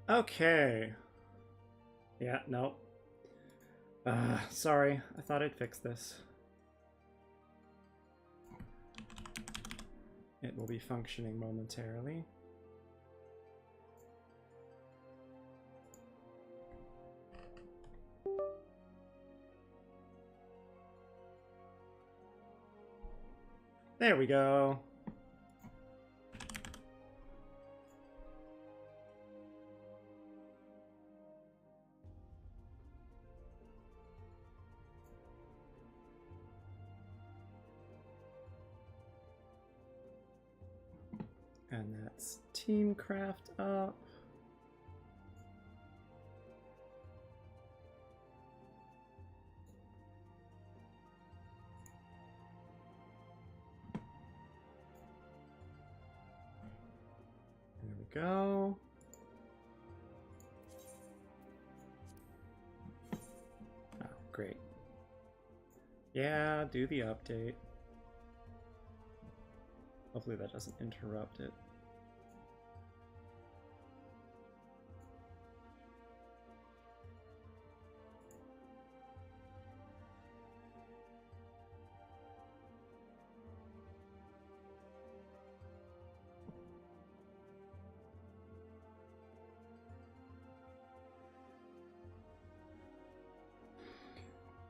Okay. Yeah, no. Sorry. I thought I'd fix this. It will be functioning momentarily. There we go. And that's Teamcraft up. There we go. Oh, great. Yeah, do the update. Hopefully that doesn't interrupt it.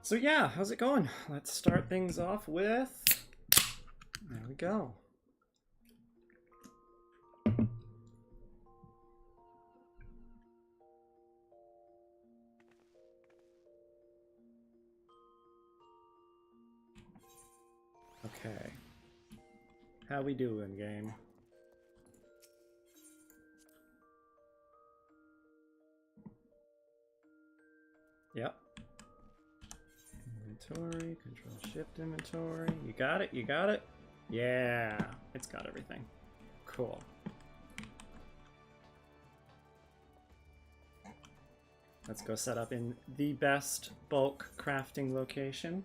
So yeah, how's it going? Let's start things off with... There we go. Okay. How we doing, game? Yep. Inventory, control shift inventory. You got it, you got it? Yeah, it's got everything. Cool. Let's go set up in the best bulk crafting location.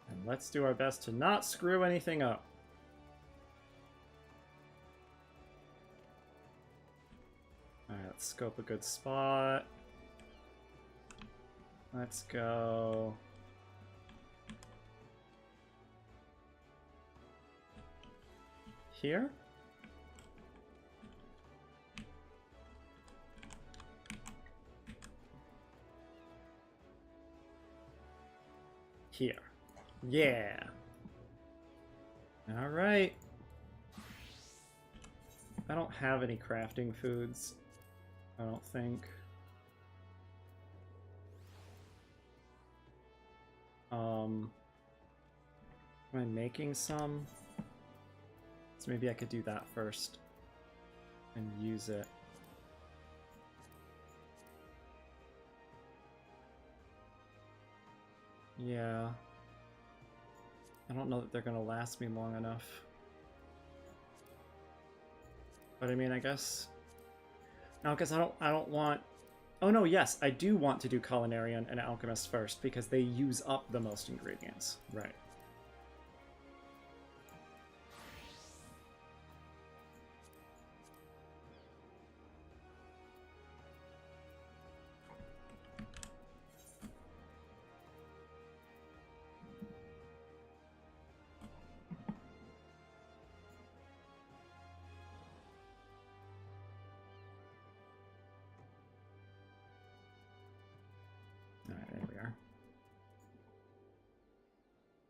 And let's do our best to not screw anything up. Alright, let's scope a good spot. Let's go... here? Here. Yeah. All right. I don't have any crafting foods, I don't think. Am I making some? So maybe I could do that first and use it. Yeah. I don't know that they're gonna last me long enough. But I mean, I guess... No, because I don't want... Oh no, yes, I do want to do Culinarian and Alchemist first, because they use up the most ingredients. Right.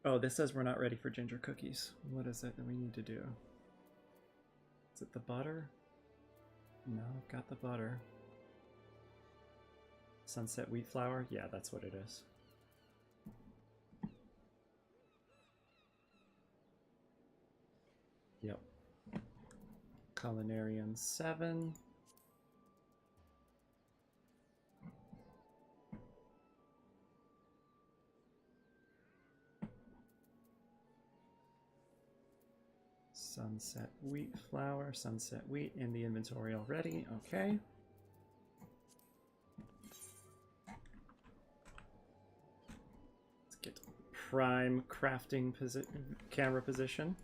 Oh, this says we're not ready for ginger cookies. What is it that we need to do? Is it the butter? No, I've got the butter. Sunset wheat flour? Yeah, that's what it is. Yep. Culinarian 7. Sunset wheat flour, sunset wheat in the inventory already. Okay. prime crafting camera position.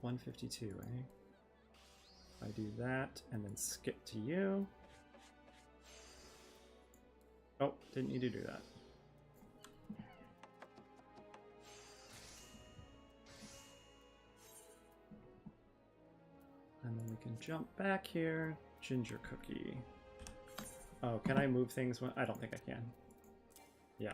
$152, eh? I do that and then skip to you. Oh, didn't need to do that. And then we can jump back here. Ginger cookie. Oh, can I move things? I don't think I can. Yeah.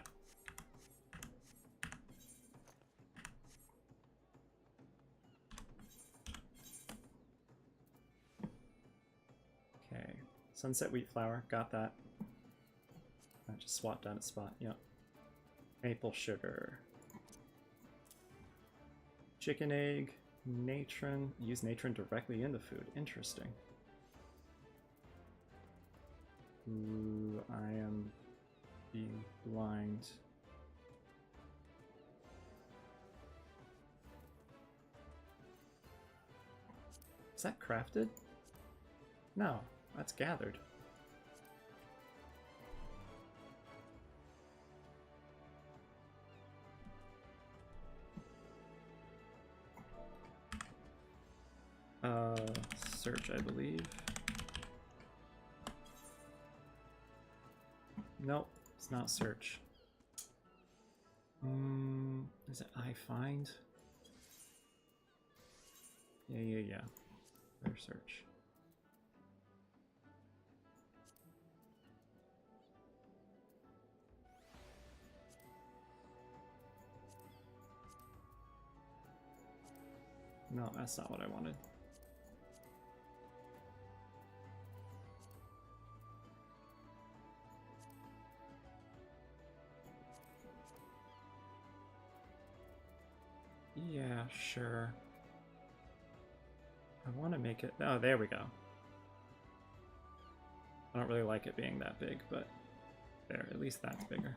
Okay. Sunset wheat flour. Got that. I just swapped down its spot. Yep. Maple sugar. Chicken egg. Natron. Use natron directly in the food. Interesting. Ooh, I am being blind. Is that crafted? No, that's gathered. Search, I believe. Nope, it's not search. Is it I find? Yeah. There's search. No, that's not what I wanted. Yeah, sure. I want to make it... Oh, there we go. I don't really like it being that big, but there, at least that's bigger.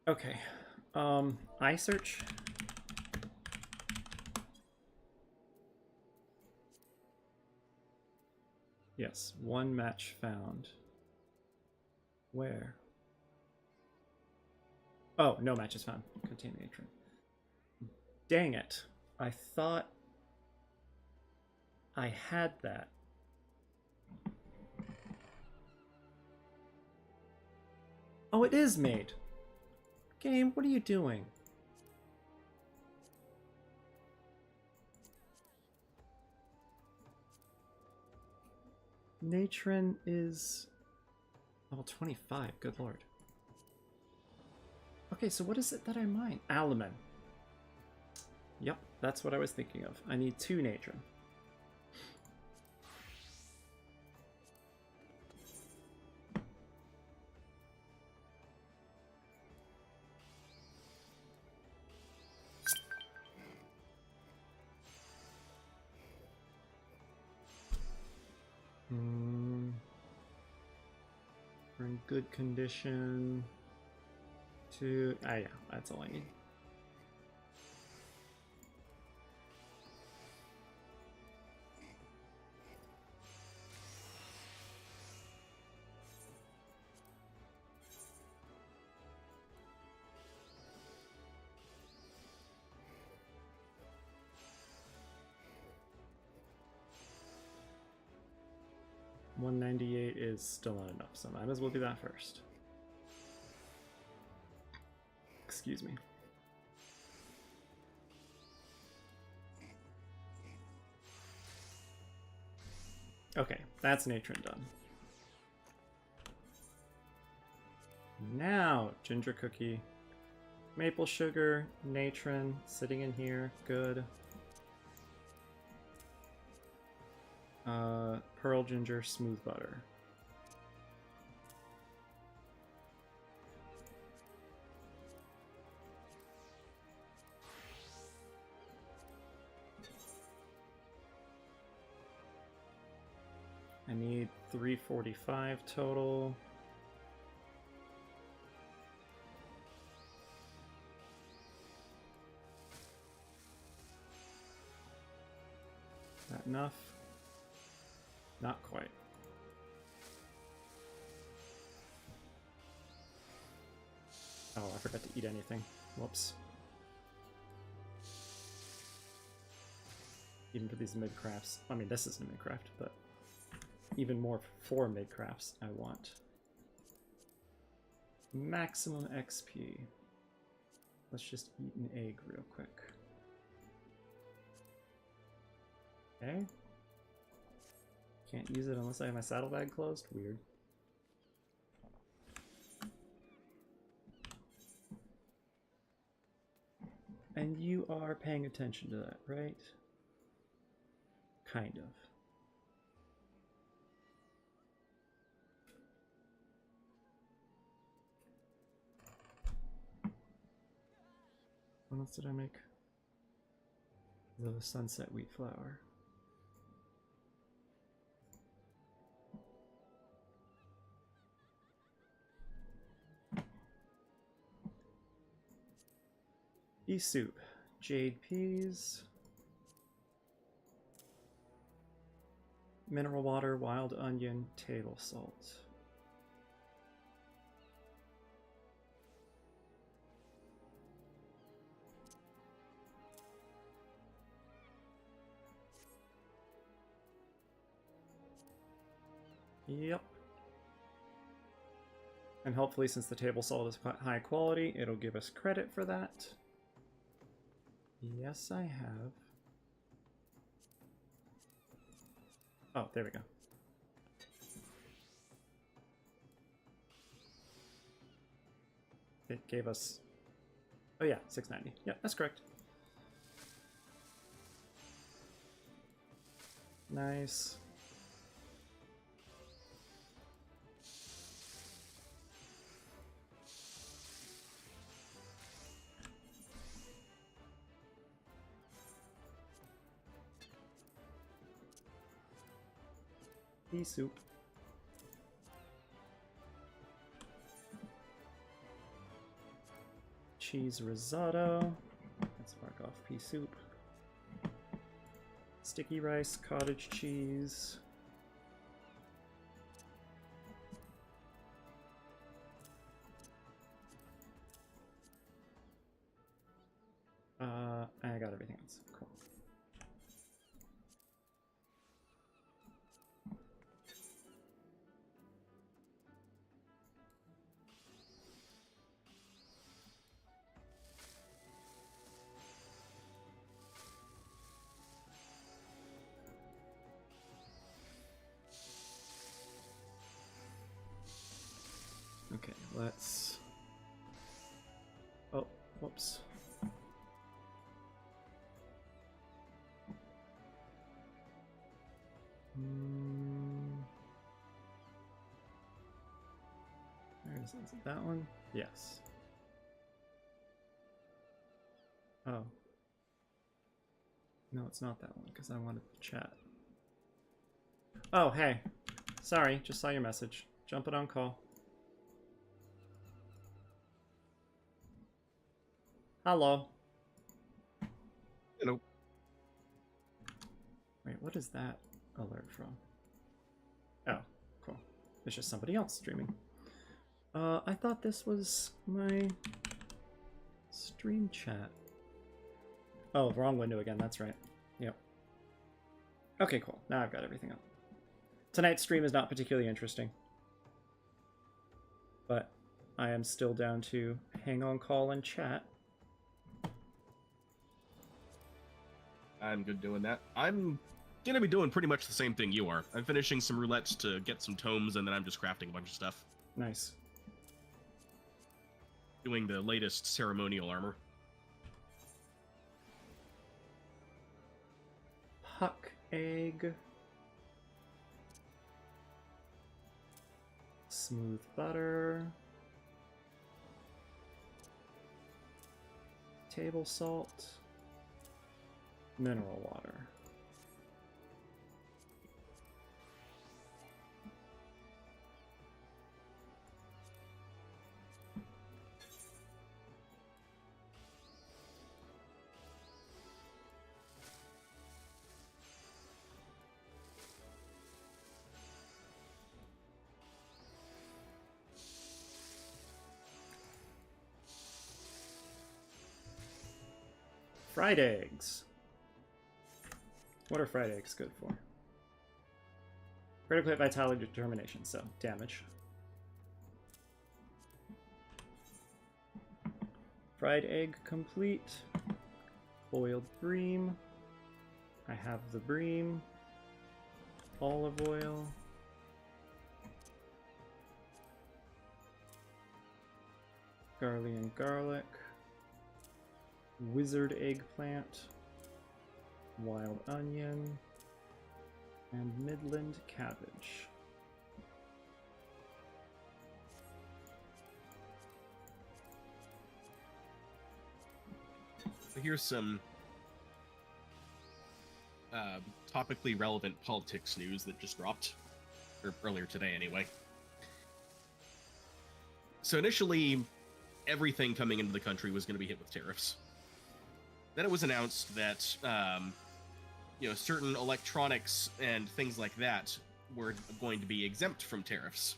Okay. I search. Yes, one match found. Where? Oh, no matches found. Contain the matron. Dang it. I thought I had that. Oh, it is made. Game, what are you doing? Natron is level 25. Good lord. Okay, so what is it that I mine? Alaman. Yep, that's what I was thinking of. I need 2 natron. We're in good condition. Yeah, that's all I need. $198 is still not enough, so might as well do that first. Excuse me. Okay, that's natron done. Now, ginger cookie, maple sugar, natron, sitting in here, good. Pearl ginger, smooth butter. I need 345 total. Is that enough? Not quite. Oh, I forgot to eat anything. Whoops. Even for these mid-crafts. I mean, this isn't a mid-craft, but even more for mid-crafts, I want maximum XP. Let's just eat an egg real quick. Okay. Can't use it unless I have my saddlebag closed? Weird. And you are paying attention to that, right? Kind of. What else did I make? The sunset wheat flour. Pea soup, jade peas, mineral water, wild onion, table salt. Yep. And hopefully, since the table salt is high quality, it'll give us credit for that. Yes, I have. Oh, there we go. It gave us... Oh yeah, 690. Yeah, that's correct. Nice. Pea soup. Cheese risotto. Let's mark off pea soup. Sticky rice, cottage cheese. I got everything else. Cool. Okay, let's... Oh, whoops. Is it that one? Yes. Oh. No, it's not that one, because I wanted to chat. Oh, hey. Sorry, just saw your message. Jump it on call. Hello. Hello. Wait, what is that alert from? Oh, cool. It's just somebody else streaming. I thought this was my stream chat. Oh, wrong window again, that's right. Yep. Okay, cool. Now I've got everything up. Tonight's stream is not particularly interesting. But I am still down to hang on call and chat. I'm good doing that. I'm gonna be doing pretty much the same thing you are. I'm finishing some roulettes to get some tomes, and then I'm just crafting a bunch of stuff. Nice. Doing the latest ceremonial armor. Puck egg. Smooth butter. Table salt. Mineral water. Fried eggs. What are fried eggs good for? Critical hit, vitality, determination, so damage. Fried egg complete. Boiled bream. I have the bream. Olive oil. Garlic, wizard eggplant, wild onion, and midland cabbage. So here's some topically relevant politics news that just dropped, or earlier today anyway. So initially, everything coming into the country was going to be hit with tariffs. Then it was announced that, certain electronics and things like that were going to be exempt from tariffs.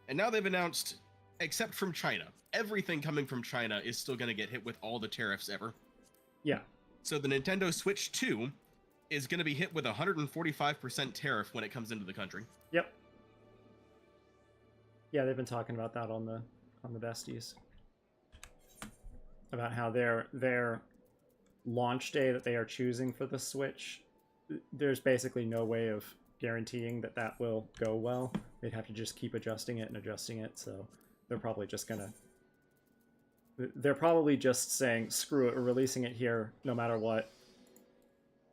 And now they've announced, except from China, everything coming from China is still going to get hit with all the tariffs ever. Yeah. So the Nintendo Switch 2 is going to be hit with a 145% tariff when it comes into the country. Yep. Yeah, they've been talking about that on the besties, about how their launch day that they are choosing for the Switch, there's basically no way of guaranteeing that that will go well. They'd have to just keep adjusting it and adjusting it, so they're probably just saying, screw it, we're releasing it here no matter what,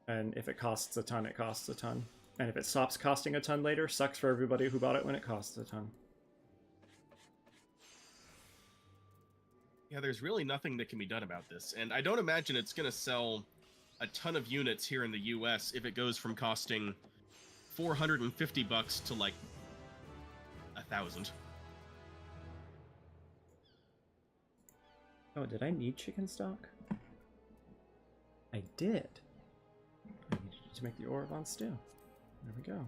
and if it costs a ton, it costs a ton, and if it stops costing a ton later, sucks for everybody who bought it when it costs a ton. Yeah, there's really nothing that can be done about this, and I don't imagine it's going to sell a ton of units here in the US if it goes from costing $450 to like 1,000. Oh, did I need chicken stock? I did. I needed to make the Oregon stew. There we go.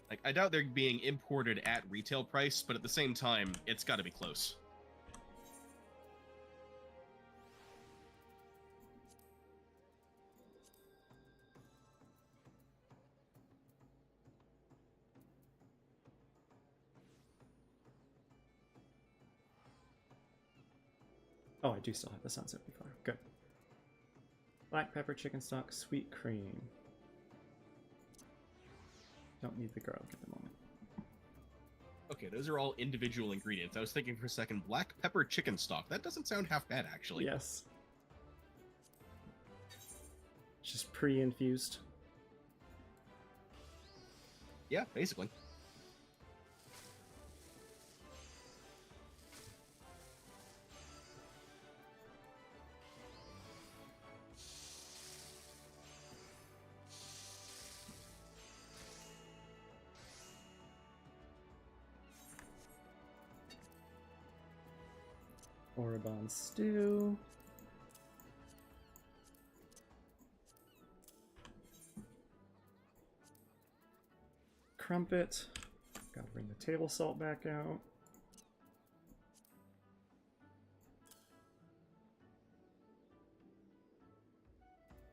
Like, I doubt they're being imported at retail price, but at the same time, it's got to be close. Oh, I do still have the Sunset Before. Good. Black pepper, chicken stock, sweet cream. Don't need the garlic at the moment. Okay, those are all individual ingredients. I was thinking for a second, black pepper chicken stock. That doesn't sound half bad, actually. Yes. It's just pre-infused. Yeah, basically. Oregon stew. Crumpet. Gotta bring the table salt back out.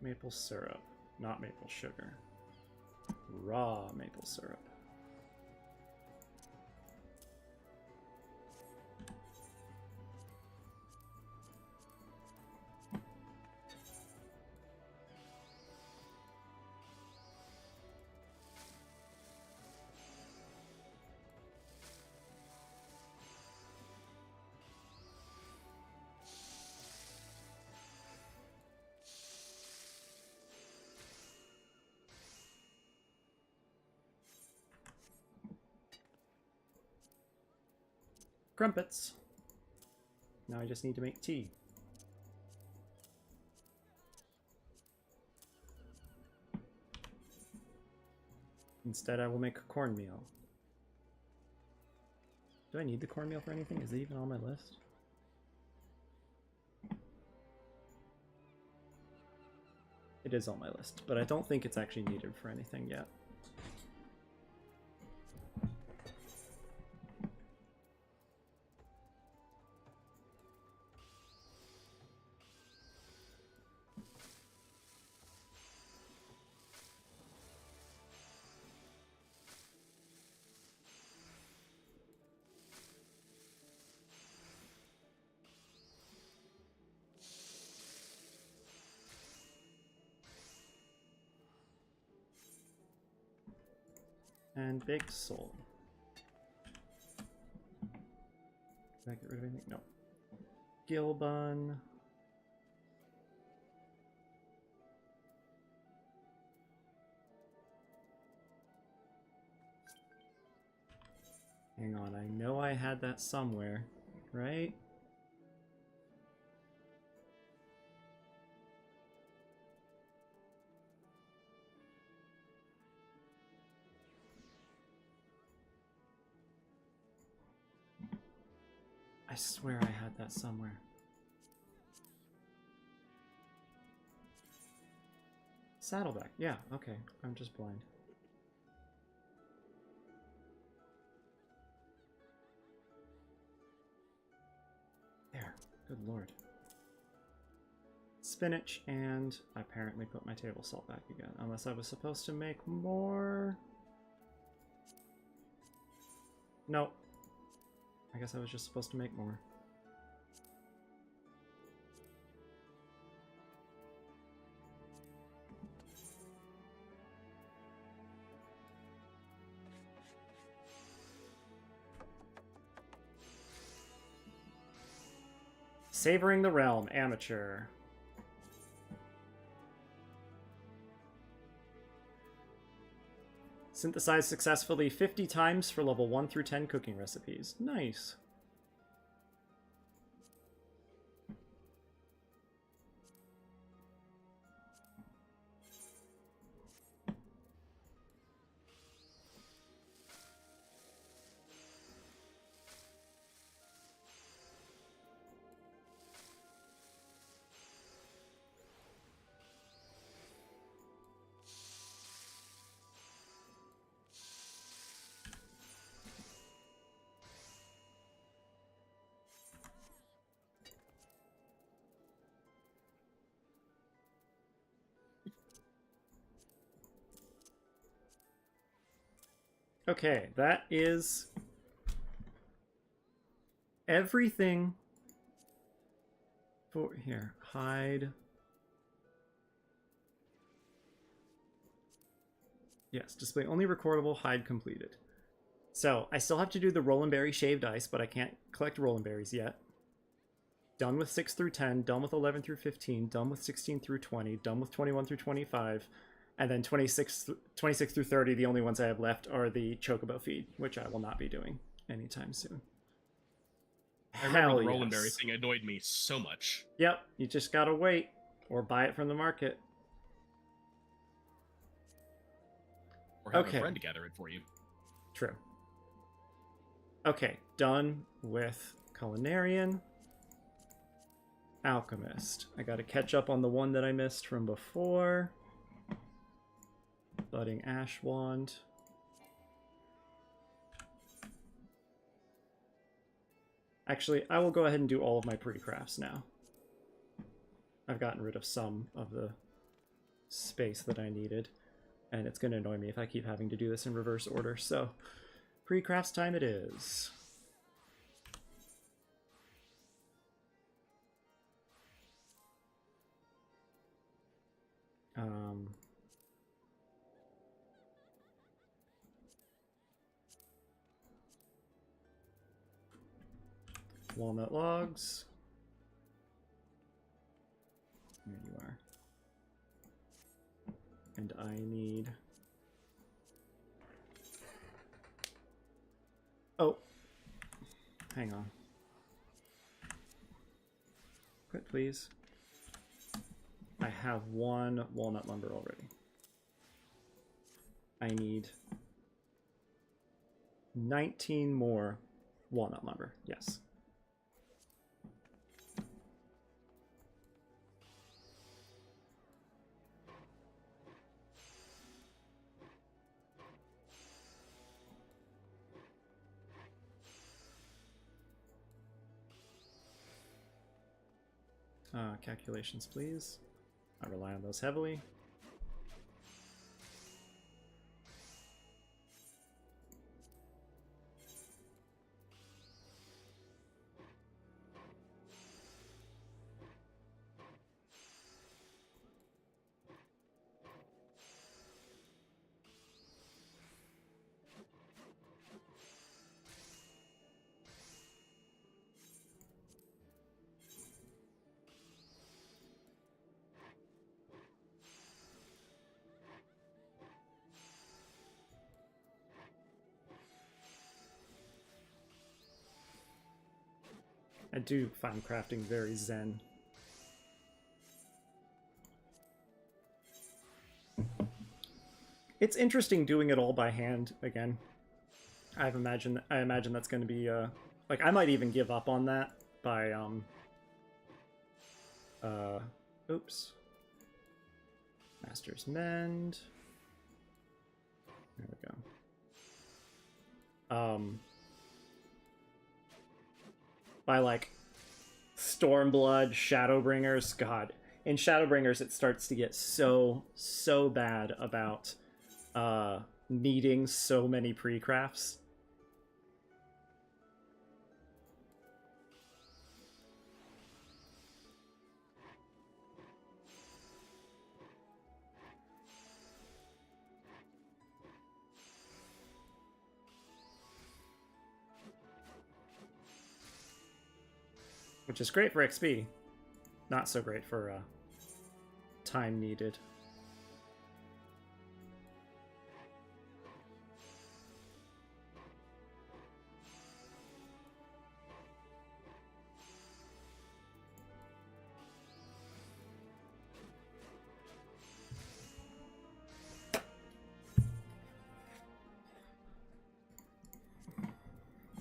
Maple syrup, not maple sugar. Raw maple syrup. Crumpets. Now I just need to make tea. Instead, I will make cornmeal. Do I need the cornmeal for anything? Is it even on my list? It is on my list, but I don't think it's actually needed for anything yet. And baked sole. Did I get rid of anything? No. Gill bun. Hang on, I know I had that somewhere, right? I swear I had that somewhere. Saddleback, yeah, okay. I'm just blind. There, good lord. Spinach, and I apparently put my table salt back again. Unless I was supposed to make more... Nope. I guess I was just supposed to make more. Savoring the Realm, amateur. Synthesized successfully 50 times for level 1 through 10 cooking recipes. Nice. Okay, that is everything for here. Hide. Yes, display only recordable, hide completed. So I still have to do the Roland Berry shaved ice, but I can't collect Roland Berries yet. Done with 6 through 10, done with 11 through 15, done with 16 through 20, done with 21 through 25. And then 26 through 30, the only ones I have left are the Chocobo feed, which I will not be doing anytime soon. I remember the Roland Berry thing annoyed me so much. Yep, you just gotta wait, or buy it from the market. Or have a friend to gather it for you. True. Okay, done with Culinarian. Alchemist. I gotta catch up on the one that I missed from before. Budding Ash Wand. Actually, I will go ahead and do all of my pre-crafts now. I've gotten rid of some of the space that I needed, and it's going to annoy me if I keep having to do this in reverse order, so pre-crafts time it is. Walnut logs. There you are. And I need... Oh. Hang on. Quit, please. I have 1 walnut lumber already. I need 19 more walnut lumber. Yes. Calculations, please. I rely on those heavily. I do find crafting very zen. It's interesting doing it all by hand again. I imagine that's going to be like I might even give up on that by oops. Master's Mend. There we go. By like Stormblood, Shadowbringers, God. In Shadowbringers it starts to get so bad about needing so many pre-crafts. Which is great for XP. Not so great for time needed.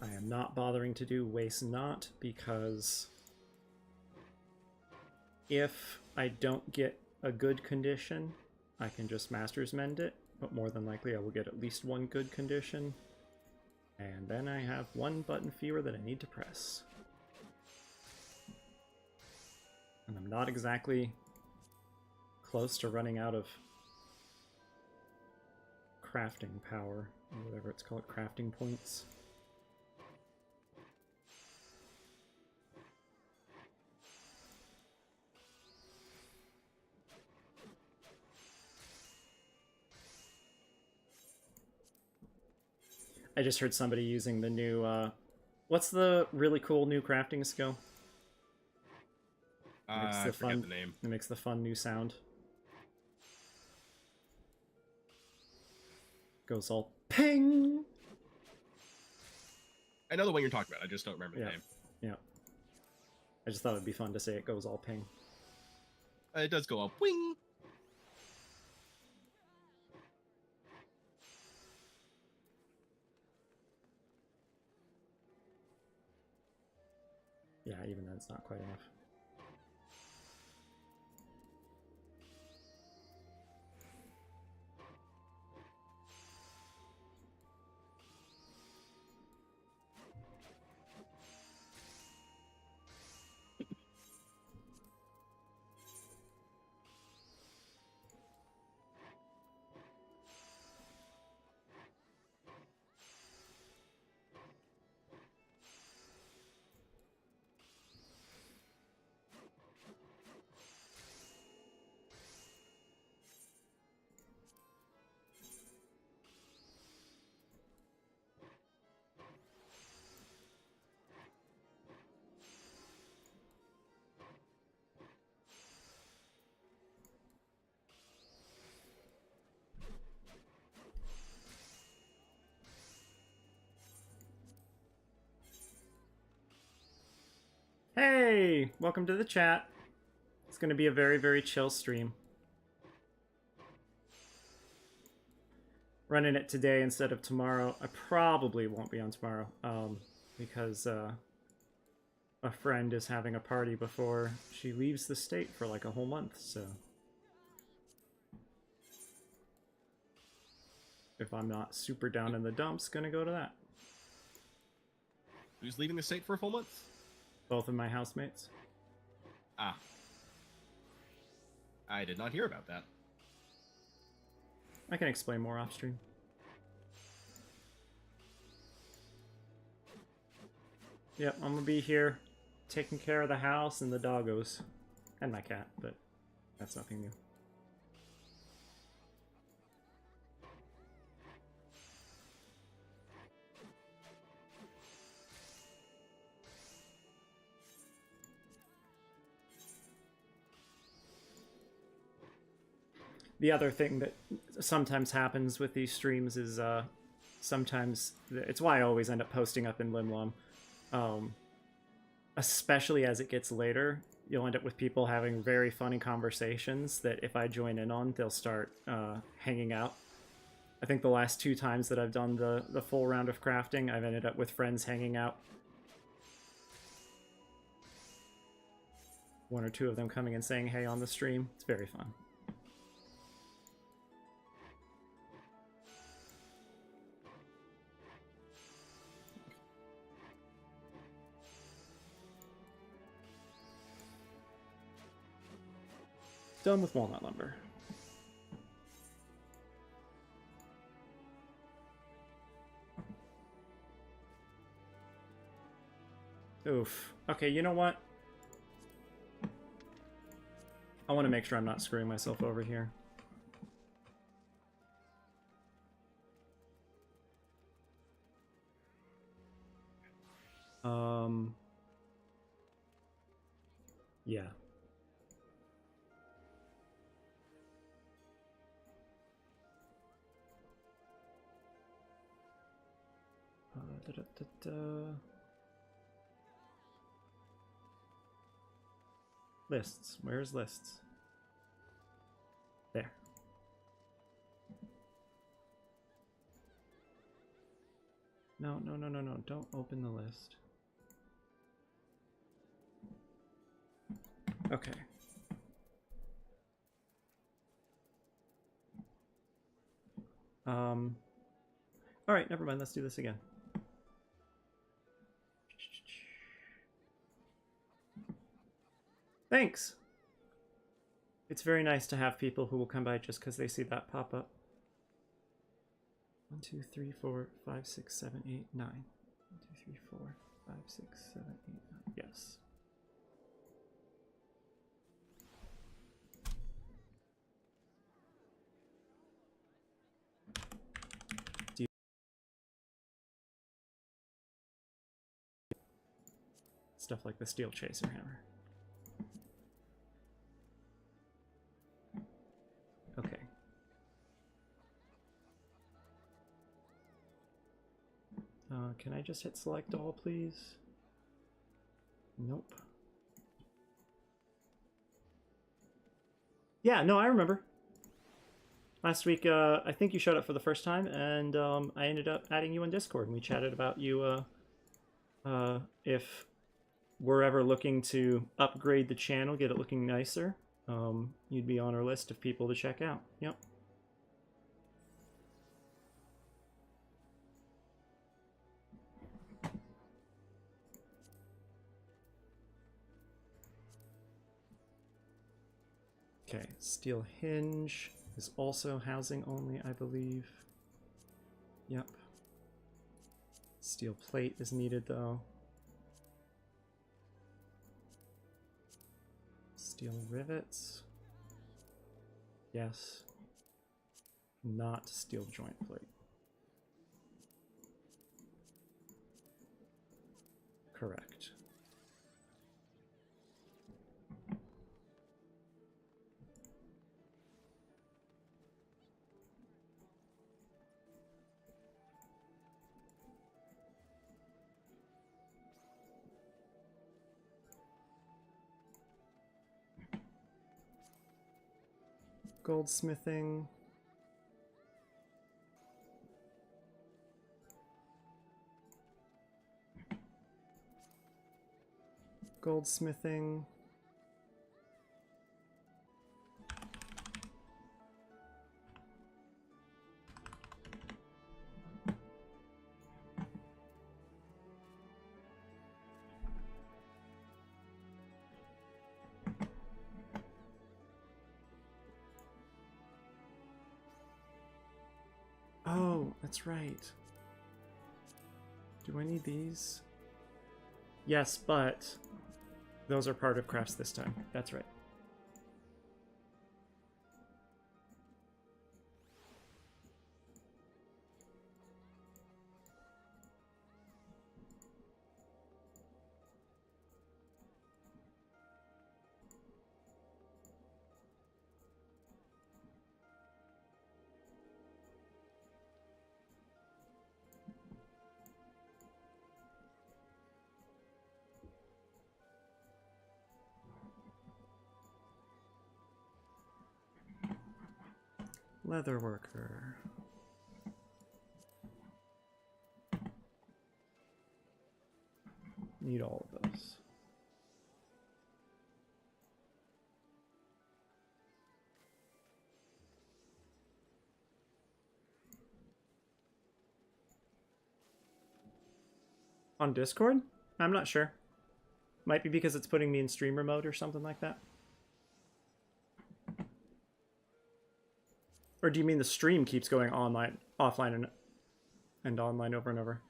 I am not bothering to do Waste Not because if I don't get a good condition, I can just Master's Mend it, but more than likely I will get at least one good condition, and then I have one button fewer that I need to press. And I'm not exactly close to running out of crafting power, or whatever it's called, crafting points. I just heard somebody using the new, what's the really cool new crafting skill? I forget the name. It makes the fun new sound. Goes all ping! I know the one you're talking about, I just don't remember the name. Yeah. I just thought it'd be fun to say it goes all ping. It does go all wing! Yeah, even then it's not quite enough. Hey! Welcome to the chat. It's going to be a very, very chill stream. Running it today instead of tomorrow. I probably won't be on tomorrow, because a friend is having a party before she leaves the state for like a whole month, so... If I'm not super down in the dumps, gonna go to that. Who's leaving the state for a full month? Both of my housemates. Ah. I did not hear about that. I can explain more off stream. Yep, I'm gonna be here taking care of the house and the doggos. And my cat, but that's nothing new. The other thing that sometimes happens with these streams is sometimes, it's why I always end up posting up in Limlom. especially as it gets later, you'll end up with people having very funny conversations that if I join in on, they'll start hanging out. I think the last 2 times that I've done the full round of crafting, I've ended up with friends hanging out. 1 or 2 of them coming and saying hey on the stream. It's very fun. Done with walnut lumber. Oof. Okay, you know what? I want to make sure I'm not screwing myself over here. Yeah. Lists. Where's lists? There. No, no, no, no, no. Don't open the list. Okay. All right, never mind. Let's do this again. Thanks. It's very nice to have people who will come by just because they see that pop up. 1, 2, 3, 4, 5, 6, 7, 8, 9. 1, 2, 3, 4, 5, 6, 7, 8, 9. Yes. Stuff like the steel chaser hammer. Okay. Can I just hit select all, please? Nope. Yeah, no, I remember. Last week, I think you showed up for the first time, and I ended up adding you on Discord, and we chatted about you, if we're ever looking to upgrade the channel, get it looking nicer, you'd be on our list of people to check out. Yep. Okay, steel hinge is also housing only, I believe. Yep. Steel plate is needed, though. Steel rivets. Yes. Not steel joint plate. Correct. Goldsmithing. Goldsmithing. Oh, that's right. Do I need these? Yes, but those are part of crafts this time. That's right. Leather worker. Need all of those. On Discord? I'm not sure. Might be because it's putting me in streamer mode or something like that. Or do you mean the stream keeps going online, offline, and online over and over?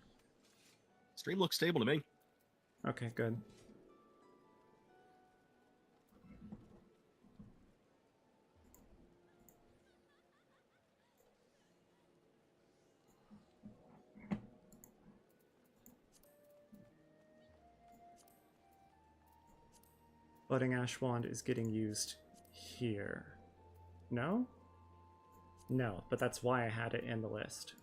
Stream looks stable to me. Okay, good. Budding Ash Wand is getting used here. No? No, but that's why I had it in the list.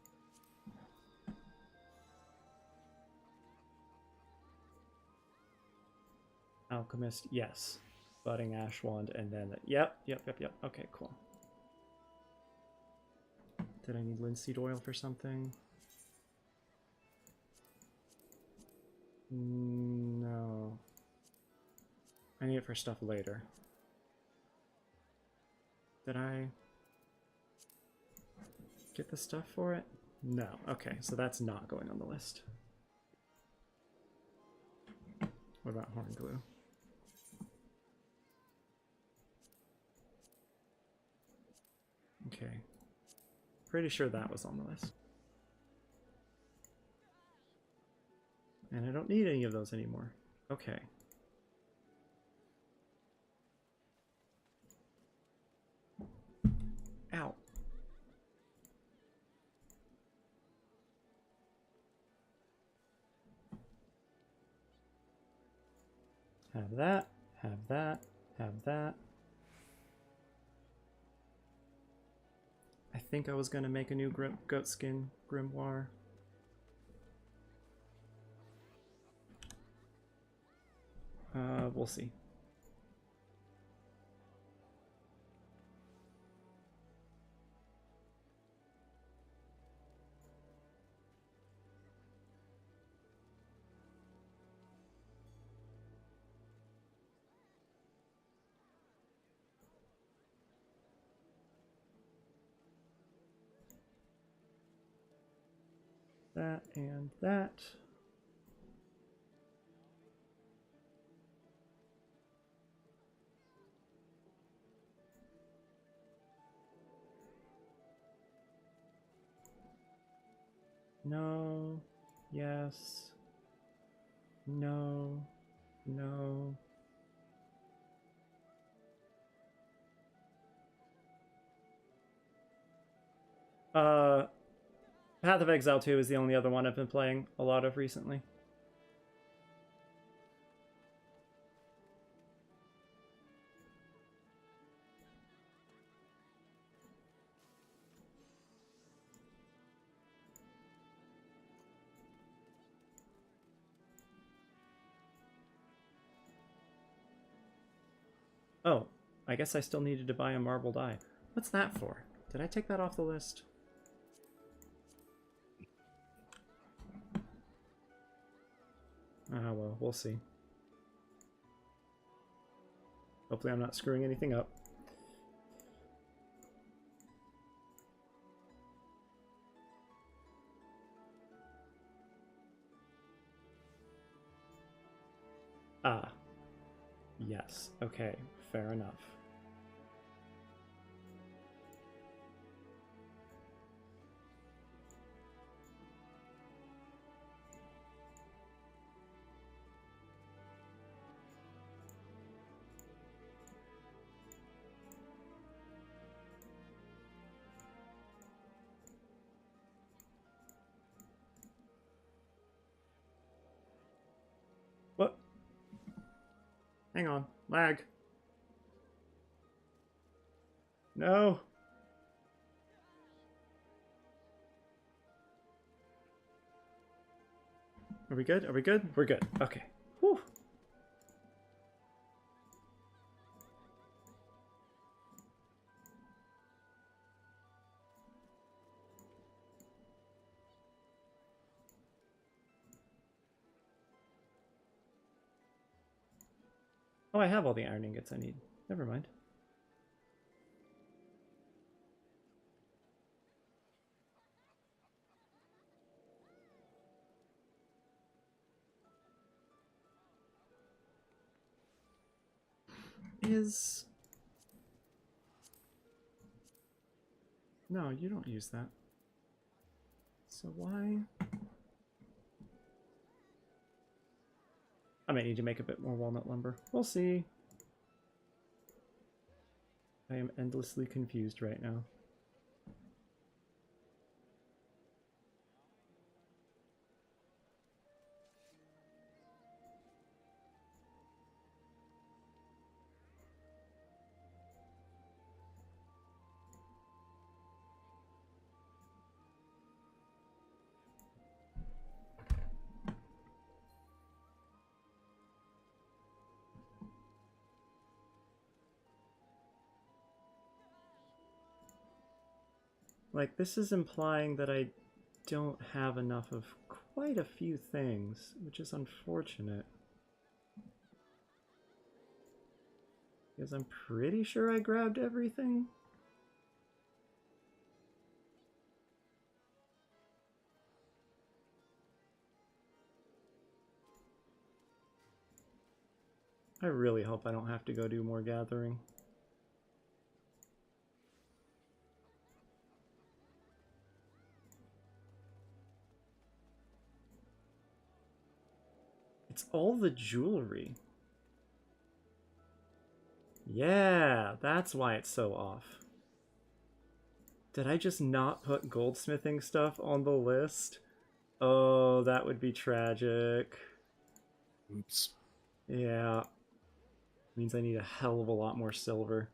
Alchemist, yes. Budding Ash Wand, and then the, yep. Okay, cool. Did I need linseed oil for something? No. I need it for stuff later. Did I get the stuff for it? No. Okay, so that's not going on the list. What about horn glue? Okay. Pretty sure that was on the list. And I don't need any of those anymore. Okay. Ow. Have that, have that, have that. I think I was going to make a new goatskin grimoire. We'll see. That and that. No. Yes. No. No. Path of Exile 2 is the only other one I've been playing a lot of recently. Oh, I guess I still needed to buy a marbled eye. What's that for? Did I take that off the list? Ah, well, we'll see. Hopefully I'm not screwing anything up. Ah. Yes. Okay. Fair enough. What? Hang on. Lag. No. Are we good? Are we good? We're good. Okay. Whew. Oh, I have all the iron ingots I need. Never mind. No, you don't use that. So why? I might need to make a bit more walnut lumber. We'll see. I am endlessly confused right now. Like, this is implying that I don't have enough of quite a few things, which is unfortunate. Because I'm pretty sure I grabbed everything. I really hope I don't have to go do more gathering. It's all the jewelry. Yeah, that's why it's so off. Did I just not put goldsmithing stuff on the list? Oh, that would be tragic. Oops. Yeah. Means I need a hell of a lot more silver.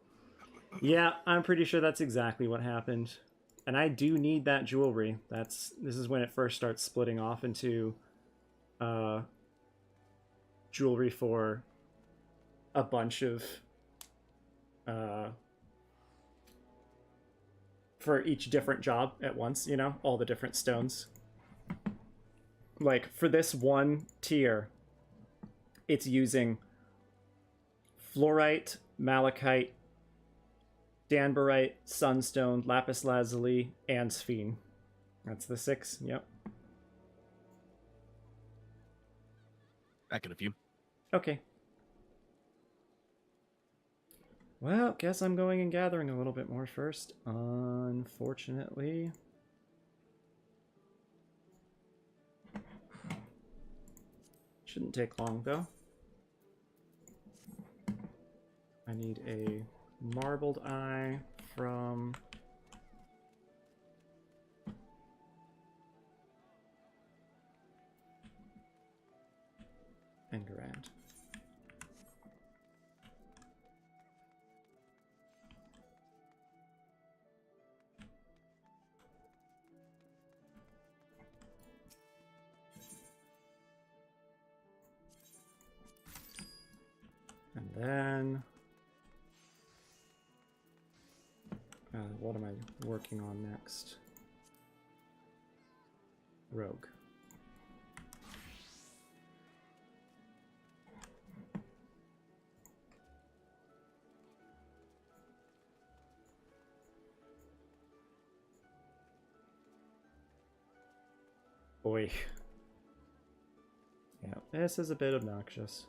Yeah, I'm pretty sure that's exactly what happened. And I do need that jewelry. This is when it first starts splitting off into jewelry for a bunch of for each different job at once, you know, all the different stones. Like for this one tier, it's using fluorite, malachite, danbarite, sunstone, lapis lazuli, and sphene. That's the 6, yep. Back in a few. Okay. Well, guess I'm going and gathering a little bit more first, unfortunately. Shouldn't take long, though. I need a marbled eye from... Engerand. And then... what am I working on next? Rogue. Boy. Yeah, this is a bit obnoxious.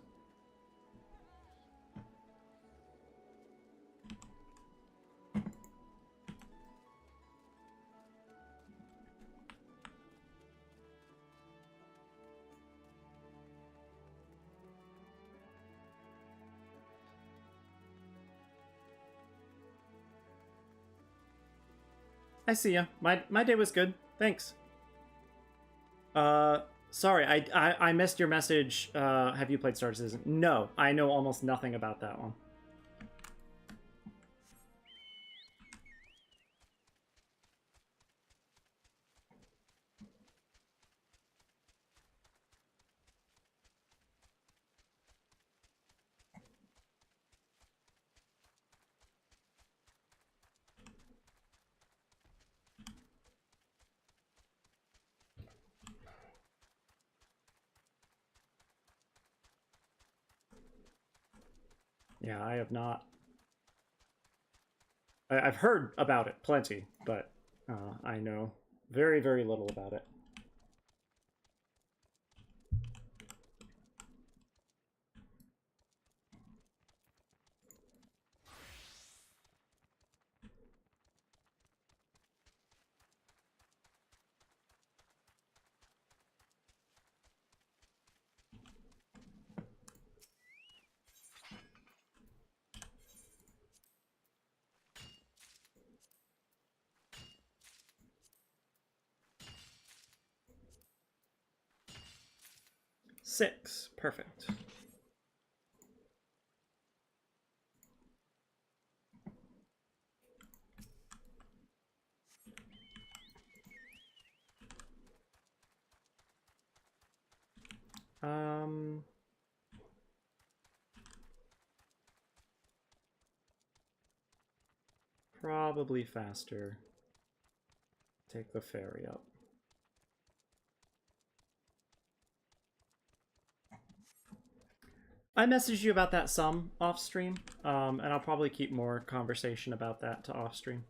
I see ya. My day was good. Thanks. Sorry, I missed your message. Have you played Star Citizen? No, I know almost nothing about that one. Yeah, I have not. I've heard about it plenty, but I know very, very little about it. Six, perfect. Probably faster. Take the ferry up. I messaged you about that some off stream, and I'll probably keep more conversation about that to off stream.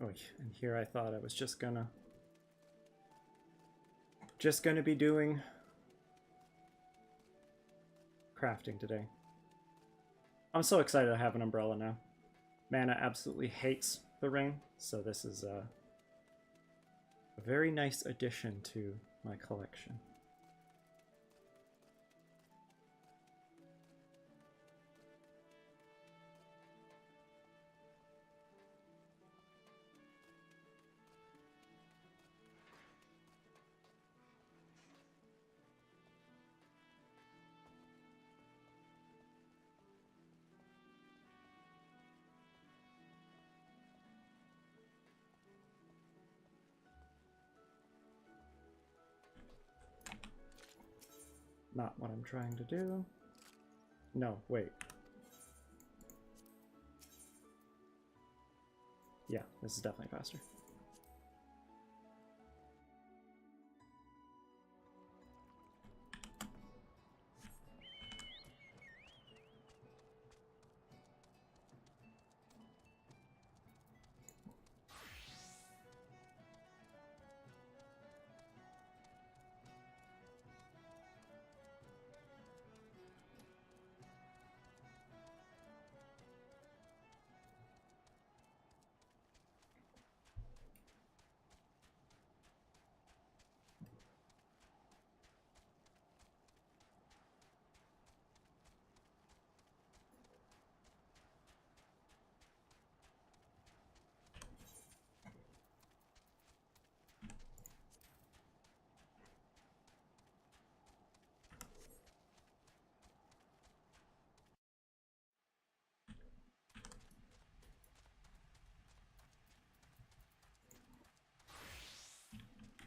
Oh, and here I thought I was just gonna be doing crafting today. I'm so excited to have an umbrella now. M'aana absolutely hates the rain, so this is a very nice addition to my collection. Not what I'm trying to do. No, wait. Yeah, this is definitely faster.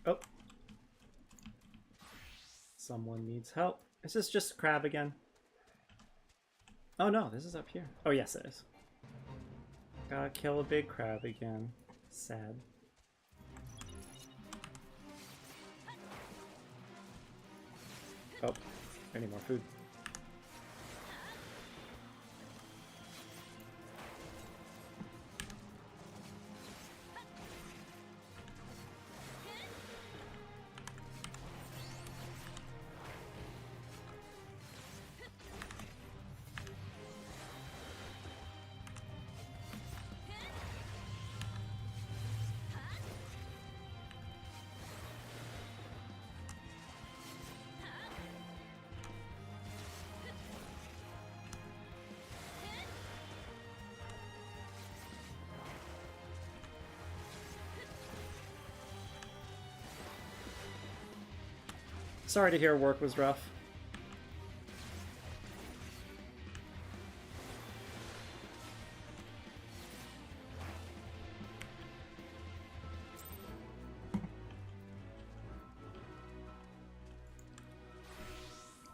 Oh. Someone needs help. Is this just a crab again? Oh no, this is up here. Oh yes, it is. Gotta kill a big crab again. Sad. Oh, I need more food. Sorry to hear work was rough.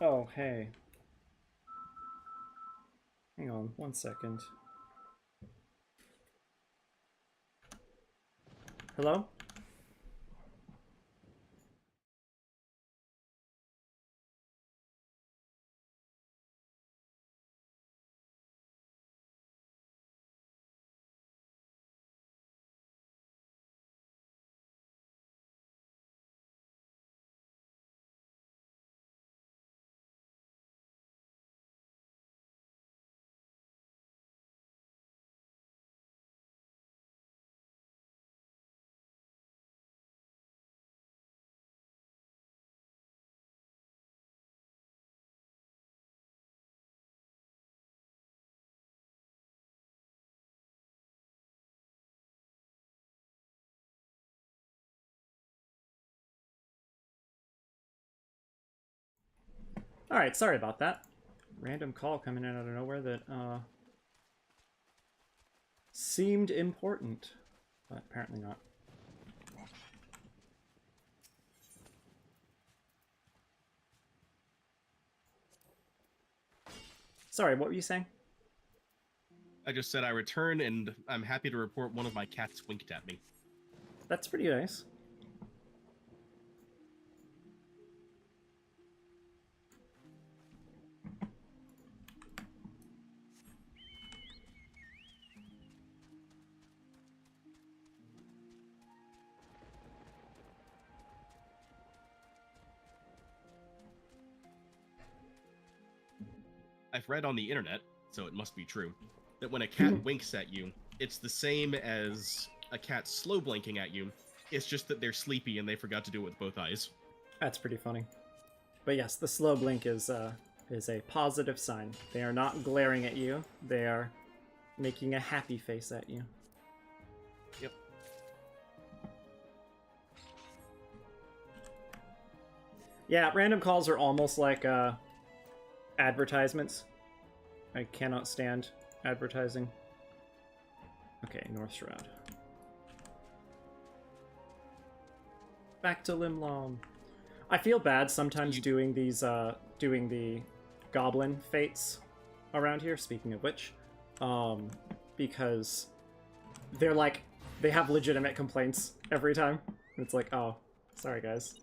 Oh, hey. Hang on, 1 second. Hello? Alright, sorry about that. Random call coming in out of nowhere that seemed important, but apparently not. Sorry, what were you saying? I just said I returned, and I'm happy to report one of my cats winked at me. That's pretty nice. I've read on the internet, so it must be true, that when a cat winks at you, it's the same as a cat slow blinking at you. It's just that they're sleepy and they forgot to do it with both eyes. That's pretty funny. But yes, the slow blink is a positive sign. They are not glaring at you. They are making a happy face at you. Yep. Yeah, random calls are almost like advertisements. I cannot stand advertising. Okay, North Shroud. Back to Limlom. I feel bad sometimes doing these, doing the goblin fates around here, speaking of which, because they're like, they have legitimate complaints every time. It's like, oh, sorry guys.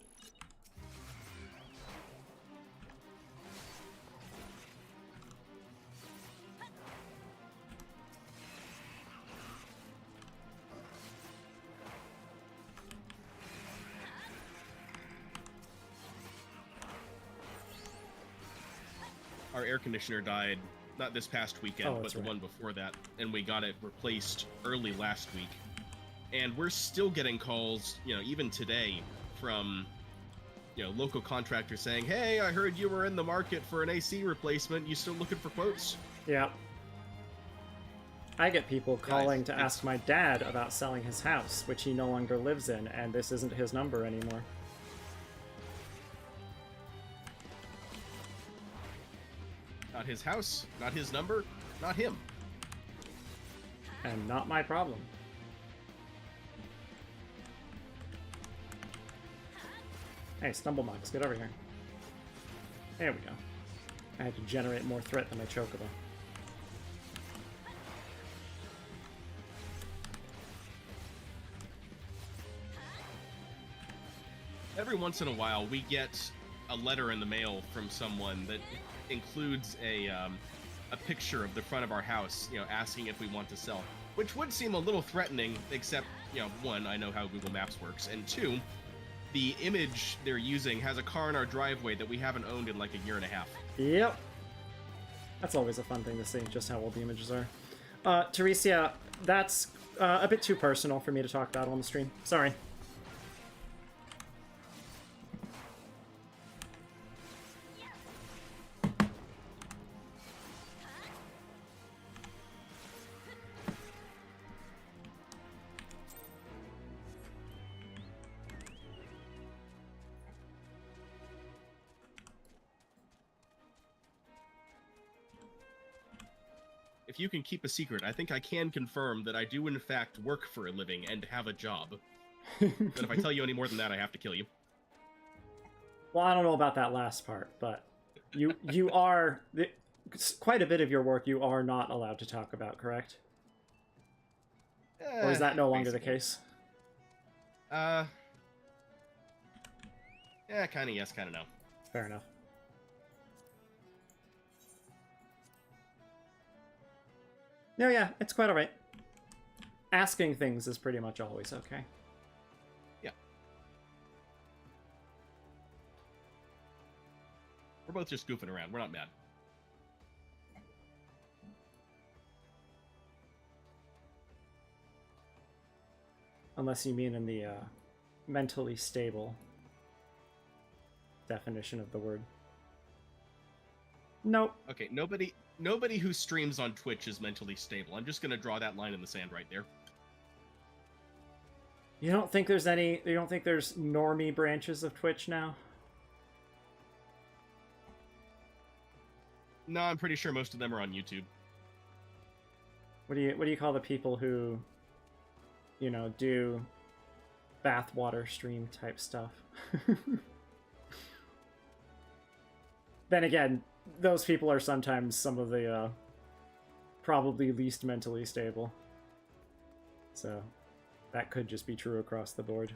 Our air conditioner died, not this past weekend, but the one before that, and we got it replaced early last week. And we're still getting calls, you know, even today, from, you know, local contractors saying, hey, I heard you were in the market for an AC replacement. You still looking for quotes? Yeah. I get people calling to ask my dad about selling his house, which he no longer lives in, and this isn't his number anymore. Not his house, not his number, not him. And not my problem. Hey, Stumblemugs, get over here. There we go. I had to generate more threat than my Chocobo. Every once in a while, we get a letter in the mail from someone that includes a picture of the front of our house, you know, asking if we want to sell, which would seem a little threatening, except, you know, one, I know how Google Maps works, and two, the image they're using has a car in our driveway that we haven't owned in like a year and a half. Yep. That's always a fun thing to see, just how old the images are. Teresia, that's a bit too personal for me to talk about on the stream. Sorry. if you can keep a secret, I think I can confirm that I do in fact work for a living and have a job. But if I tell you any more than that, I have to kill you. Well, I don't know about that last part, but you are... Quite a bit of your work you are not allowed to talk about, correct? Or is that no longer basically. the case? Yeah, kind of yes, kind of no. Fair enough. No, yeah, it's quite alright. Asking things is pretty much always okay. Yeah. We're both just goofing around. We're not mad. Unless you mean in the mentally stable definition of the word. Nope. Okay, nobody who streams on Twitch is mentally stable. I'm just gonna draw that line in the sand right there. You don't think there's normie branches of Twitch now? No, I'm pretty sure most of them are on YouTube. What do you call the people who, you know, do bathwater stream type stuff? Then again, those people are sometimes some of the probably least mentally stable. So that could just be true across the board.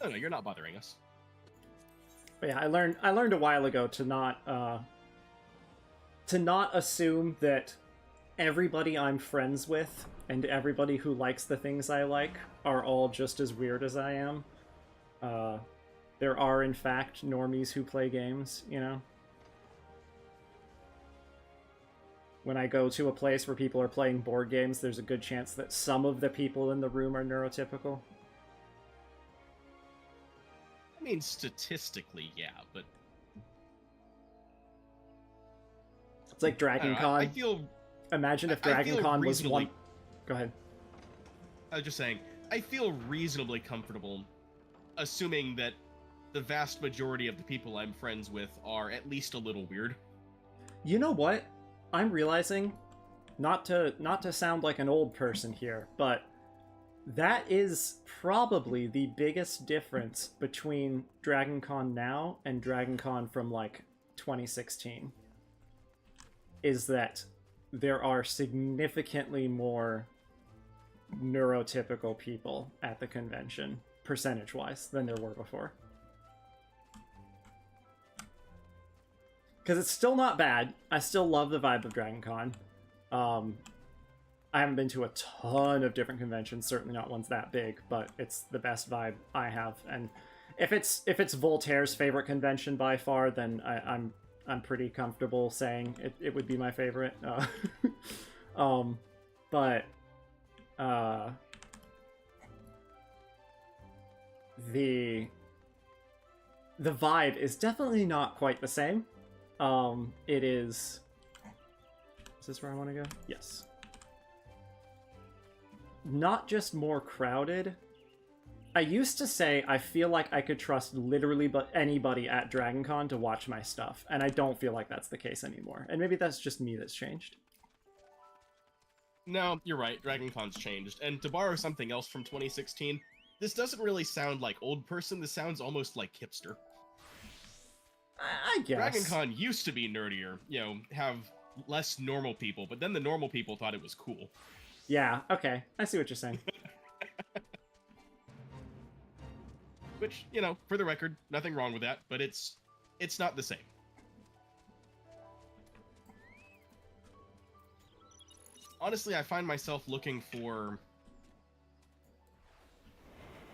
No, you're not bothering us. But yeah, I learned a while ago to not assume that everybody I'm friends with and everybody who likes the things I like are all just as weird as I am. There are, in fact, normies who play games, you know? When I go to a place where people are playing board games, there's a good chance that some of the people in the room are neurotypical. I mean, statistically, yeah, but... It's like Dragon Con. I feel... Imagine if Dragon Con was one... Go ahead. I was just saying, I feel reasonably comfortable assuming that the vast majority of the people I'm friends with are at least a little weird. You know what? I'm realizing, not to sound like an old person here, but that is probably the biggest difference between Dragon Con now and Dragon Con from, like, 2016. Is that there are significantly more neurotypical people at the convention, percentage-wise, than there were before. Because it's still not bad. I still love the vibe of Dragon Con. I haven't been to a ton of different conventions, certainly not ones that big, but it's the best vibe I have. And if it's Voltaire's favorite convention by far, then I'm pretty comfortable saying it would be my favorite. But the vibe is definitely not quite the same. It is... Is this where I want to go? Yes. Not just more crowded. I used to say I feel like I could trust literally anybody at Dragon Con to watch my stuff, and I don't feel like that's the case anymore. And maybe that's just me that's changed. No, you're right. Dragon Con's changed. And to borrow something else from 2016, this doesn't really sound like old person. This sounds almost like hipster. I guess. Dragon Con used to be nerdier, you know, have less normal people, but then the normal people thought it was cool. Yeah, okay. I see what you're saying. Which, you know, for the record, nothing wrong with that, but it's not the same. Honestly, I find myself looking for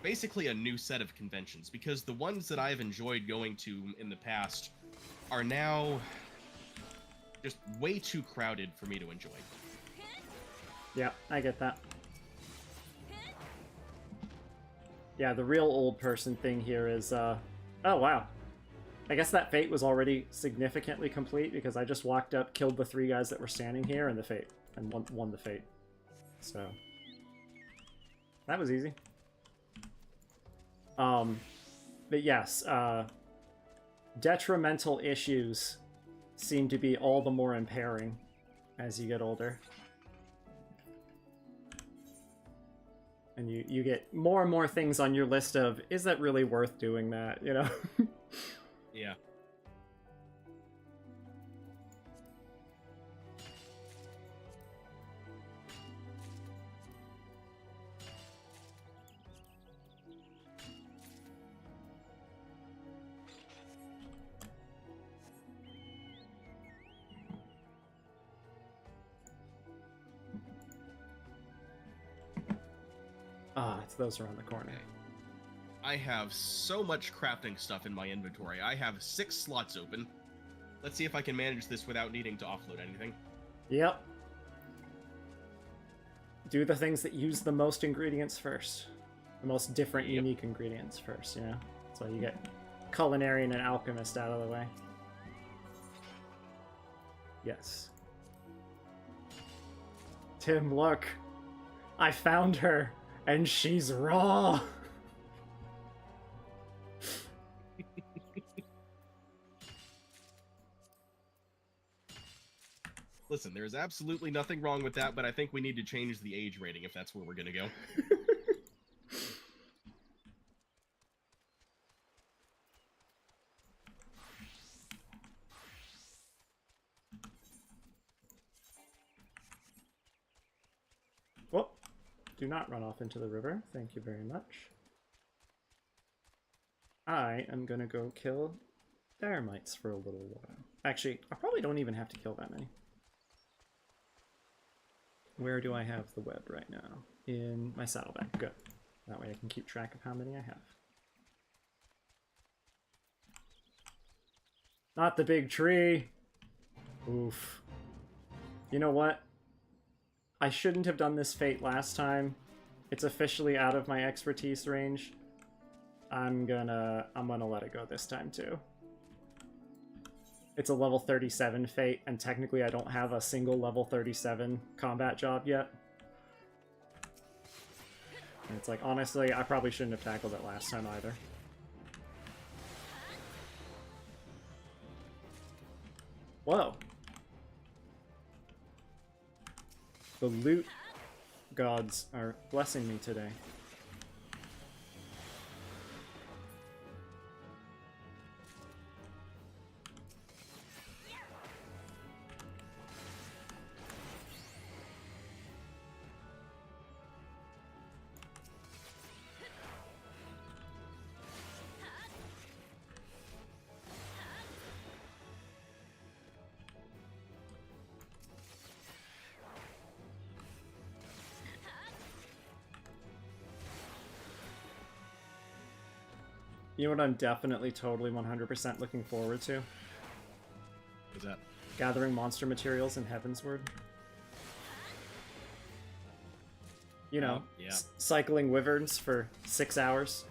basically a new set of conventions, because the ones that I've enjoyed going to in the past are now just way too crowded for me to enjoy. Yeah, I get that. Yeah, the real old person thing here is, oh wow. I guess that fate was already significantly complete, because I just walked up, killed the 3 guys that were standing here, and won the fate. So... That was easy. But yes, detrimental issues seem to be all the more impairing as you get older. And you get more and more things on your list of, is that really worth doing that, you know? Yeah. Ah, it's those around the corner. Okay. I have so much crafting stuff in my inventory. I have 6 slots open. Let's see if I can manage this without needing to offload anything. Yep. Do the things that use the most ingredients first. The most different, unique ingredients first, you know? So you get culinarian and alchemist out of the way. Yes. Tim, look. I found her, and she's raw. Listen, there's absolutely nothing wrong with that, but I think we need to change the age rating if that's where we're gonna go. Whoop. Do not run off into the river. Thank you very much. I am gonna go kill thermites for a little while. Actually, I probably don't even have to kill that many. Where do I have the web right now? In my saddlebag. Good. That way I can keep track of how many I have. Not the big tree! Oof. You know what? I shouldn't have done this fate last time. It's officially out of my expertise range. I'm gonna let it go this time too. It's a level 37 fate, and technically I don't have a single level 37 combat job yet. And it's like, honestly, I probably shouldn't have tackled it last time either. Whoa. The loot gods are blessing me today. You know what I'm definitely, totally, 100% looking forward to? What's that? Gathering monster materials in Heavensward. You know, yeah. Cycling wyverns for 6 hours.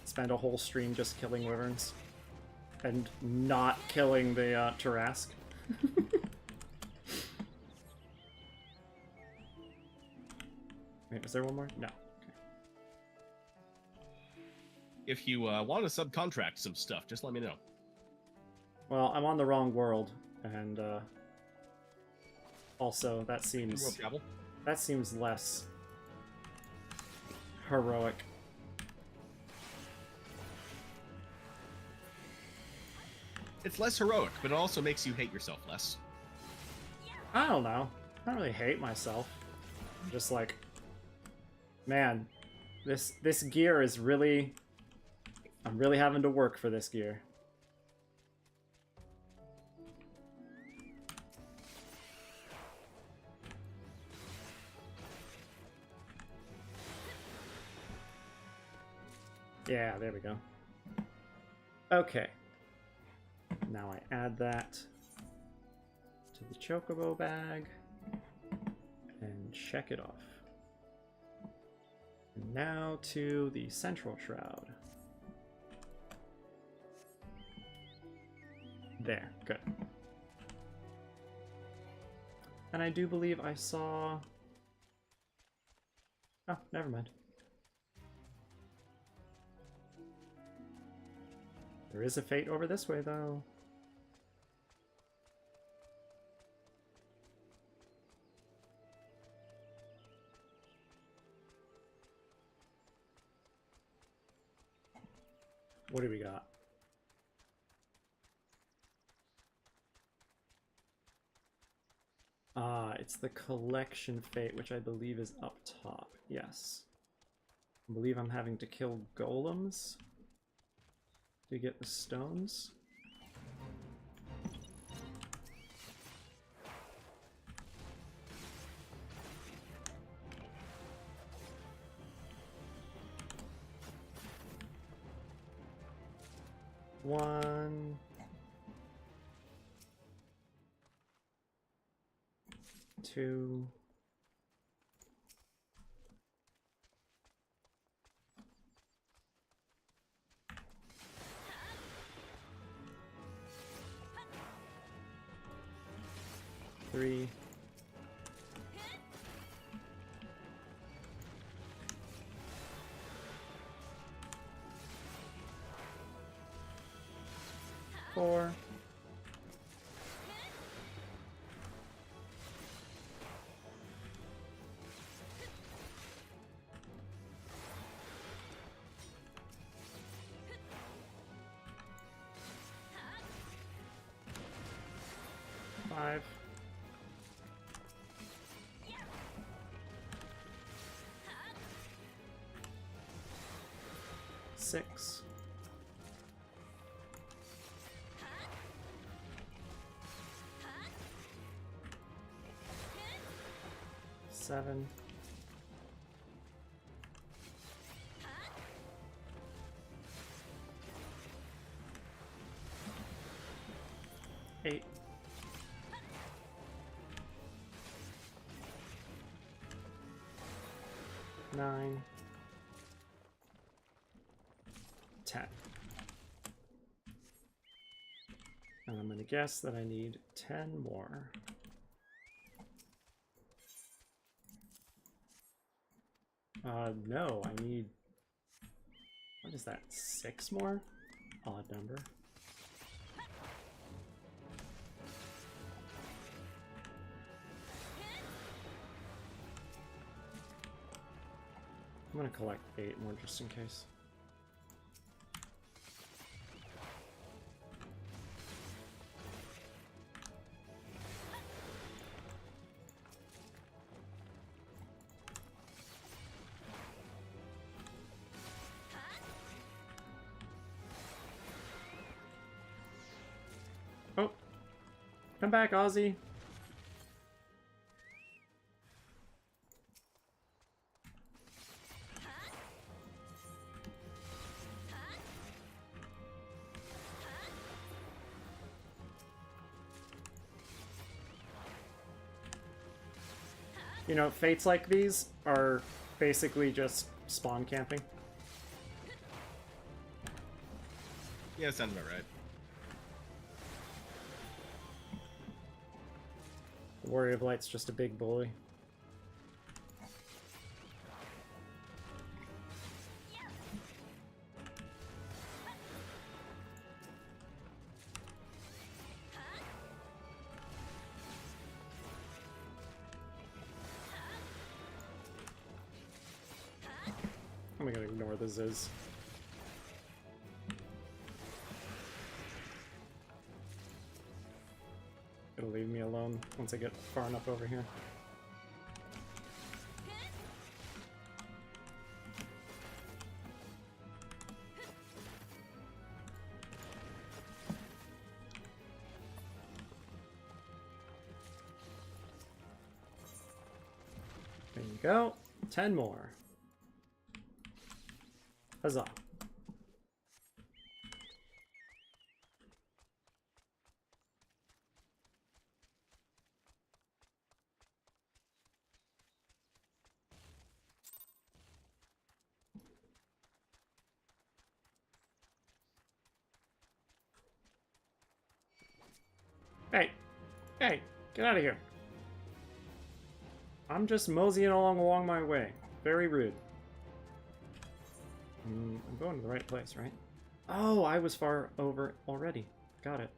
Spend a whole stream just killing wyverns. And not killing the Tarask. Wait, was there one more? No. Okay. If you want to subcontract some stuff, just let me know. Well, I'm on the wrong world, and also that seems less heroic. It's less heroic, but it also makes you hate yourself less. I don't know. I don't really hate myself. I'm just like, man, this gear is really... I'm really having to work for this gear. Yeah, there we go. Okay. Now I add that to the chocobo bag and check it off. And now to the central shroud. There, good. And I do believe I saw... Oh, never mind. There is a fate over this way, though. What do we got? Ah, it's the collection fate, which I believe is up top. Yes. I believe I'm having to kill golems to get the stones. One. Two. Three. Four. Five. Six. Seven. Eight. Nine. 10. And I'm going to guess that I need 10 more. No, I need... What is that? 6 more? Odd number. I'm going to collect 8 more just in case. Oh, come back, Ozzy. You know, fates like these are basically just spawn camping. Yeah, sounds about right. The Warrior of Light's just a big bully. I'm gonna ignore the Ziz. It'll leave me alone once I get far enough over here. There you go. 10 more. Huzzah. Hey! Hey! Get out of here! I'm just moseying along my way. Very rude. I'm going to the right place, right? Oh, I was far over already. Got it.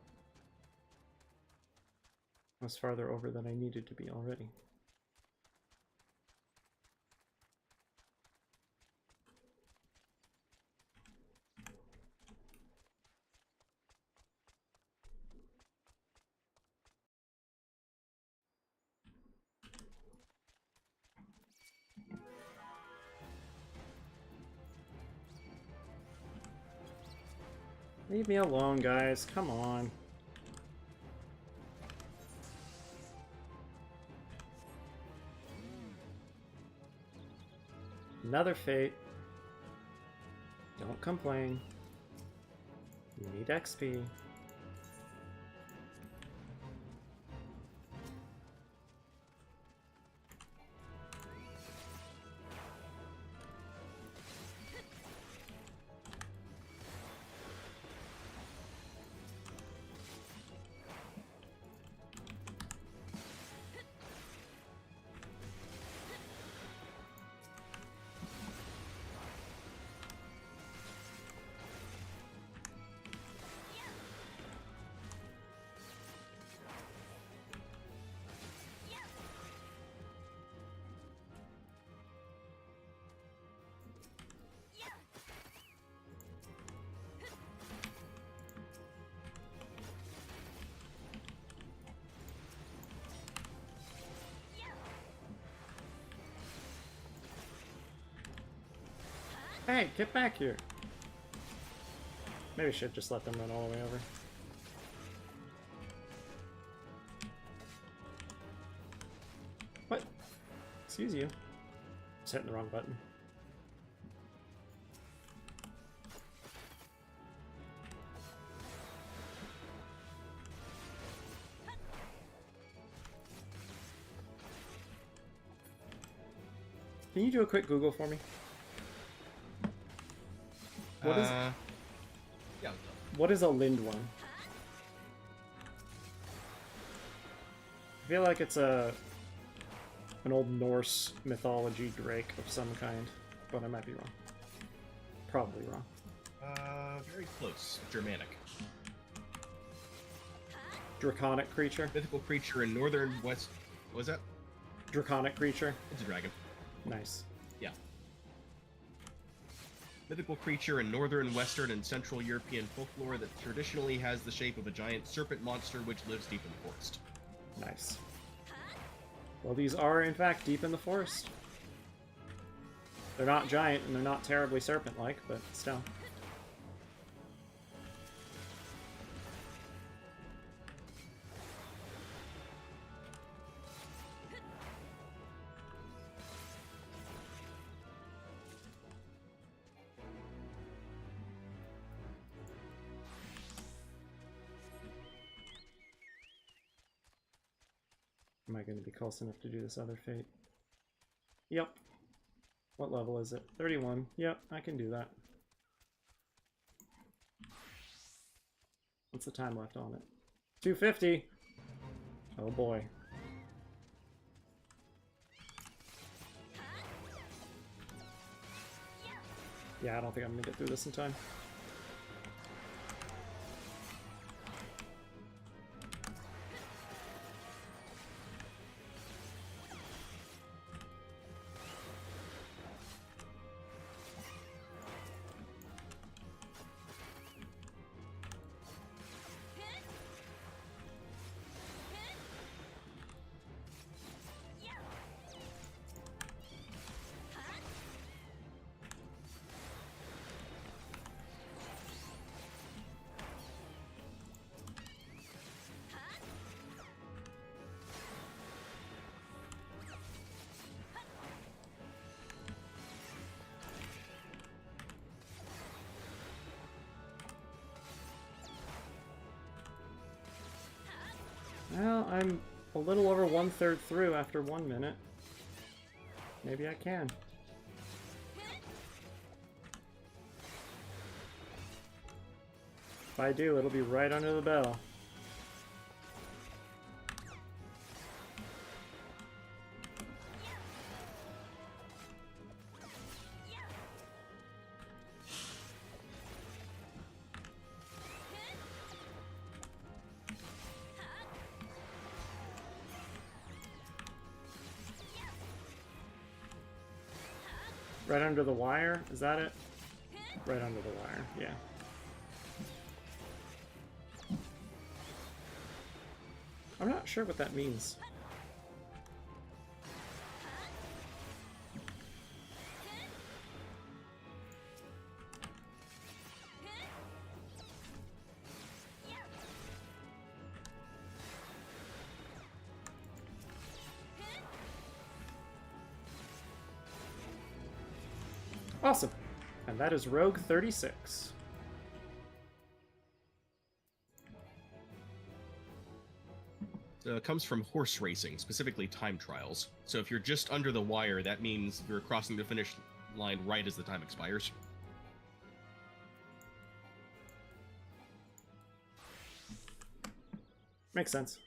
I was farther over than I needed to be already. Leave me alone, guys. Come on. Another fate. Don't complain. You need XP. Hey, get back here. Maybe I should just let them run all the way over. What? Excuse you. Just hitting the wrong button. Can you do a quick Google for me? What is? Yeah. What is a Lindworm? I feel like it's an old Norse mythology drake of some kind, but I might be wrong. Probably wrong. Very close. Germanic. Draconic creature. Mythical creature in northern west. What was that? Draconic creature. It's a dragon. Nice. Yeah. Mythical creature in northern, western, and central European folklore that traditionally has the shape of a giant serpent monster which lives deep in the forest. Nice. Well, these are, in fact, deep in the forest. They're not giant, and they're not terribly serpent-like, but still. Am I going to be close enough to do this other fate? Yep. What level is it? 31. Yep, I can do that. What's the time left on it? 250! Oh boy. Yeah, I don't think I'm going to get through this in time. Well, I'm a little over 1/3 through after 1 minute. Maybe I can. If I do, it'll be right under the bell. Right under the wire? Is that it? Right under the wire, yeah. I'm not sure what that means. Awesome. And that is Rogue 36. It comes from horse racing, specifically time trials. So if you're just under the wire, that means you're crossing the finish line right as the time expires. Makes sense.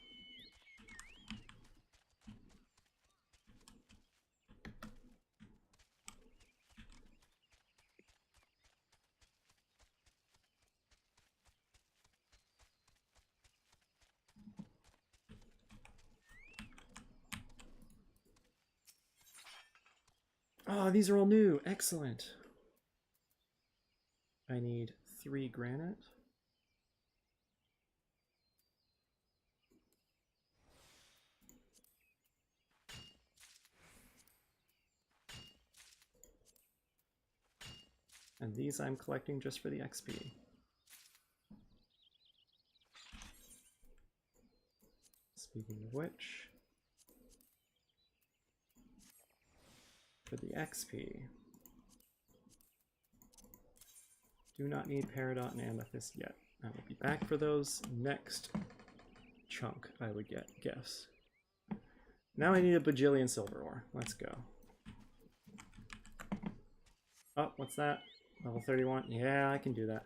Oh, these are all new. Excellent. I need 3 granite. And these I'm collecting just for the XP. Speaking of which, for the XP, do not need Peridot and Amethyst yet. I will be back for those next chunk, I would guess. Now I need a bajillion silver ore. Let's go. Oh, what's that? Level 31? Yeah, I can do that.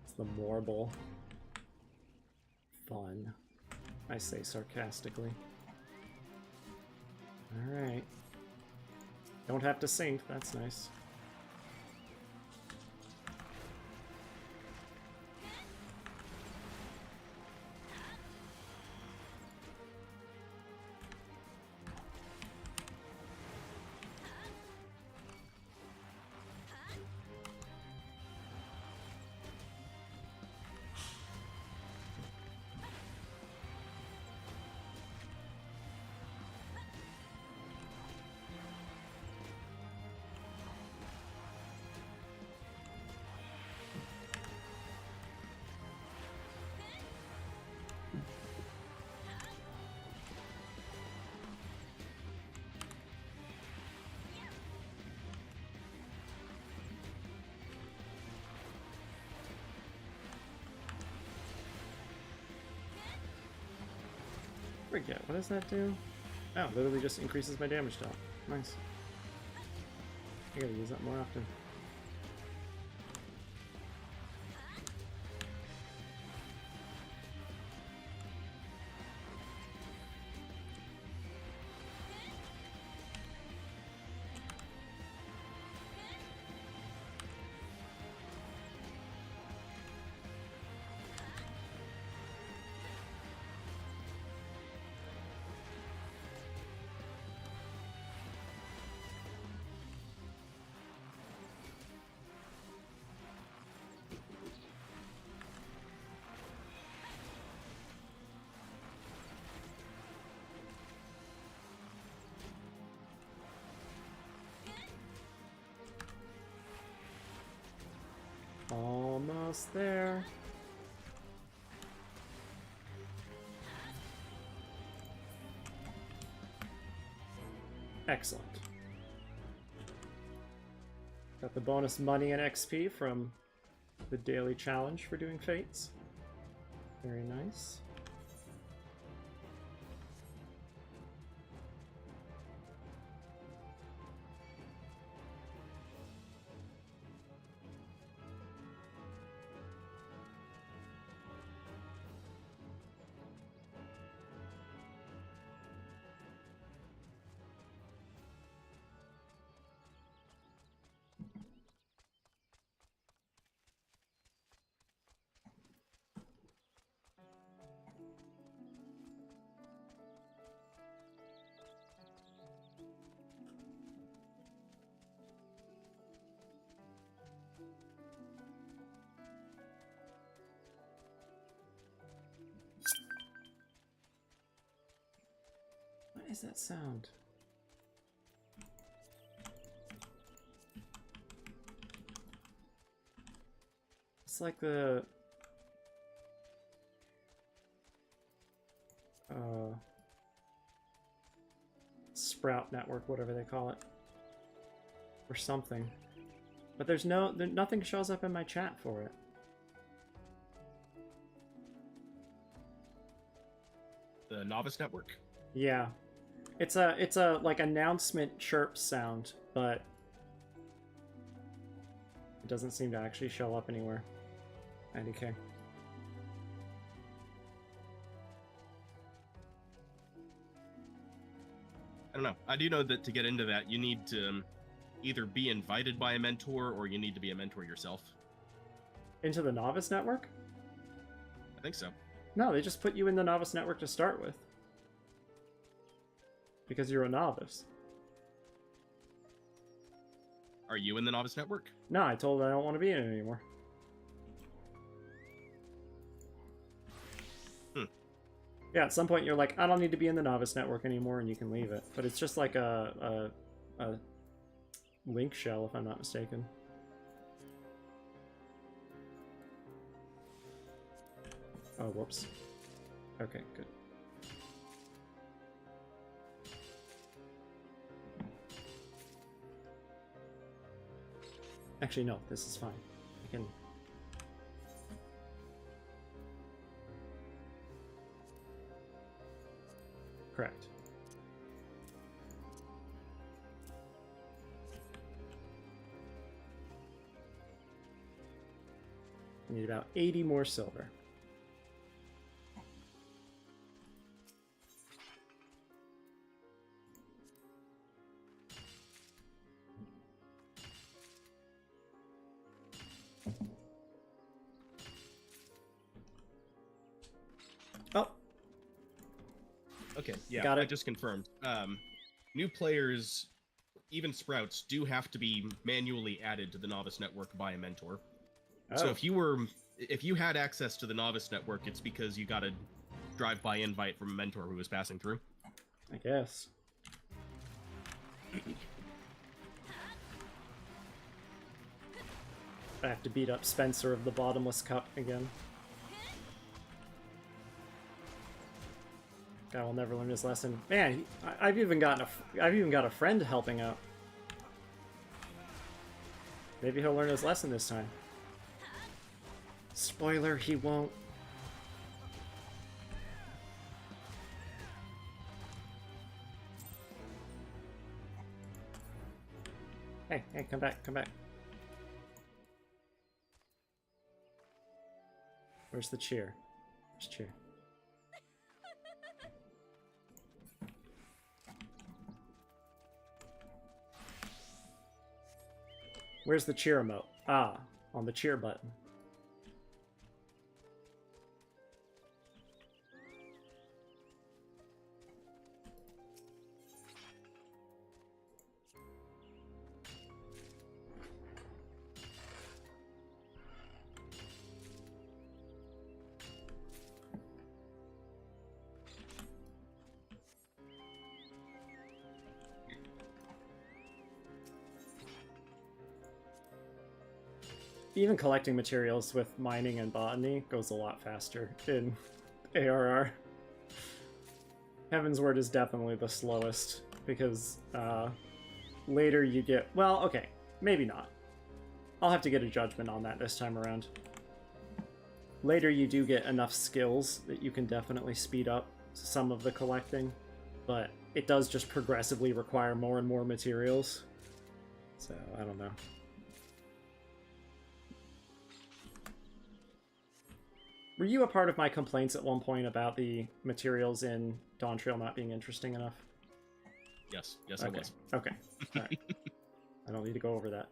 It's the Morble. Fun. I say sarcastically. Alright. Don't have to sink, that's nice. Forget, what does that do? Oh, literally just increases my damage dealt. Nice. I gotta use that more often. Almost there. Excellent. Got the bonus money and XP from the daily challenge for doing fates. Very nice. is that sound? It's like the Sprout network, whatever they call it, or something. But there's nothing shows up in my chat for it. The Novice Network? Yeah. It's a like announcement chirp sound, but it doesn't seem to actually show up anywhere. IDK. I don't know. I do know that to get into that, you need to either be invited by a mentor or you need to be a mentor yourself. Into the Novice Network? I think so. No, they just put you in the Novice Network to start with. Because you're a novice. Are you in the Novice Network? No, I told her I don't want to be in it anymore. Yeah, at some point you're like, I don't need to be in the Novice Network anymore, and you can leave it. But it's just like a link shell, if I'm not mistaken. Oh, whoops. Okay, good. Actually, no, this is fine. I can... Correct. I need about 80 more silver. Oh. Okay, yeah, Got it. I just confirmed. New players, even Sprouts, do have to be manually added to the Novice Network by a mentor. Oh. So if you had access to the Novice Network, it's because you got a drive-by invite from a mentor who was passing through. I guess. I have to beat up Spencer of the Bottomless Cup again. Guy will never learn his lesson. Man, I've even got a friend helping out. Maybe he'll learn his lesson this time. Spoiler, he won't. Hey, come back, come back. Where's the cheer? Where's cheer? Where's the cheer emote? Ah, on the cheer button. Even collecting materials with mining and botany goes a lot faster in ARR. Heavensward is definitely the slowest, because later you get... Well, okay, maybe not. I'll have to get a judgment on that this time around. Later you do get enough skills that you can definitely speed up some of the collecting, but it does just progressively require more and more materials. So, I don't know. Were you a part of my complaints at one point about the materials in Dawn Trail not being interesting enough? Yes, okay. I was. Okay, all right. I don't need to go over that.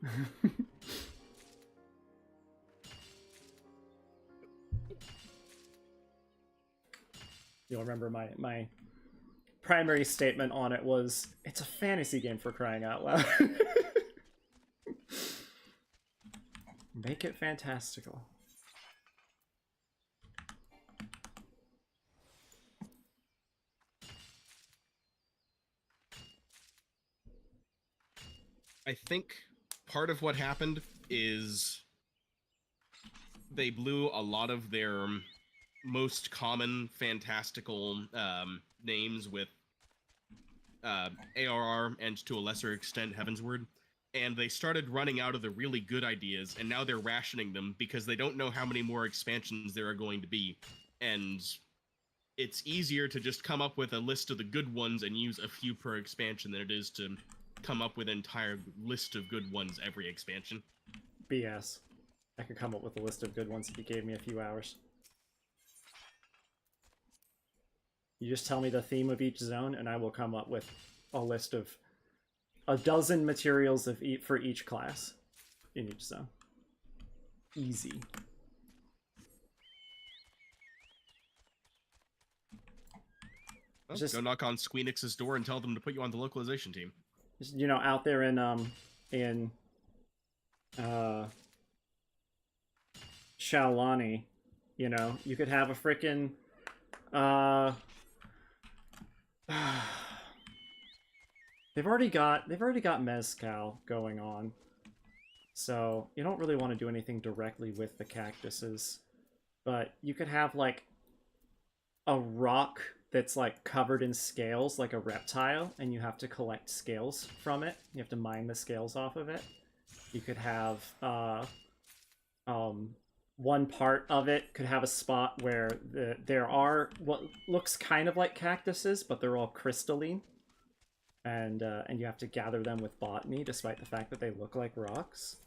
You'll remember my primary statement on it was, it's a fantasy game for crying out loud. Make it fantastical. I think part of what happened is they blew a lot of their most common fantastical names with ARR and to a lesser extent Heavensward, and they started running out of the really good ideas, and now they're rationing them because they don't know how many more expansions there are going to be, and it's easier to just come up with a list of the good ones and use a few per expansion than it is to come up with an entire list of good ones every expansion. BS. I could come up with a list of good ones if you gave me a few hours. You just tell me the theme of each zone, and I will come up with a list of a dozen materials for each class in each zone. Easy. Well, just go knock on Squeenix's door and tell them to put you on the localization team. Just, you know, out there in Shaolani, you know, you could have a frickin' they've already got Mezcal going on, so you don't really want to do anything directly with the cactuses, but you could have like a rock that's like covered in scales, like a reptile, and you have to collect scales from it. You have to mine the scales off of it. You could have one part of it could have a spot where there are what looks kind of like cactuses, but they're all crystalline, and you have to gather them with botany, despite the fact that they look like rocks.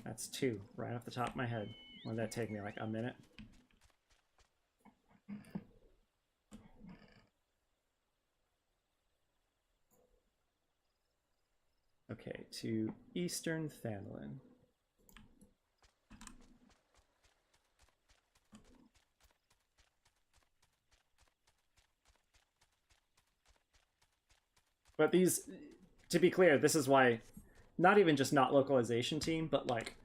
That's 2 right off the top of my head. Wouldn't that take me like a minute? Okay, to Eastern Thanlin. But these, to be clear, this is why, not even just not localization team, but like,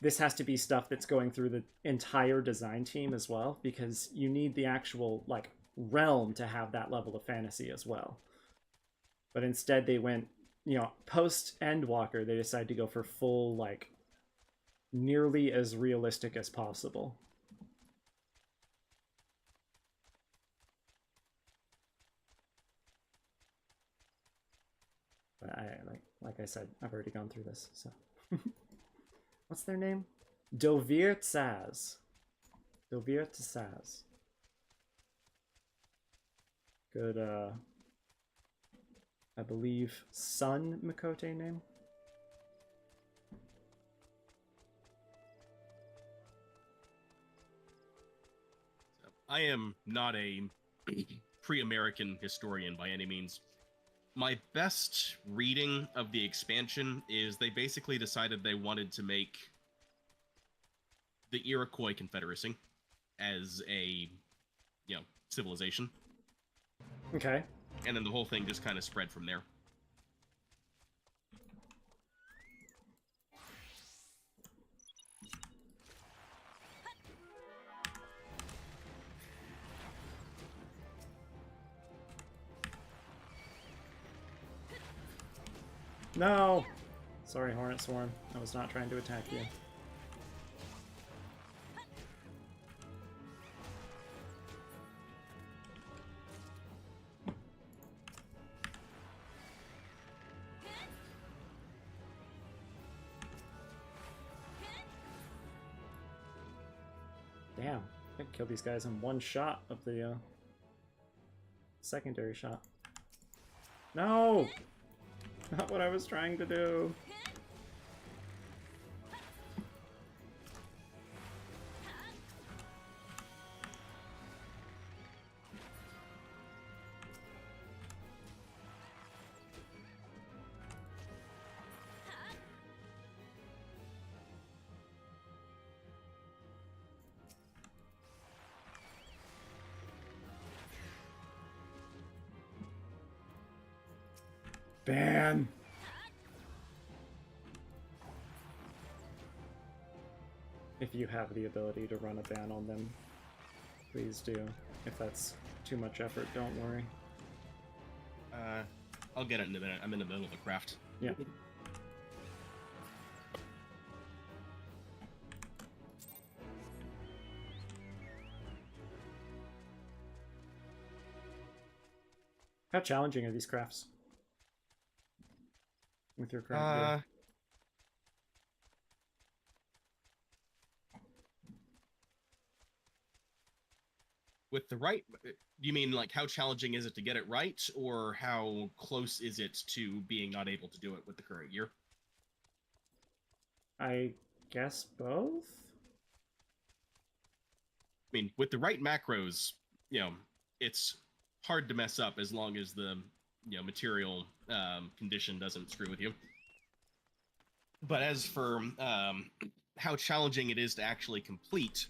this has to be stuff that's going through the entire design team as well, because you need the actual, like, realm to have that level of fantasy as well. But instead they went, you know, post Endwalker, they decided to go for full, like, nearly as realistic as possible. But like I said, I've already gone through this, so. What's their name? Dovir Tsaz. Dovir Tsaz. Good, I believe, Sun Mikote name? I am not a pre-American historian by any means. My best reading of the expansion is they basically decided they wanted to make the Iroquois Confederacy as a, you know, civilization. Okay. And then the whole thing just kind of spread from there. No! Sorry, Hornet Swarm. I was not trying to attack you. Damn, I could kill these guys in one shot of the secondary shot. No! Not what I was trying to do. Ban! If you have the ability to run a ban on them, please do. If that's too much effort, don't worry. I'll get it in a minute. I'm in the middle of a craft. Yeah. How challenging are these crafts? With your current gear? With the right, you mean like how challenging is it to get it right, or how close is it to being not able to do it with the current gear? I guess both? I mean, with the right macros, you know, it's hard to mess up as long as the, you know, material condition doesn't screw with you. But as for how challenging it is to actually complete,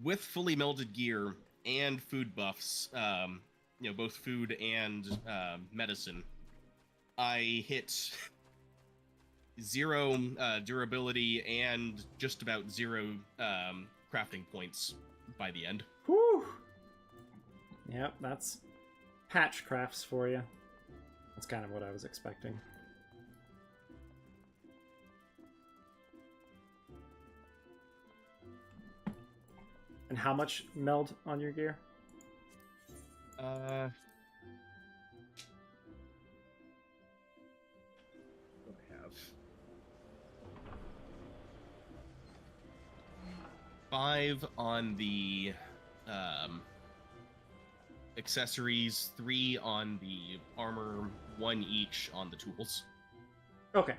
with fully melded gear and food buffs, you know, both food and medicine, I hit 0 durability and just about 0 crafting points by the end. Whew! Yep, that's patch crafts for you. That's kind of what I was expecting. And how much meld on your gear? What do I have? 5 on the accessories, 3 on the armor, 1 each on the tools. Okay.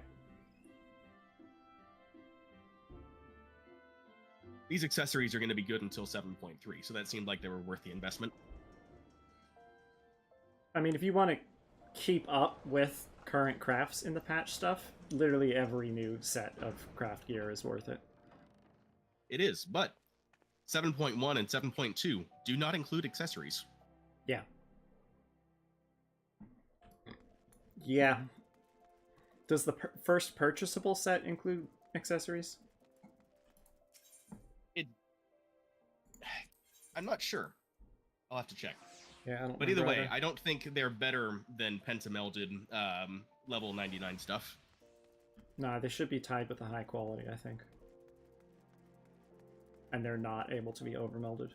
These accessories are going to be good until 7.3, so that seemed like they were worth the investment. I mean, if you want to keep up with current crafts in the patch stuff, literally every new set of craft gear is worth it. It is, but 7.1 and 7.2 do not include accessories. Yeah. Yeah. Does the first purchasable set include accessories? I'm not sure. I'll have to check. Yeah, I don't But either way, either. I don't think they're better than pentamelded level 99 stuff. Nah, they should be tied with the high quality, I think. And they're not able to be overmelded.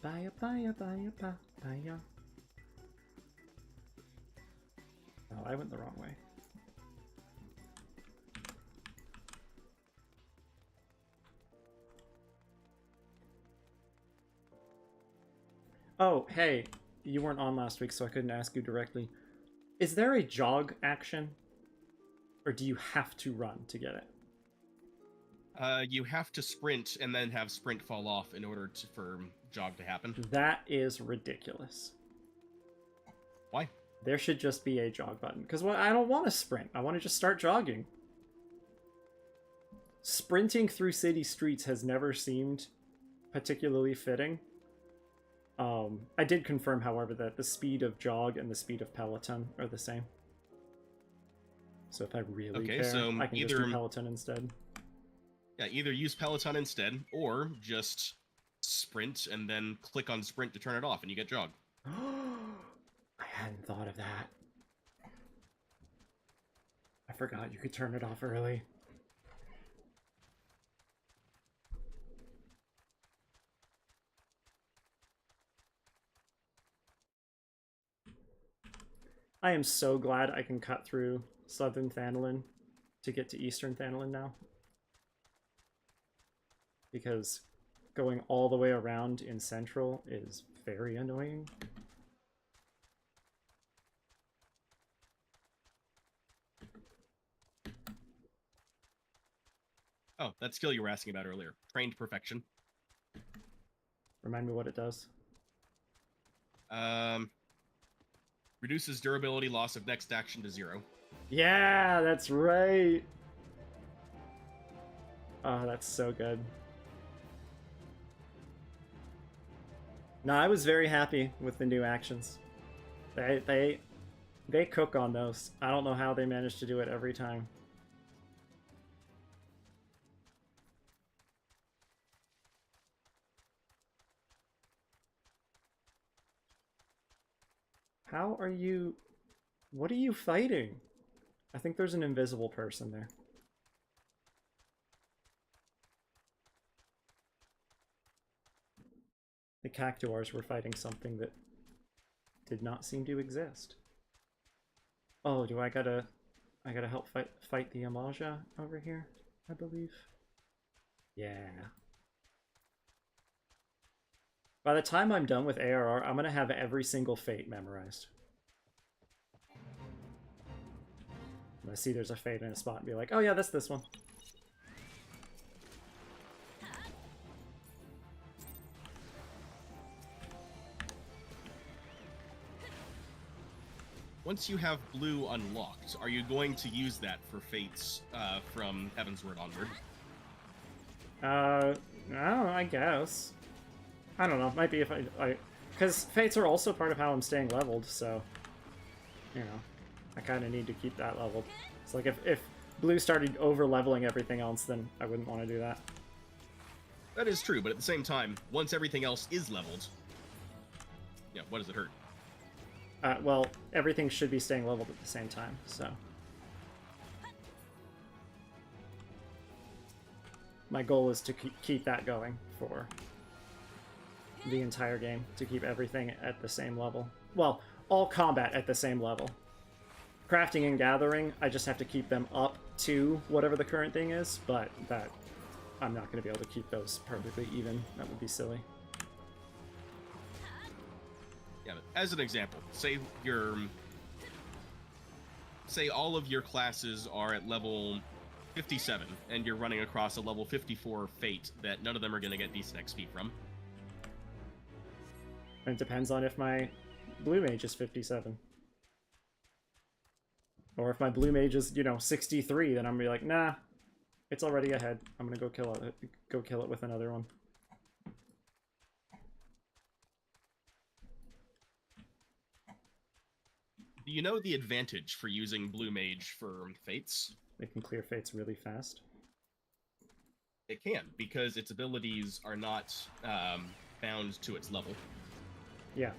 Baya, baya, baya, baya. Oh, I went the wrong way. Oh, hey, you weren't on last week, so I couldn't ask you directly. Is there a jog action? Or do you have to run to get it? You have to sprint and then have sprint fall off in order for jog to happen. That is ridiculous. Why? There should just be a jog button. Because I don't want to sprint. I want to just start jogging. Sprinting through city streets has never seemed particularly fitting. I did confirm, however, that the speed of jog and the speed of Peloton are the same. So if I really care, so I can just do Peloton instead. Yeah, either use Peloton instead, or just sprint and then click on sprint to turn it off and you get jog. I hadn't thought of that. I forgot you could turn it off early. I am so glad I can cut through Southern Thanalin to get to Eastern Thanalin now. Because going all the way around in Central is very annoying. Oh, that skill you were asking about earlier. Trained Perfection. Remind me what it does. Reduces durability loss of next action to 0. Yeah, that's right. Oh, that's so good. No, I was very happy with the new actions. They cook on those. I don't know how they manage to do it every time. How are you... What are you fighting? I think there's an invisible person there. The Cactuars were fighting something that did not seem to exist. Oh, do I gotta help fight the Amaja over here, I believe? Yeah. By the time I'm done with ARR, I'm gonna have every single fate memorized. I'm gonna see there's a fate in a spot and be like, oh yeah, that's this one. Once you have blue unlocked, are you going to use that for fates from Heavensward onward? No, I guess. I don't know, might be if I because fates are also part of how I'm staying leveled, so, you know, I kind of need to keep that leveled. It's like if blue started over-leveling everything else, then I wouldn't want to do that. That is true, but at the same time, once everything else is leveled, yeah, what does it hurt? Well, everything should be staying leveled at the same time, so. My goal is to keep that going for the entire game, to keep everything at the same level. Well, all combat at the same level. Crafting and gathering, I just have to keep them up to whatever the current thing is, but that I'm not going to be able to keep those perfectly even. That would be silly. Yeah, as an example, say all of your classes are at level 57, and you're running across a level 54 fate that none of them are going to get decent XP from. And it depends on if my blue mage is 57. Or if my blue mage is, you know, 63, then I'm gonna be like, nah, it's already ahead. I'm gonna go kill it with another one. Do you know the advantage for using blue mage for fates? They can clear fates really fast. It can, because its abilities are not bound to its level. Yeah.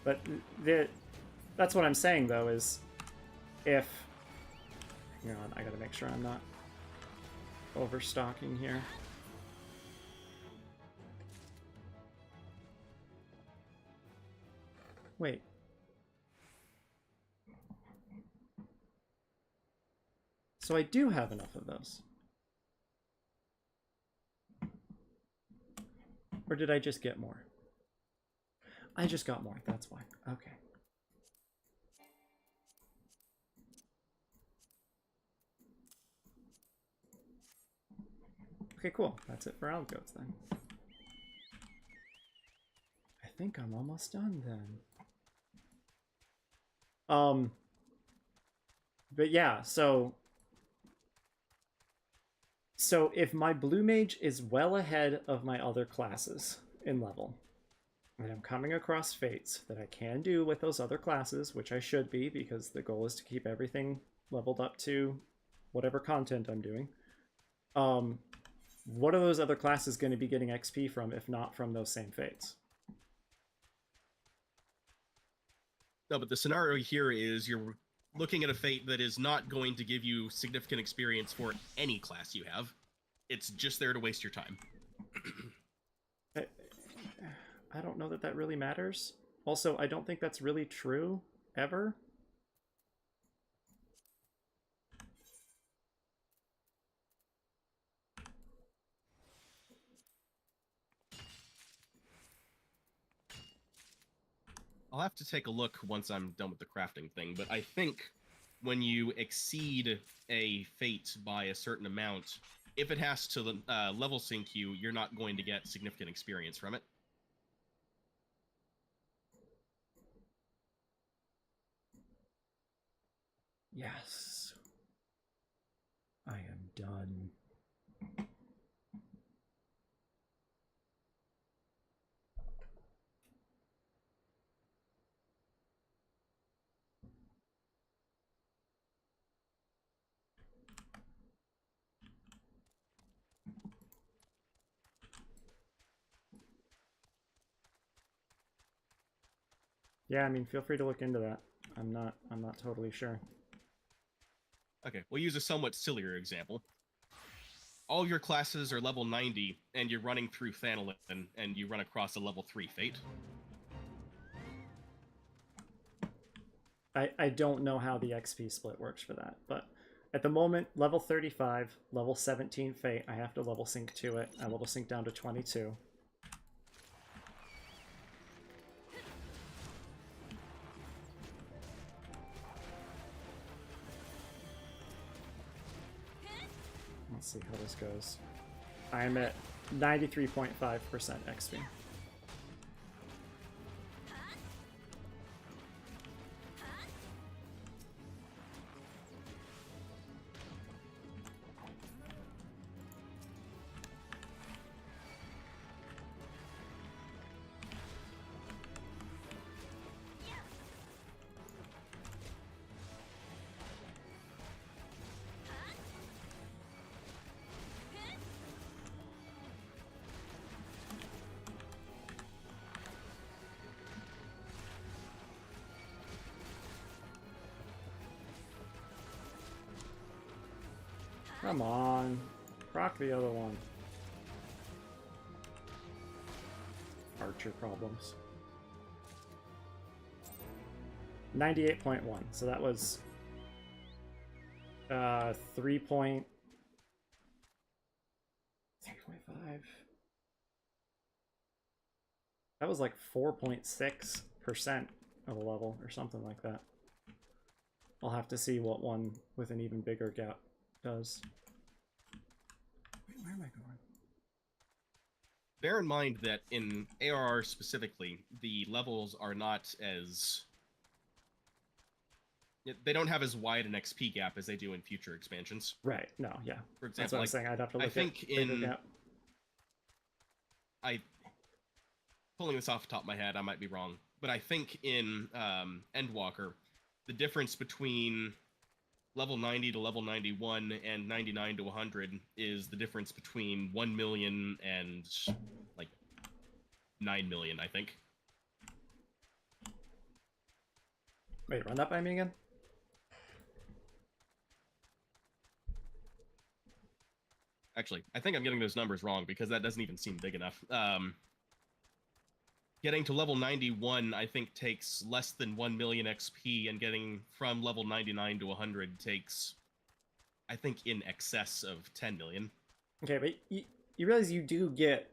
But that's what I'm saying, though, is if... Hang on, I gotta make sure I'm not overstocking here. Wait. So I do have enough of those. Or did I just get more? I just got more, that's why. Okay. Okay, cool. That's it for Algoats then. I think I'm almost done then. But yeah, so if my blue mage is well ahead of my other classes in level, and I'm coming across fates that I can do with those other classes, which I should be, because the goal is to keep everything leveled up to whatever content I'm doing. What are those other classes going to be getting XP from, if not from those same fates? No, but the scenario here is you're looking at a fate that is not going to give you significant experience for any class you have. It's just there to waste your time. I don't know that that really matters. Also, I don't think that's really true, ever. I'll have to take a look once I'm done with the crafting thing, but I think when you exceed a fate by a certain amount, if it has to level sync you, you're not going to get significant experience from it. Yes. I am done. Yeah, I mean, feel free to look into that. I'm not totally sure. Okay, we'll use a somewhat sillier example. All of your classes are level 90, and you're running through Thanolin, and you run across a level 3 Fate. I don't know how the XP split works for that, but at the moment, level 35, level 17 Fate, I have to level sync to it. I level sync down to 22. Let's see how this goes. I am at 93.5% XP. Come on. Proc the other one. Archer problems. 98.1. So that was 3.5. That was like 4.6% of a level or something like that. I'll have to see what one with an even bigger gap does. Wait, where am I going? Bear in mind that in ARR specifically, the levels are not as... They don't have as wide an XP gap as they do in future expansions. Right, no, yeah. For example, that's what I'm saying. I'd have to look I think at bigger gap. Pulling this off the top of my head, I might be wrong, but I think in Endwalker, the difference between level 90 to level 91 and 99 to 100 is the difference between 1 million and like 9 million, I think. Wait, run that by me again? Actually, I think I'm getting those numbers wrong because that doesn't even seem big enough. Getting to level 91, I think, takes less than 1 million XP, and getting from level 99 to 100 takes, I think, in excess of 10 million. Okay, but you realize you do get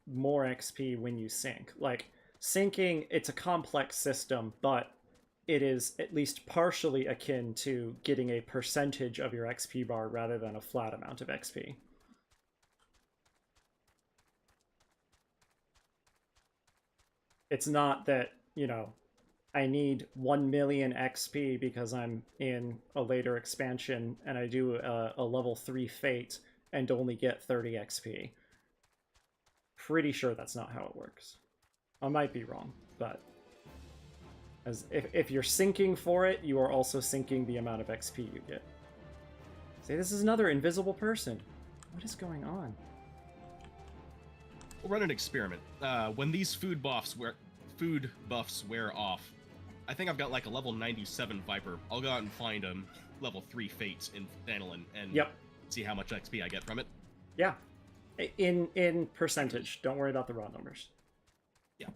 more XP when you sync. Like, syncing, it's a complex system, but it is at least partially akin to getting a percentage of your XP bar rather than a flat amount of XP. It's not that, you know, I need 1 million XP because I'm in a later expansion and I do a level 3 Fate and only get 30 XP. Pretty sure that's not how it works. I might be wrong, but as if you're syncing for it, you are also syncing the amount of XP you get. See, this is another invisible person. What is going on? We'll run an experiment. When these food buffs wear off, I think I've got like a level 97 Viper. I'll go out and find a level 3 Fate in Thanolin and see how much XP I get from it. Yeah. In percentage. Don't worry about the raw numbers. Yeah.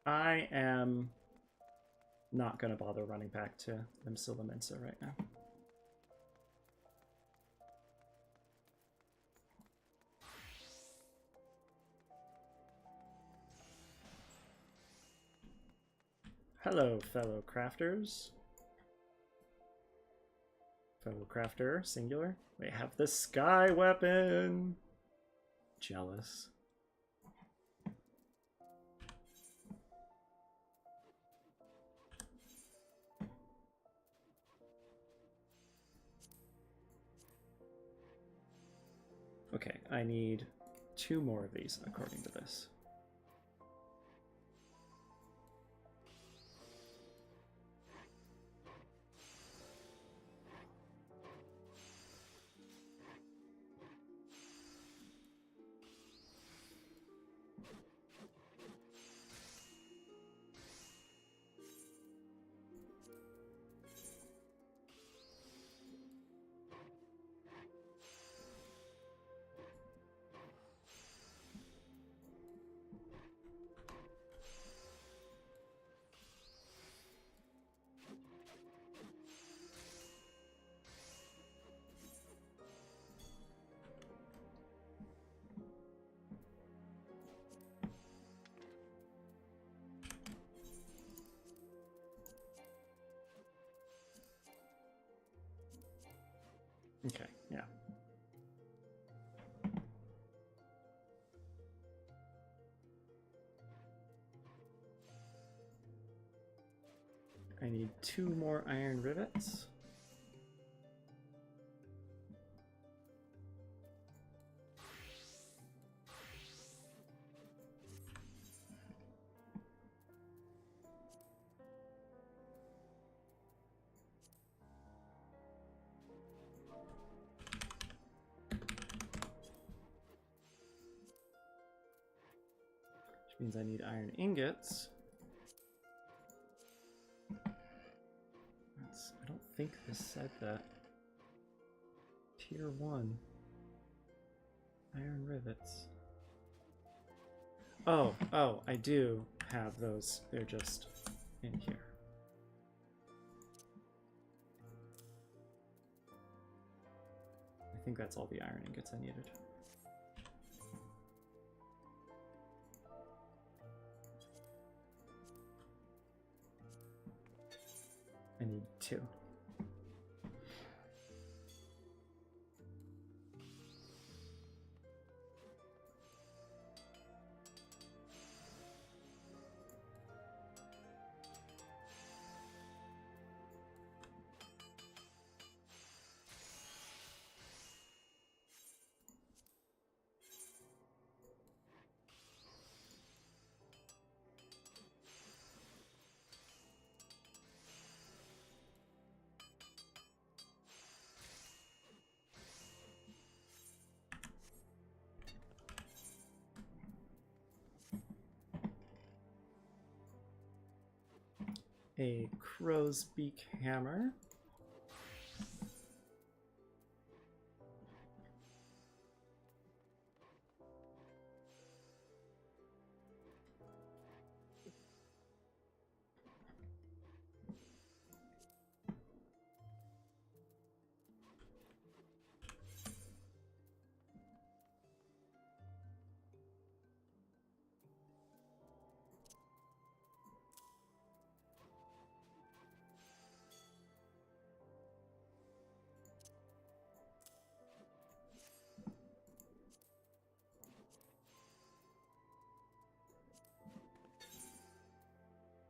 I am not going to bother running back to M'aana right now. Hello, fellow crafters. Fellow crafter, singular. They have the sky weapon. Jealous. Okay, I need 2 more of these according to this. I need 2 more iron rivets. Which means I need iron ingots. I don't think this said that. Tier 1. Iron rivets. Oh, I do have those. They're just in here. I think that's all the iron ingots I needed. I need 2. A crow's beak hammer.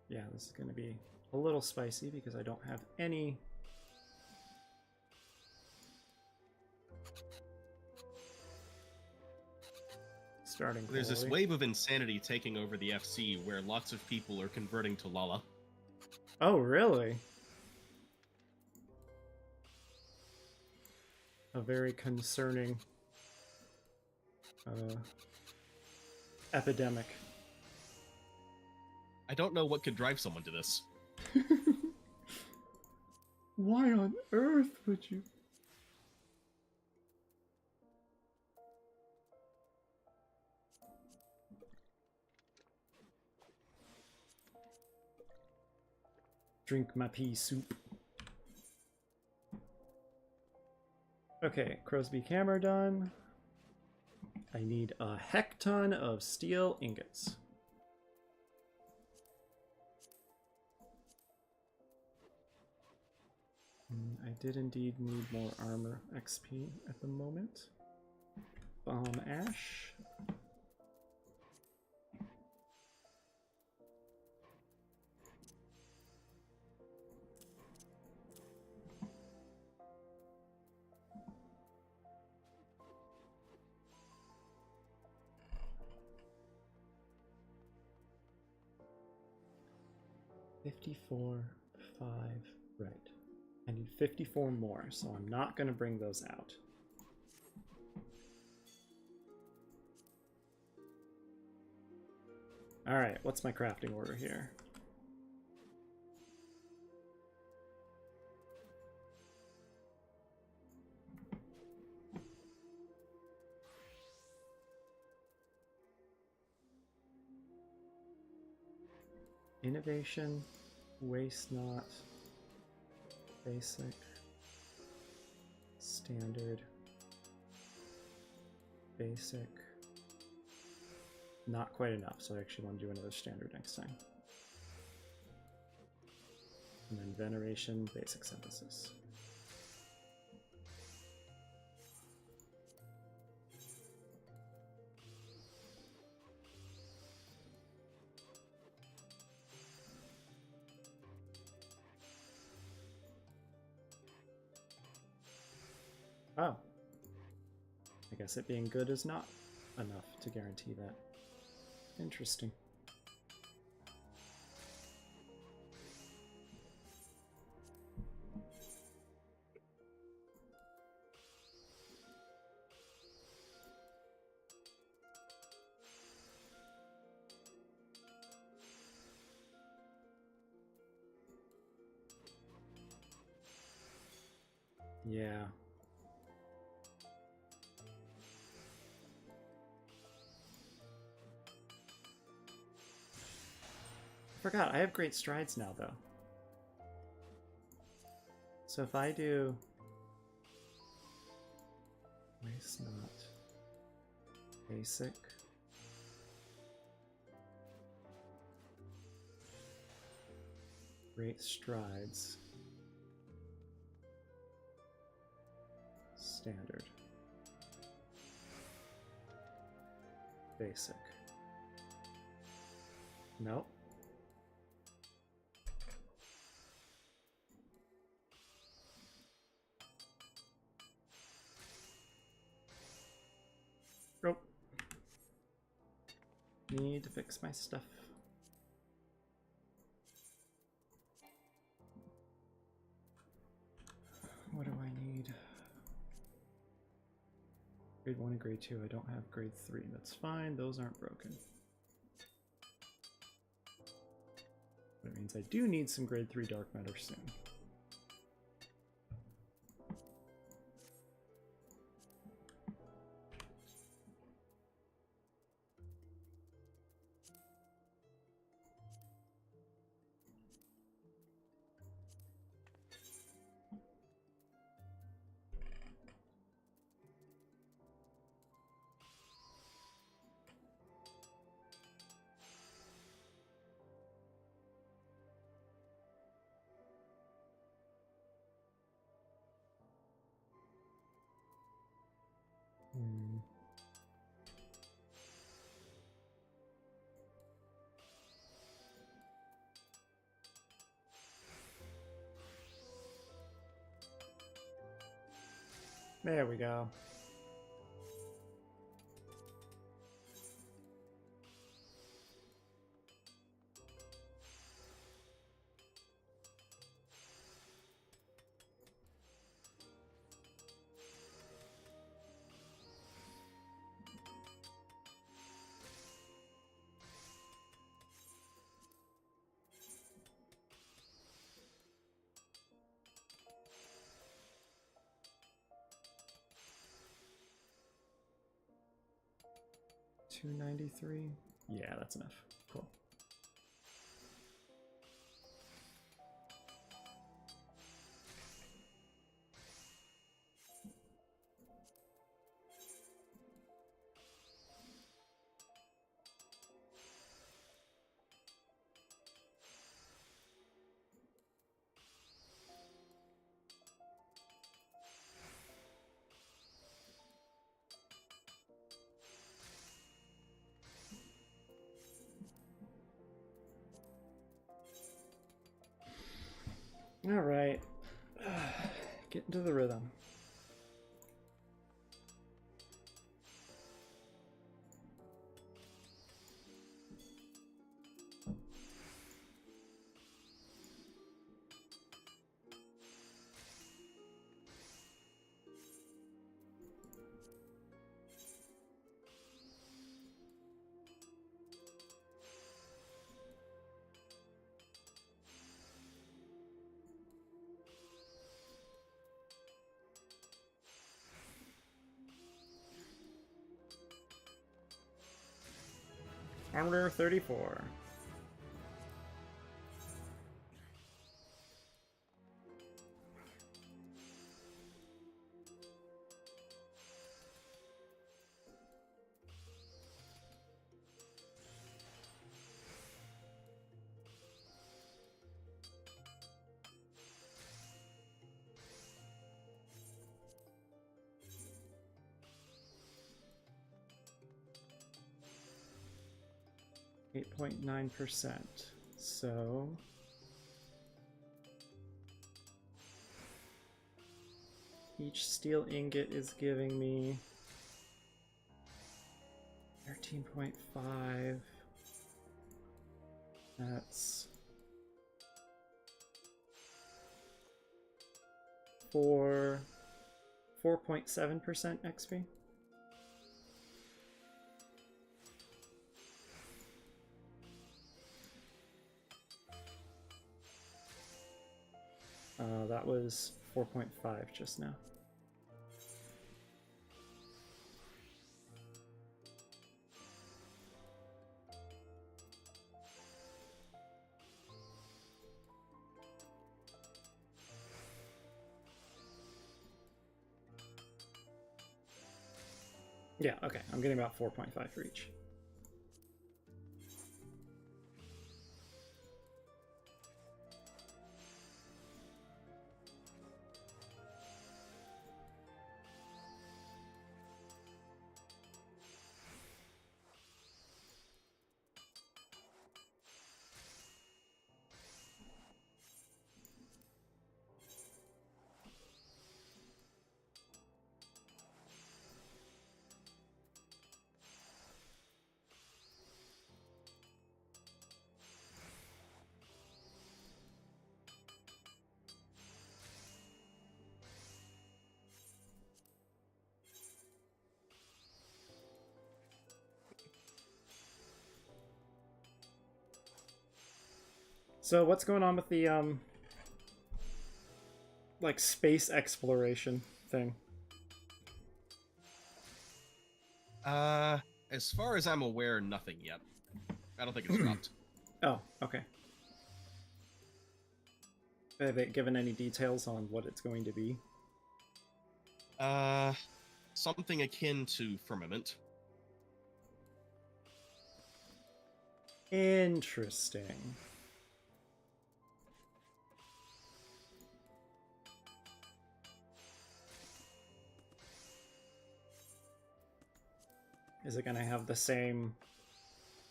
Yeah, this is going to be a little spicy because I don't have any starting There's this quality. wave of insanity taking over the FC where lots of people are converting to Lala. Oh, really? A very concerning epidemic. I don't know what could drive someone to this. Why on earth would you? Drink my pea soup. Okay, crow's beak hammer done. I need a hecton of steel ingots. I did indeed need more armor XP at the moment. Bomb ash. $54, 5, right. I need 54 more, so I'm not going to bring those out. Alright, what's my crafting order here? Innovation, waste not, basic, standard, basic. Not quite enough, so I actually want to do another standard next time. And then veneration, basic synthesis. Oh. I guess it being good is not enough to guarantee that. Interesting. Yeah. Forgot, I have great strides now, though. So if I do... Waste not. Basic. Great strides. Standard. Basic. Nope. Nope. Need to fix my stuff. What do I need? Grade 1 and grade 2. I don't have grade 3. That's fine. Those aren't broken. That means I do need some grade 3 dark matter soon. There we go. $293. Yeah, that's enough. Cool. All right, get into the rhythm. Armor 34. .9%. So Each steel ingot is giving me 13.5. That's 4.7% XP. That was 4.5 just now. Yeah, okay. I'm getting about 4.5 for each. So what's going on with the like space exploration thing? As far as I'm aware, nothing yet. I don't think it's dropped. Oh, okay. Have they given any details on what it's going to be? Something akin to firmament. Interesting. Is it going to have the same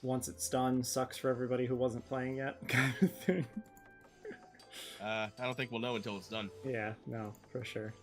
once it's done, sucks for everybody who wasn't playing yet kind of thing? I don't think we'll know until it's done. Yeah, no, for sure.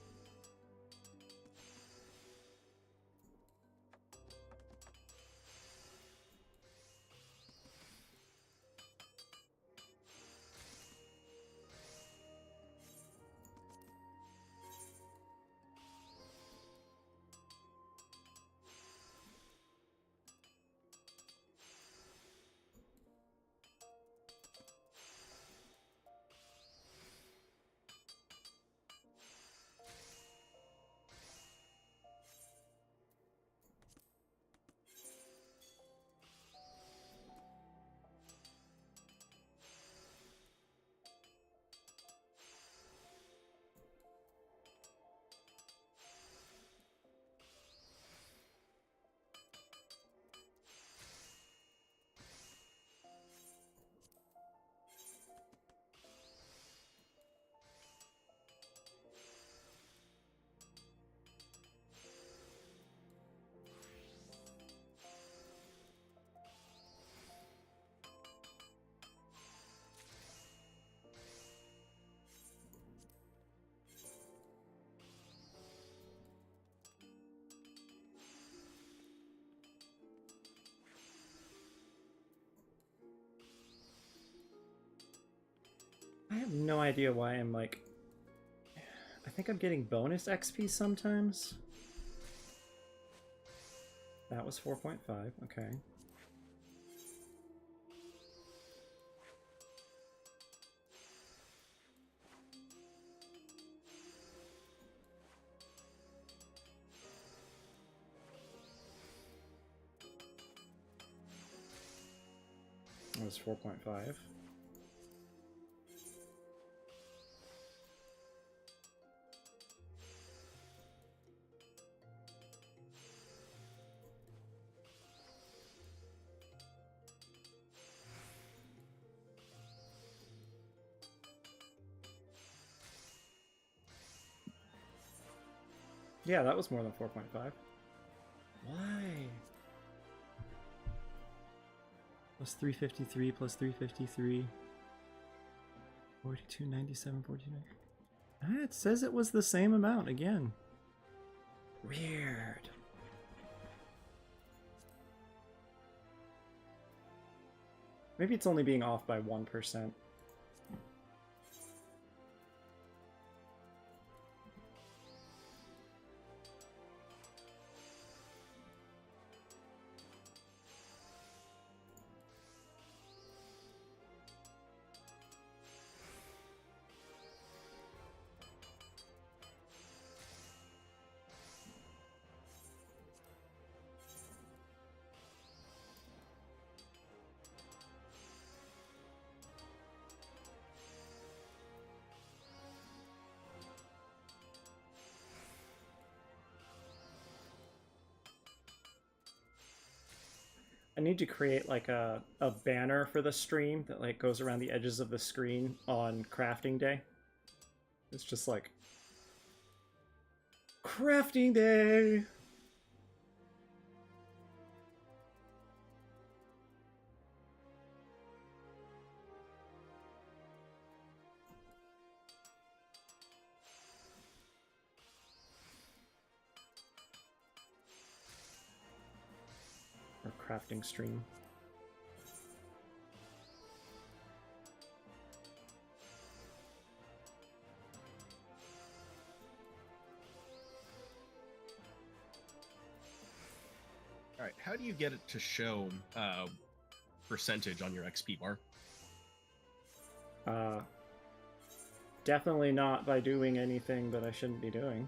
I have no idea why I'm like... I think I'm getting bonus XP sometimes. That was 4.5, okay. That was 4.5. Yeah, that was more than 4.5. Why? Plus 353, plus 353. 42, 97, 49. It says it was the same amount again. Weird. Maybe it's only being off by 1%. I need to create like a banner for the stream that like goes around the edges of the screen on crafting day. It's just like crafting day. Or crafting stream. All right, how do you get it to show percentage on your XP bar? Definitely not by doing anything that I shouldn't be doing.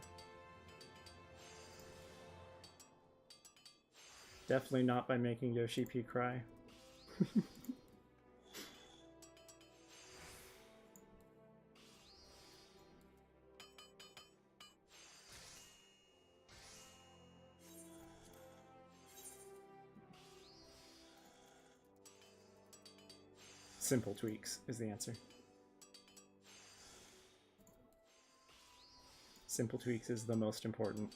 Definitely not by making Yoshi P cry. Simple tweaks is the answer. Simple tweaks is the most important.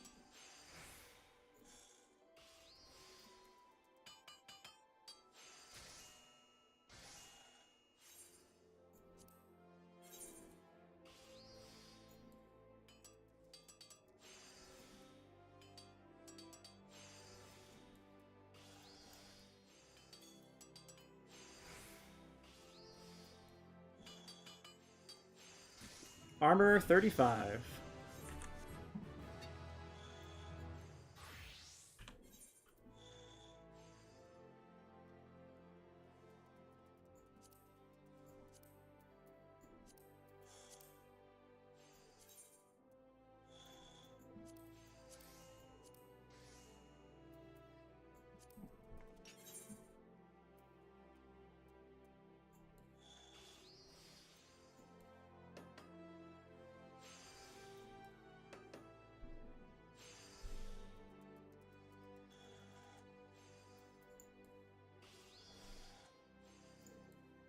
Armor 35.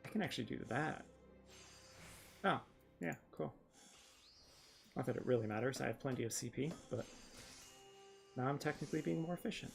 I can actually do that. Oh, yeah, cool. Not that it really matters, I have plenty of CP, but now I'm technically being more efficient.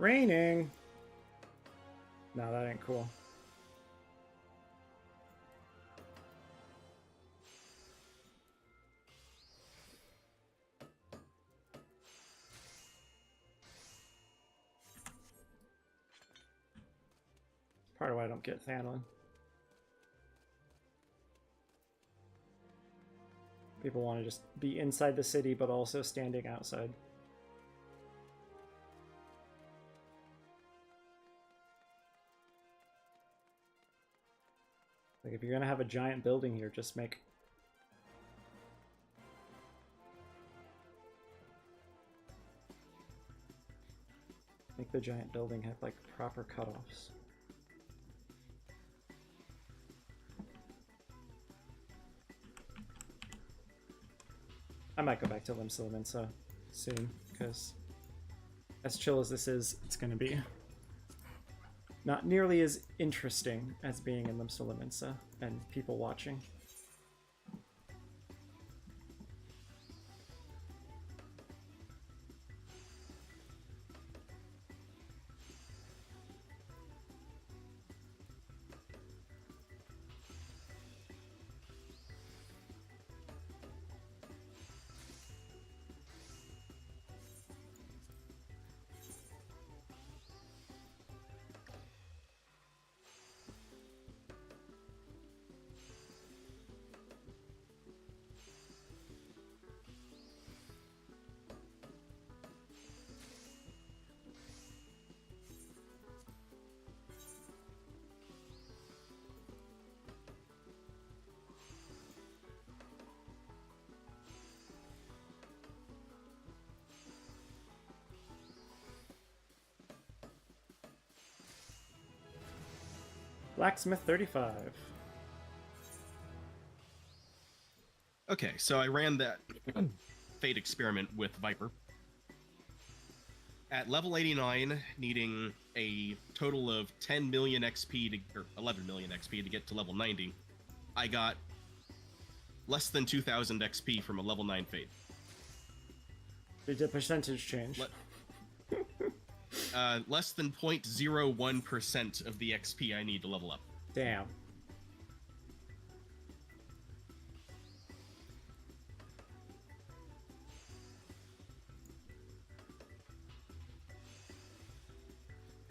Raining! No, that ain't cool. Part of why I don't get Thanlin. People want to just be inside the city, but also standing outside. Like, if you're gonna have a giant building here, just make the giant building have, like, proper cutoffs. I might go back to Lim Silimensa soon, because as chill as this is, it's going to be not nearly as interesting as being in Lim Silimensa and people watching. Blacksmith 35. Okay, so I ran that fate experiment with Viper. At level 89, needing a total of 10 million XP to, or 11 million XP to get to level 90, I got less than 2,000 XP from a level 9 fate. Did the percentage change? Less than 0.01% of the XP I need to level up. Damn.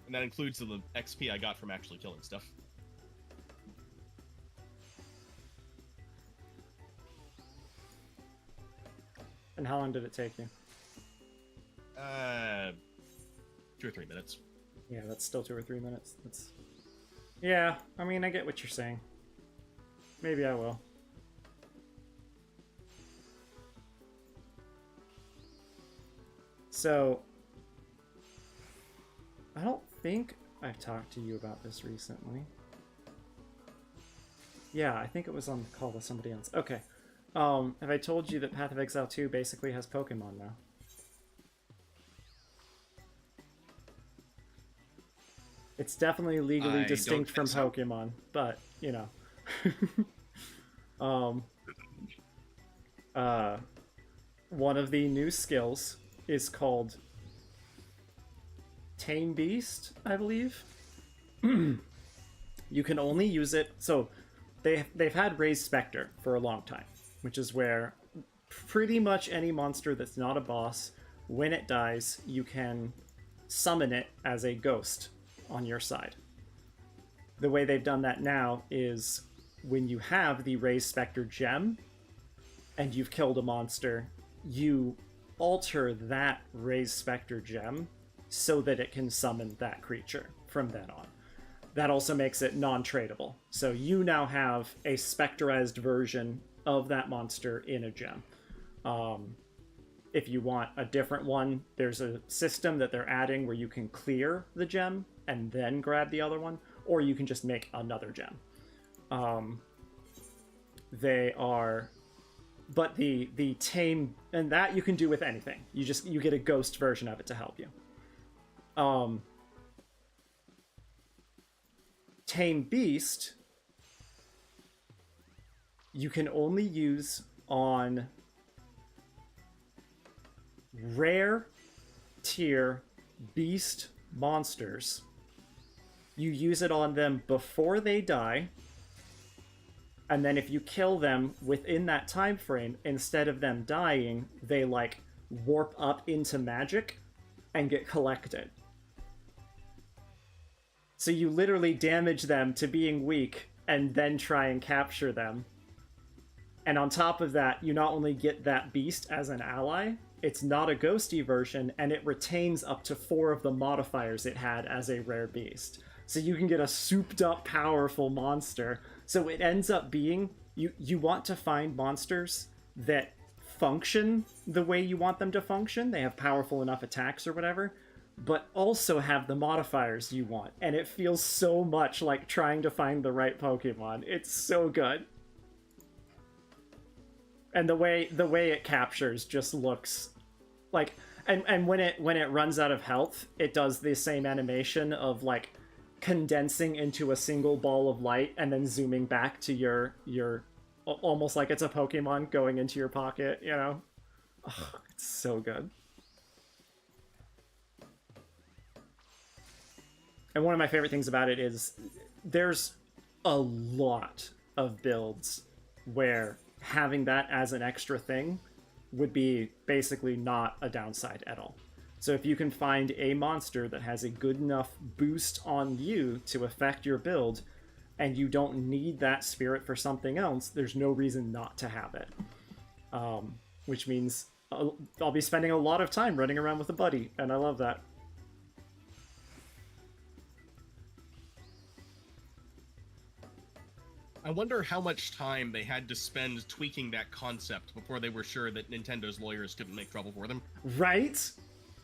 And that includes the XP I got from actually killing stuff. And how long did it take you? 2 or 3 minutes. Yeah, that's still 2 or 3 minutes. That's... Yeah, I mean, I get what you're saying. Maybe I will. So, I don't think I've talked to you about this recently. Yeah, I think it was on the call with somebody else. Okay. Have I told you that Path of Exile 2 basically has Pokemon now? It's definitely legally distinct from Pokemon, but, you know. One of the new skills is called Tame Beast, I believe. You can only use it... So, they've had Raised Spectre for a long time, which is where pretty much any monster that's not a boss, when it dies, you can summon it as a ghost on your side. The way they've done that now is when you have the Raised Spectre gem and you've killed a monster, you alter that Raised Spectre gem so that it can summon that creature from then on. That also makes it non-tradable. So you now have a specterized version of that monster in a gem. If you want a different one, there's a system that they're adding where you can clear the gem and then grab the other one, or you can just make another gem. They are... But the tame... And that you can do with anything. You get a ghost version of it to help you. Tame Beast, you can only use on rare tier beast monsters. You use it on them before they die, and then if you kill them within that time frame, instead of them dying, they like warp up into magic and get collected. So you literally damage them to being weak and then try and capture them. And on top of that, you not only get that beast as an ally, it's not a ghosty version, and it retains up to 4 of the modifiers it had as a rare beast. So you can get a souped up powerful monster. So it ends up being, you want to find monsters that function the way you want them to function. They have powerful enough attacks or whatever, but also have the modifiers you want. And it feels so much like trying to find the right Pokemon. It's so good. And the way it captures just looks like, and when it runs out of health, it does the same animation of like condensing into a single ball of light and then zooming back to your almost like it's a Pokemon going into your pocket, you know? Oh, it's so good. And one of my favorite things about it is there's a lot of builds where having that as an extra thing would be basically not a downside at all. So if you can find a monster that has a good enough boost on you to affect your build, and you don't need that spirit for something else, there's no reason not to have it. Which means I'll be spending a lot of time running around with a buddy, and I love that. I wonder how much time they had to spend tweaking that concept before they were sure that Nintendo's lawyers couldn't make trouble for them. Right?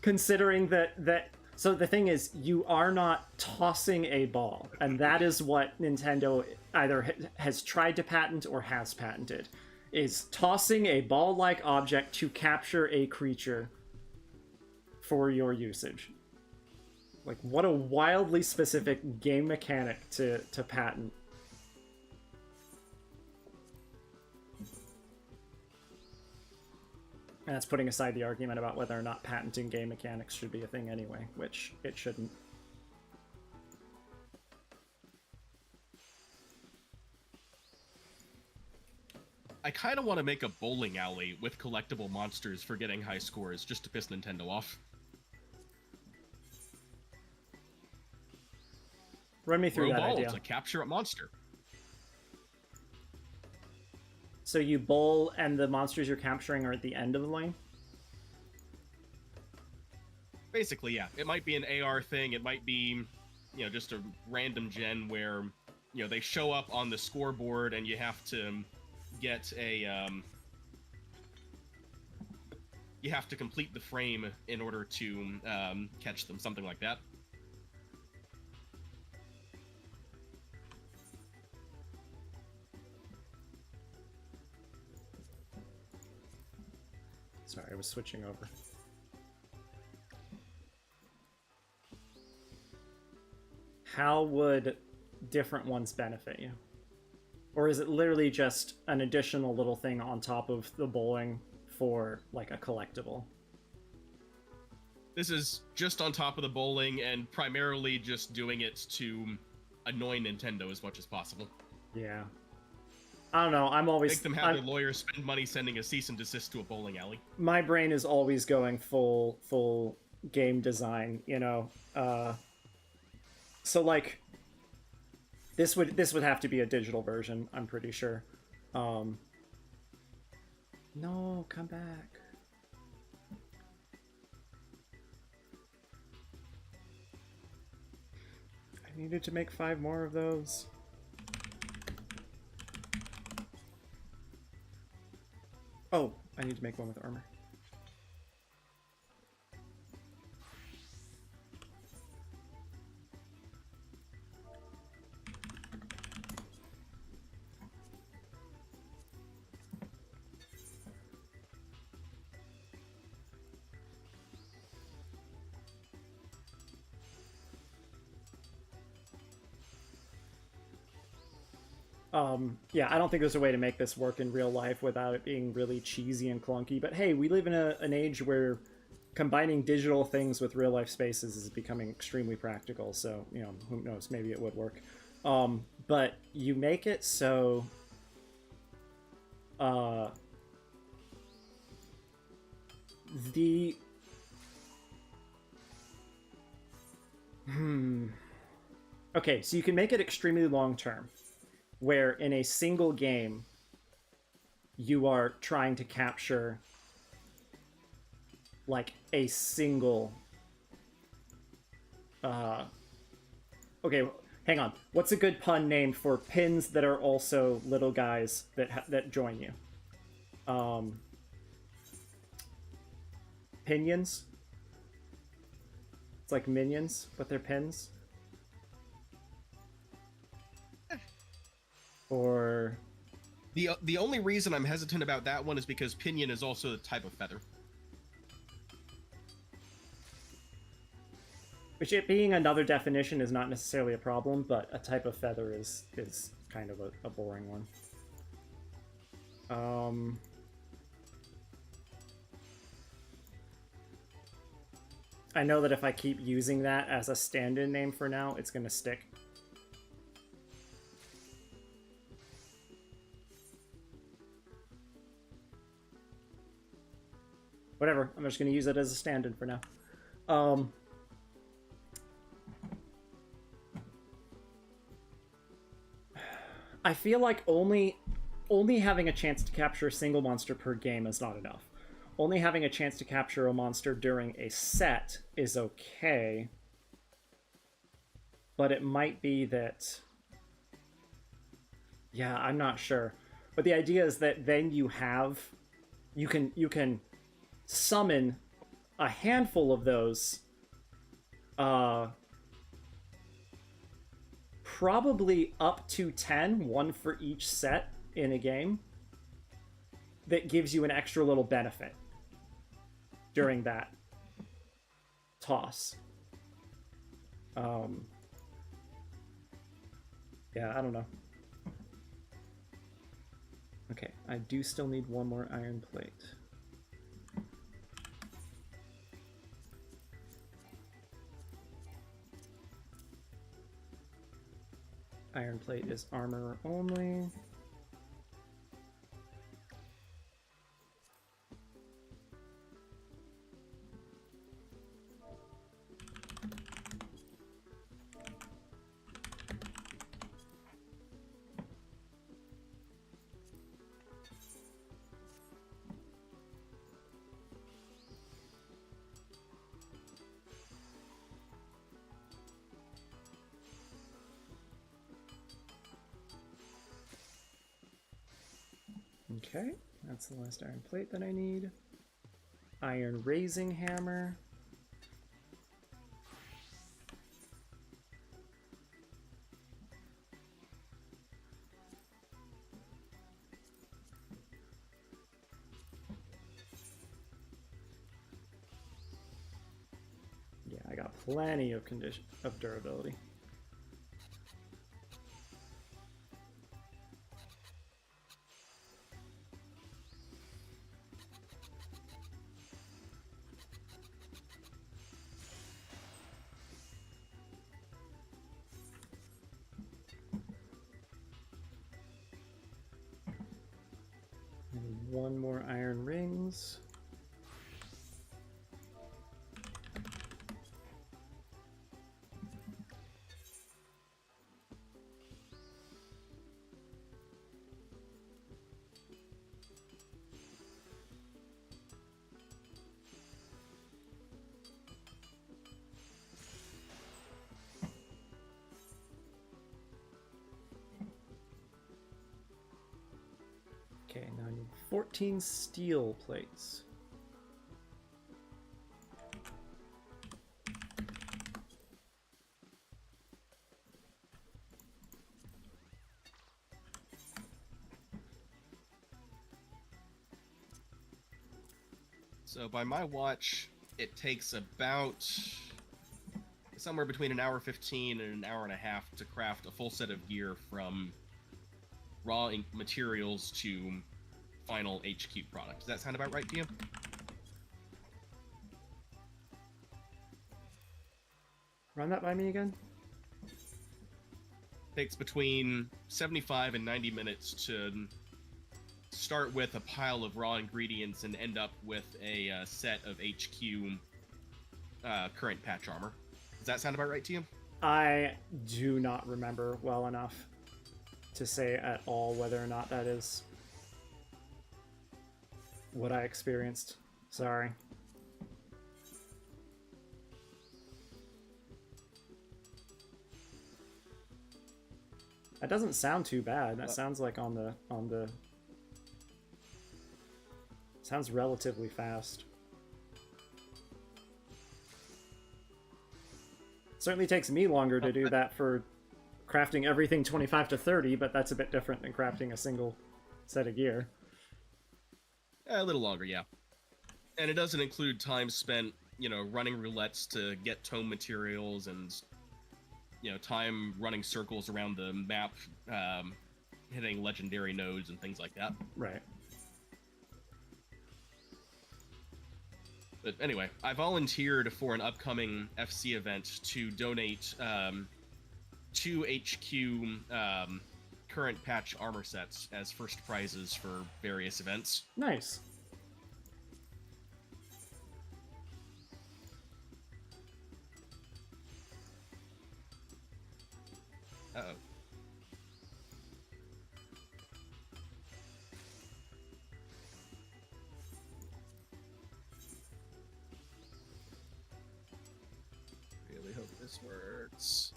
Considering that so the thing is, you are not tossing a ball, and that is what Nintendo either has tried to patent or has patented, is tossing a ball-like object to capture a creature for your usage. Like, what a wildly specific game mechanic to patent. And that's putting aside the argument about whether or not patenting game mechanics should be a thing anyway, which it shouldn't. I kind of want to make a bowling alley with collectible monsters for getting high scores, just to piss Nintendo off. Run me through that idea. To capture a monster. So you bowl, and the monsters you're capturing are at the end of the lane? Basically, yeah. It might be an AR thing. It might be, you know, just a random gen where, you know, they show up on the scoreboard and you have to get a, you have to complete the frame in order to catch them, something like that. Sorry, I was switching over. How would different ones benefit you? Or is it literally just an additional little thing on top of the bowling for, like, a collectible? This is just on top of the bowling, and primarily just doing it to annoy Nintendo as much as possible. Yeah. I don't know, I'm always... Make them have their lawyers spend money sending a cease and desist to a bowling alley. My brain is always going full game design, you know? So, like, this would have to be a digital version, I'm pretty sure. No, come back. I needed to make 5 more of those. Oh, I need to make one with armor. Yeah, I don't think there's a way to make this work in real life without it being really cheesy and clunky, but hey, we live in an age where combining digital things with real life spaces is becoming extremely practical. So, you know, who knows, maybe it would work. But you make it so the okay, so you can make it extremely long term, where in a single game you are trying to capture like a single okay, hang on, what's a good pun name for pins that are also little guys that join you? Pinions. It's like minions, but they're pins. Or the only reason I'm hesitant about that one is because pinion is also a type of feather. Which, it being another definition, is not necessarily a problem, but a type of feather is kind of a boring one. I know that if I keep using that as a stand-in name for now, it's going to stick. Whatever, I'm just going to use it as a stand-in for now. I feel like only having a chance to capture a single monster per game is not enough. Only having a chance to capture a monster during a set is okay. But it might be that... Yeah, I'm not sure. But the idea is that then you have... You can summon a handful of those... probably up to 10, one for each set in a game, that gives you an extra little benefit during that toss. Yeah, I don't know. Okay, I do still need one more iron plate. Iron plate is armor only. Okay, that's the last iron plate that I need. Iron raising hammer. Yeah, I got plenty of durability. One more iron rings. Okay, now I need 14 steel plates. So by my watch, it takes about somewhere between an hour 15 and an hour and a half to craft a full set of gear from raw materials to final HQ product. Does that sound about right to you? Run that by me again. Takes between 75 and 90 minutes to start with a pile of raw ingredients and end up with a set of HQ current patch armor. Does that sound about right to you? I do not remember well enough to say at all whether or not that is what I experienced. Sorry. That doesn't sound too bad. That sounds like on the sounds relatively fast. Certainly takes me longer to do that for crafting everything 25 to 30, but that's a bit different than crafting a single set of gear. A little longer, yeah. And it doesn't include time spent, you know, running roulettes to get tome materials and, you know, time running circles around the map, hitting legendary nodes and things like that. Right. But anyway, I volunteered for an upcoming FC event to donate 2 HQ current patch armor sets as first prizes for various events. Nice. Uh-oh. Really hope this works.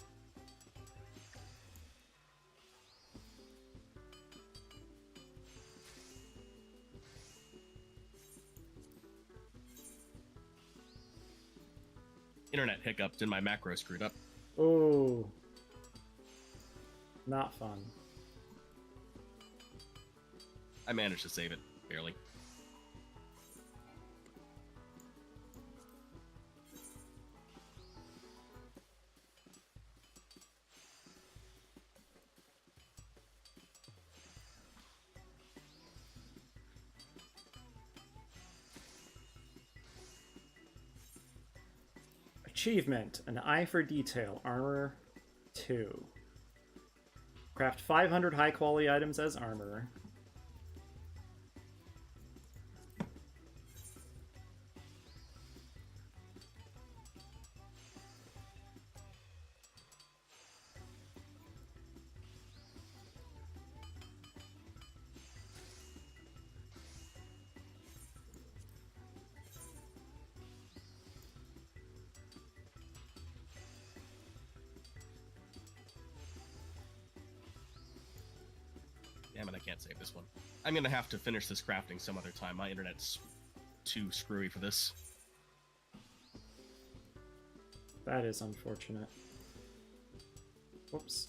Internet hiccuped and my macro screwed up. Oh. Not fun. I managed to save it, barely. Achievement, an eye for detail, armor 2. Craft 500 high quality items as armor. Damn it, I can't save this one. I'm gonna have to finish this crafting some other time. My internet's too screwy for this. That is unfortunate. Whoops.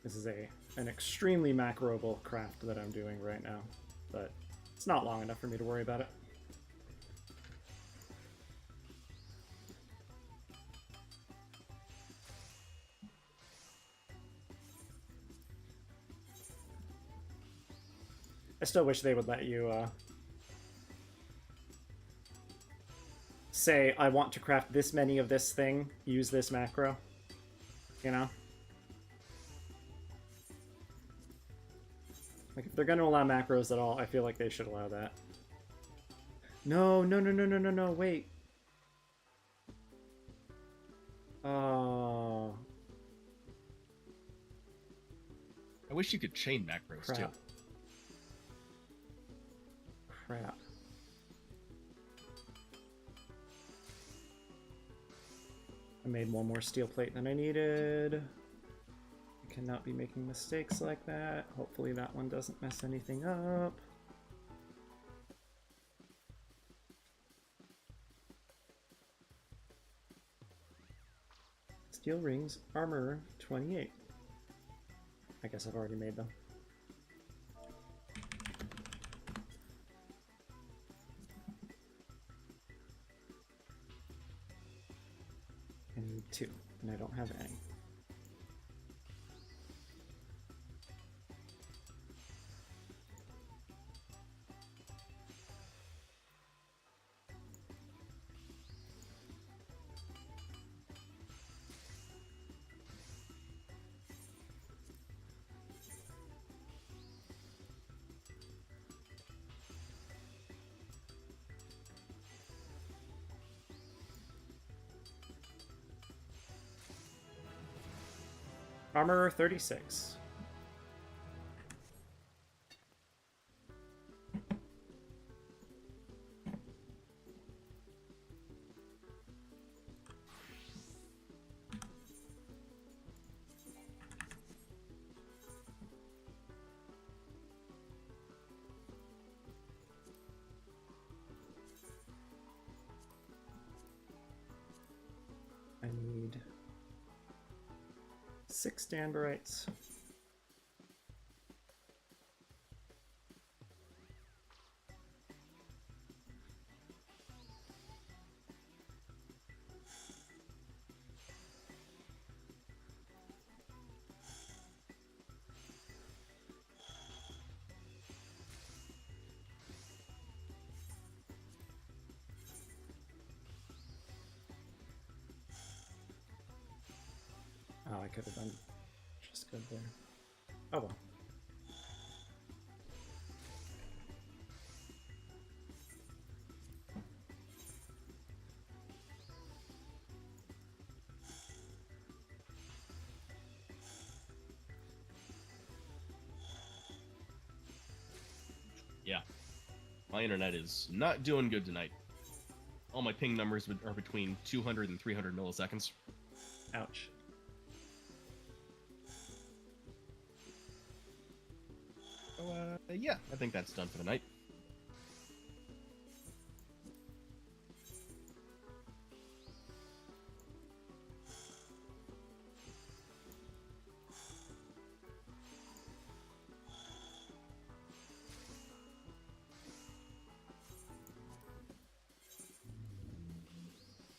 This is an extremely macroable craft that I'm doing right now, but it's not long enough for me to worry about it. I still wish they would let you say, I want to craft this many of this thing, use this macro, you know? Like, if they're going to allow macros at all, I feel like they should allow that. No, no, no, no, no, no, no, wait. Oh. I wish you could chain macros, Crap. too. Crap. I made one more steel plate than I needed. I cannot be making mistakes like that. Hopefully that one doesn't mess anything up. Steel rings, armor 28. I guess I've already made them. I need 2, and I don't have any. Armor 36. I need 6 Danberites. Oh, I could have done just good there. Oh well. Yeah. My internet is not doing good tonight. All my ping numbers are between 200 and 300 milliseconds. Ouch. So, yeah, I think that's done for the night.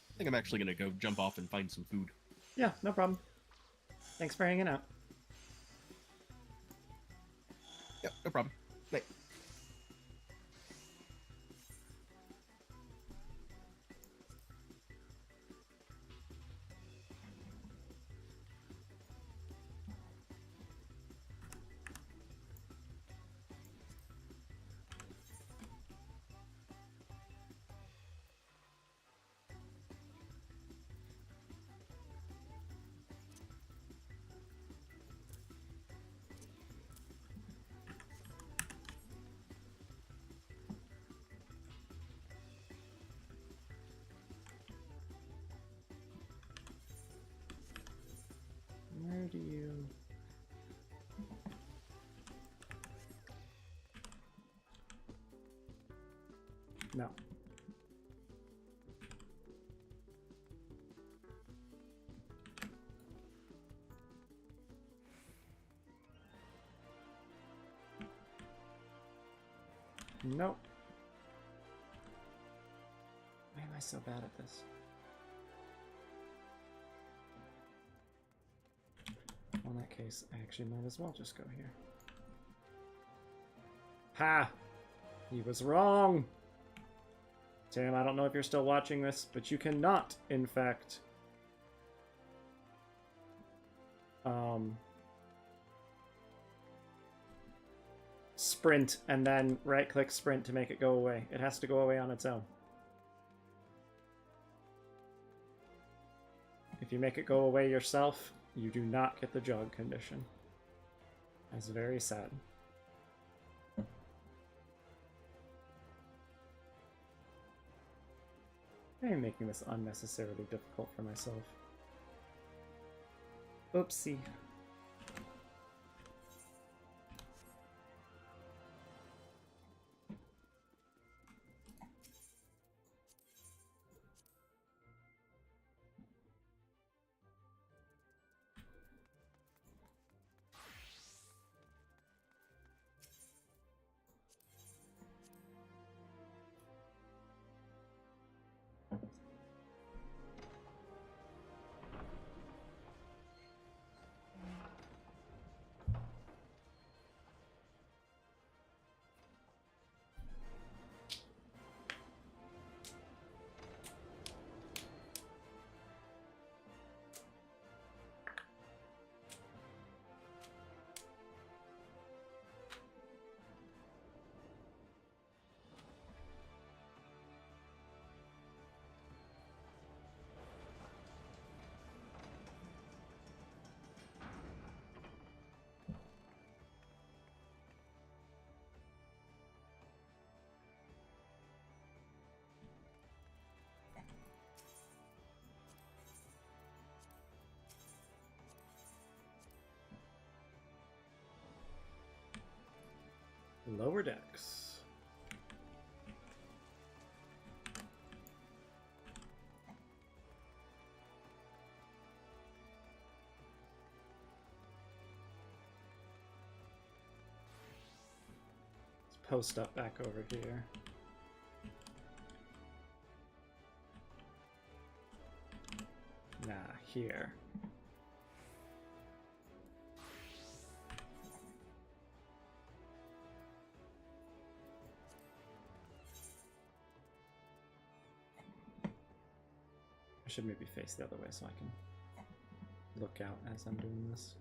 I think I'm actually going to go jump off and find some food. Yeah, no problem. Thanks for hanging out. Yep, no problem. Night. Where do you... No. Nope. Why am I so bad at this? Well, in that case, I actually might as well just go here. Ha! He was wrong! Tim, I don't know if you're still watching this, but you cannot, in fact, sprint and then right-click sprint to make it go away. It has to go away on its own. If you make it go away yourself, you do not get the jog condition. That's very sad. I am making this unnecessarily difficult for myself. Oopsie. Lower decks. Let's post up back over here. Nah, here. I should maybe face the other way so I can look out as I'm doing this.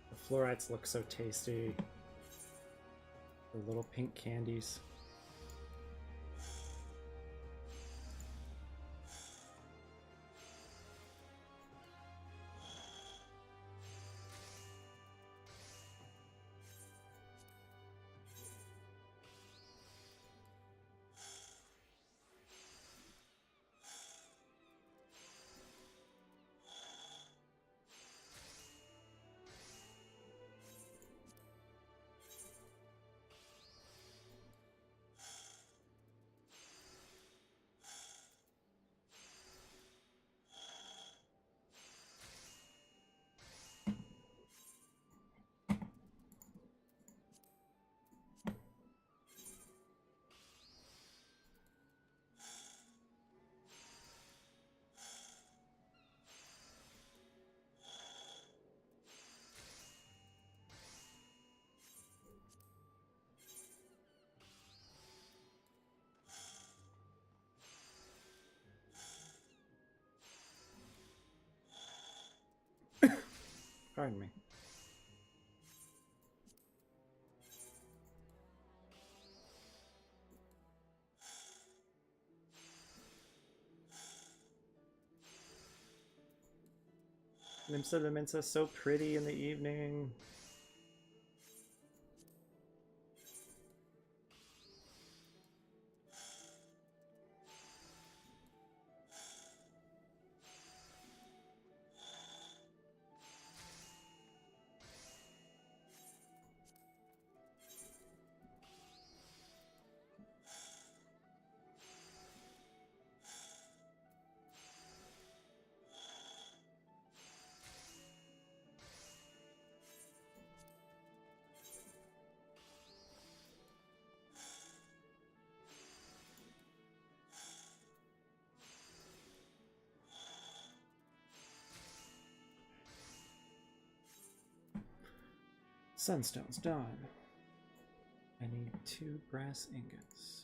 The fluorites look so tasty. The little pink candies. Pardon me. Limsa Lumensa, so pretty in the evening. Sunstone's done. I need 2 brass ingots.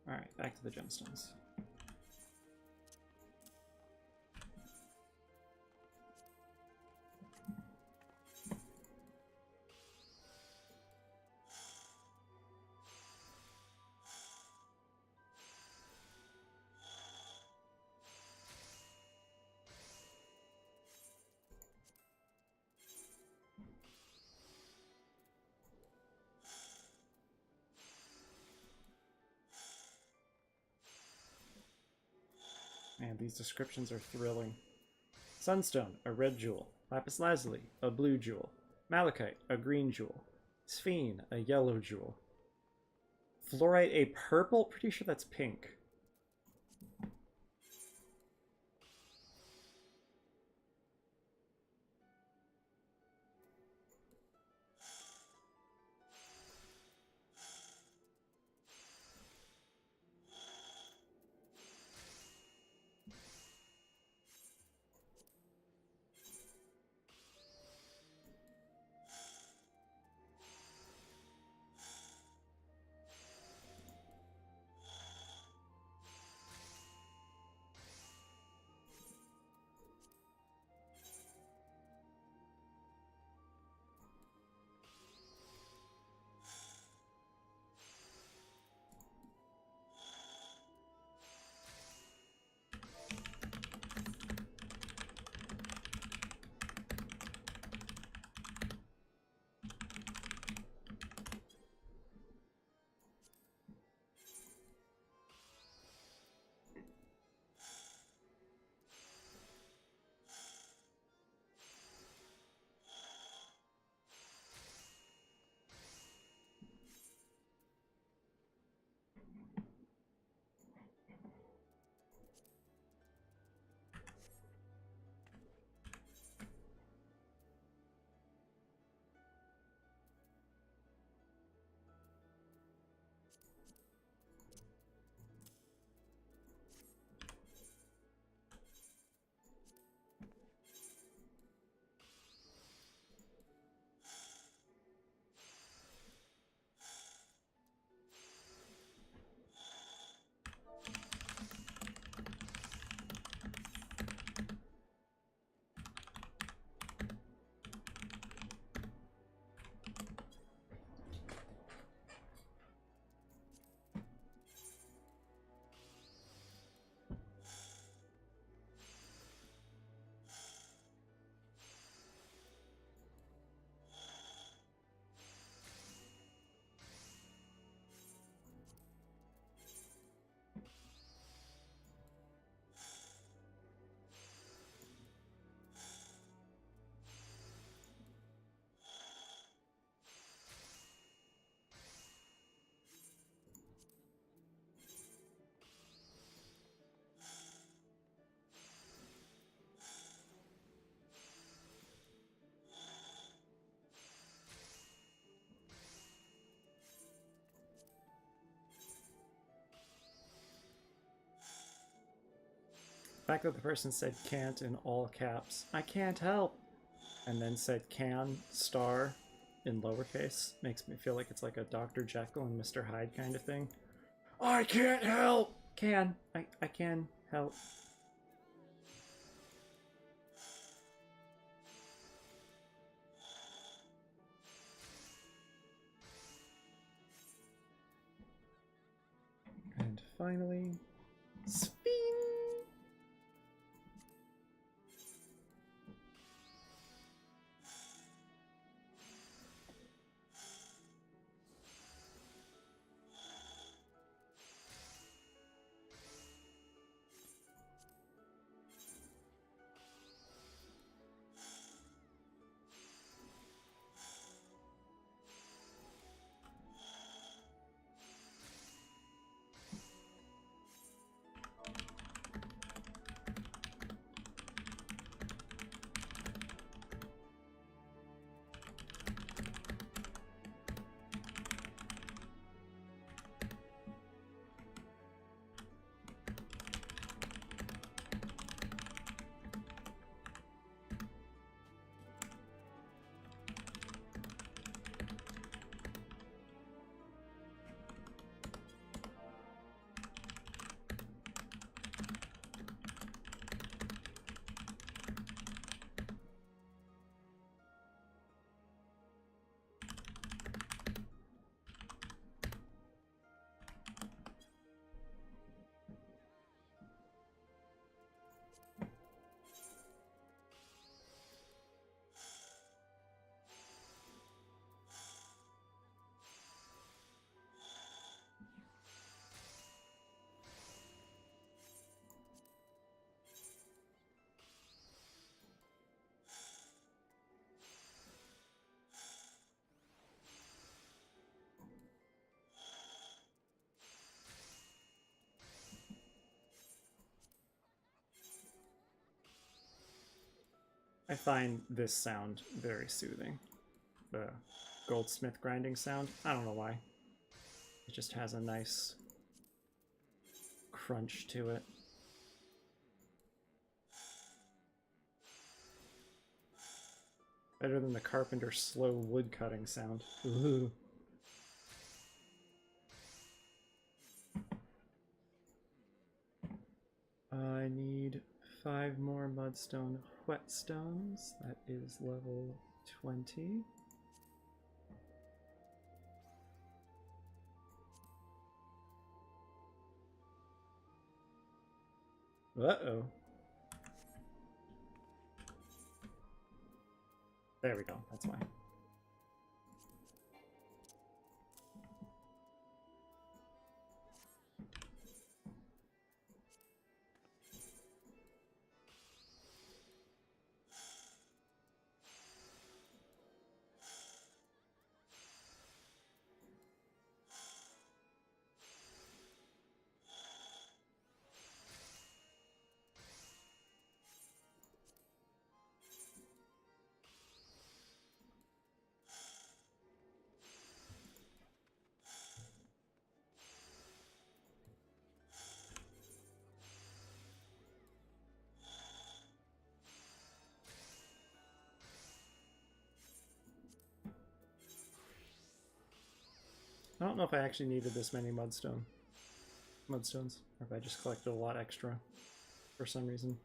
Alright, back to the gemstones. And these descriptions are thrilling. Sunstone, a red jewel. Lapis lazuli, a blue jewel. Malachite, a green jewel. Sphene, a yellow jewel. Fluorite, a purple? Pretty sure that's pink. The fact that the person said can't in all caps, I can't help, and then said can star in lowercase makes me feel like it's like a Dr. Jekyll and Mr. Hyde kind of thing. I can't help! Can. I can help. And finally, Sphene! I find this sound very soothing. The goldsmith grinding sound. I don't know why. It just has a nice crunch to it. Better than the carpenter's slow wood cutting sound. Ooh. I need 5 more mudstone whetstones. That is level 20. Uh-oh. There we go, that's why. I don't know if I actually needed this many mudstones, or if I just collected a lot extra for some reason.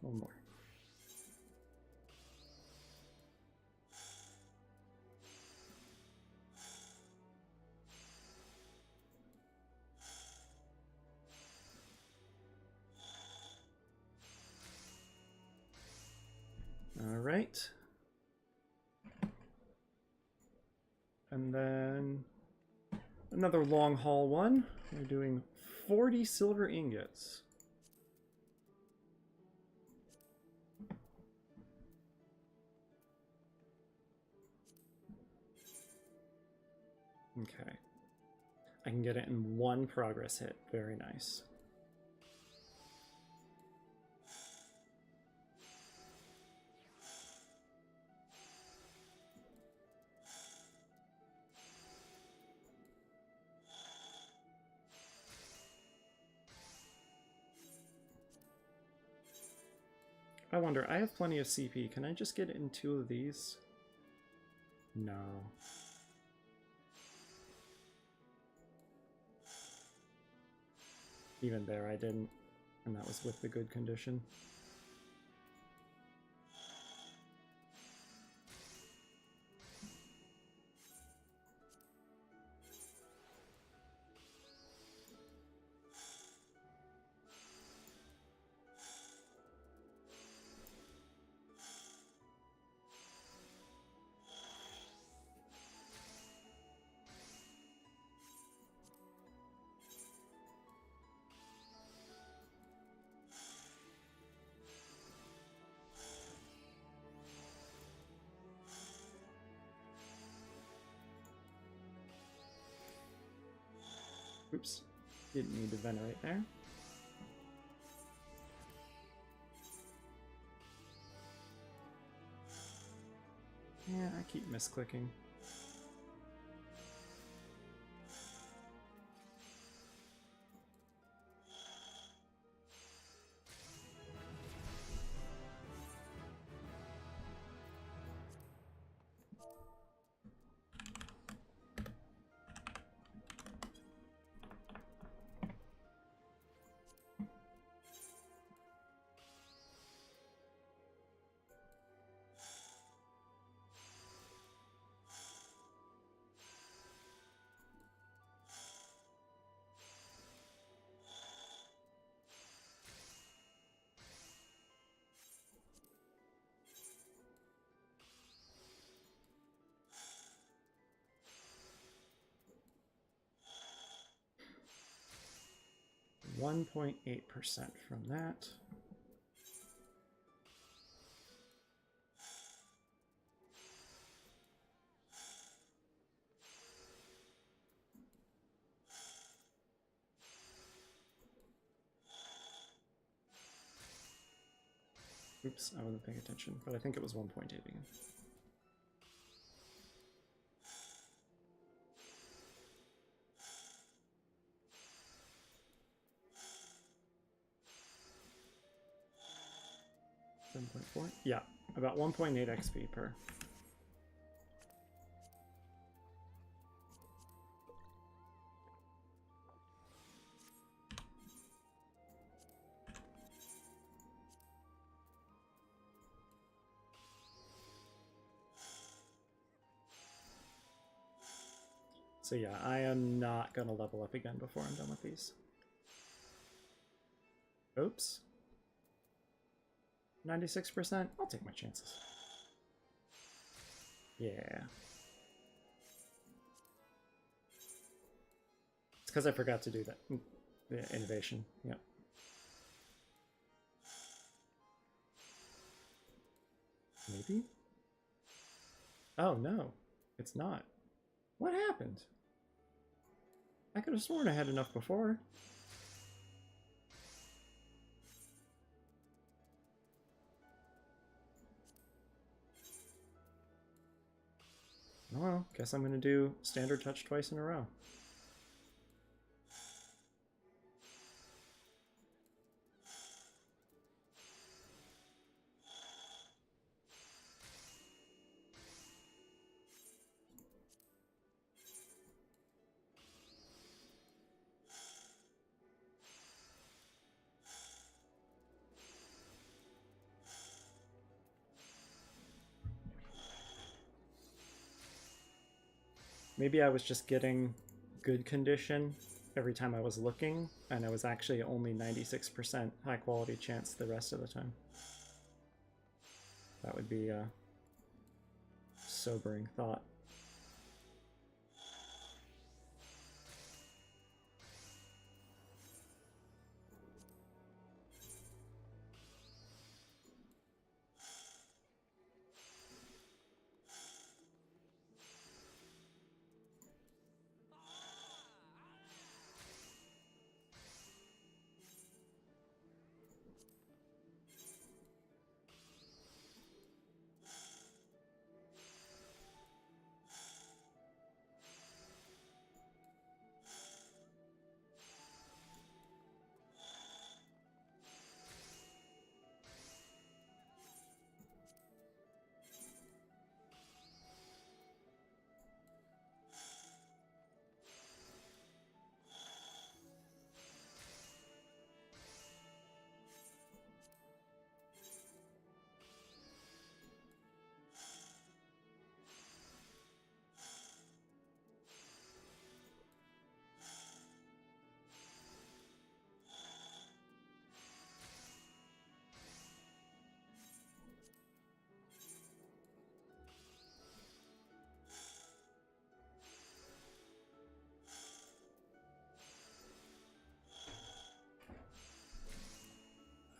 One more. All right. And then another long haul one. We're doing 40 silver ingots. Okay. I can get it in 1 progress hit. Very nice. I wonder, I have plenty of CP. Can I just get it in 2 of these? No. Even there I didn't, and that was with the good condition. Oops, didn't need to venerate there. Yeah, I keep misclicking. 1.8% from that. Oops, I wasn't paying attention, but I think it was 1.8 again. $7.4? Yeah, about 1.8 XP per. So yeah, I am not going to level up again before I'm done with these. Oops. 96%? I'll take my chances. Yeah. It's because I forgot to do that. The innovation, yep. Maybe? Oh no, it's not. What happened? I could have sworn I had enough before. Oh well, guess I'm gonna do standard touch twice in a row. Maybe I was just getting good condition every time I was looking, and I was actually only 96% high quality chance the rest of the time. That would be a sobering thought.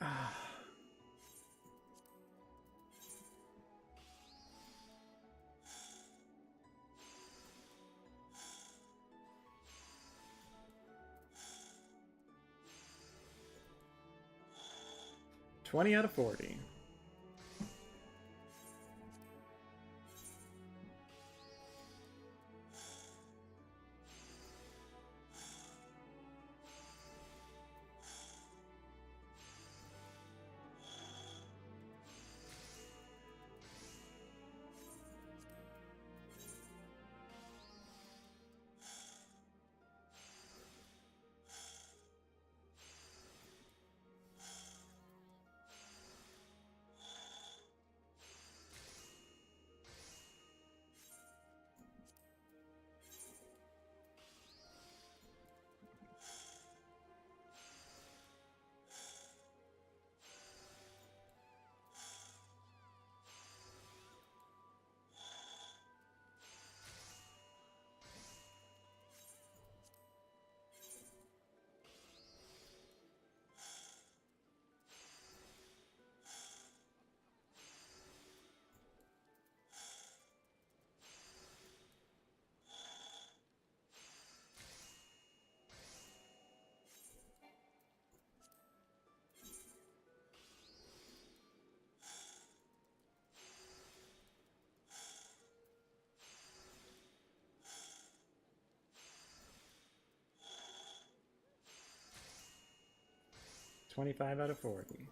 Ah. $20 out of 40. 25 out of 40.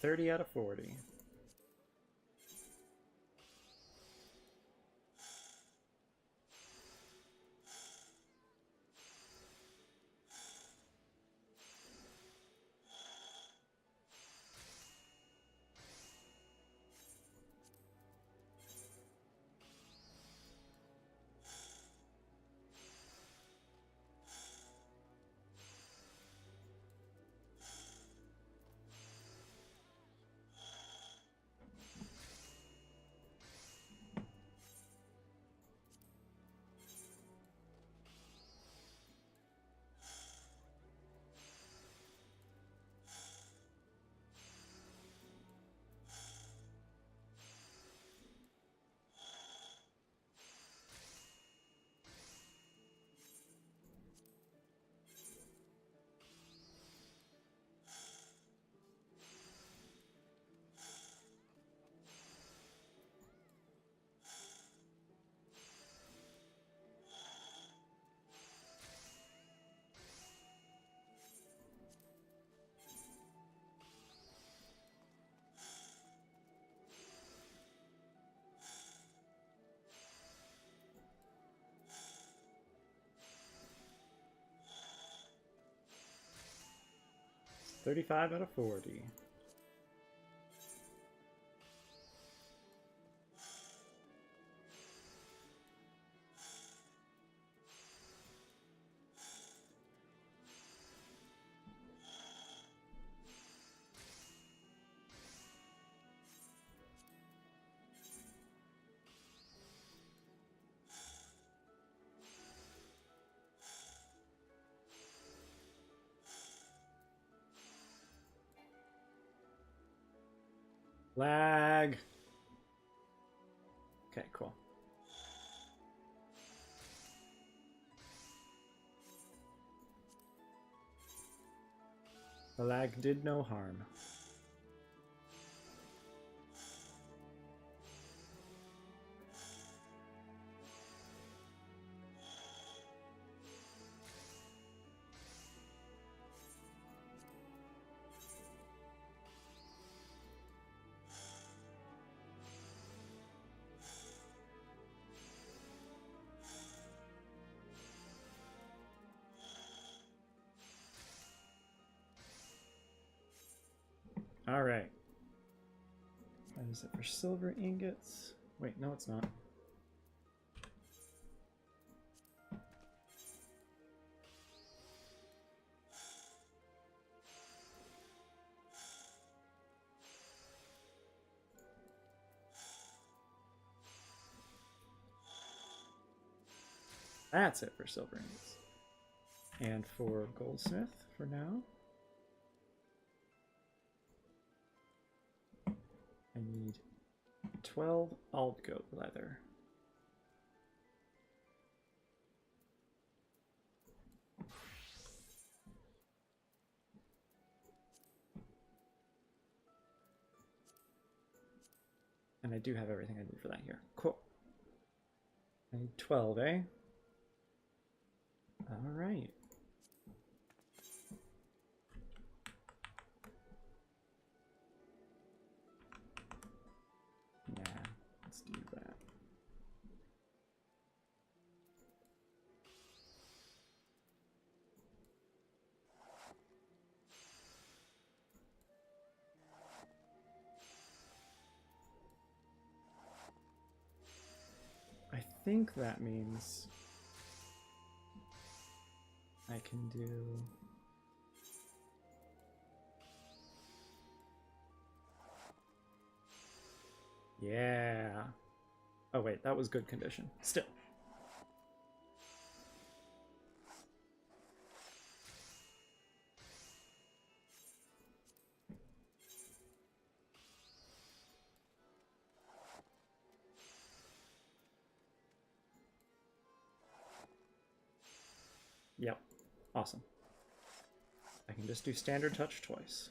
$30 out of 40. $35 out of 40. Lag. Okay, cool. The lag did no harm. All right. What is it for silver ingots? Wait, no, it's not. That's it for silver ingots. And for goldsmith for now. I need 12 alt goat leather. And I do have everything I need for that here. Cool. I need 12, eh? All right. Nah, let's do that. I think that means I can do... Yeah. Oh wait, that was good condition. Still. Yep. Awesome. I can just do standard touch twice.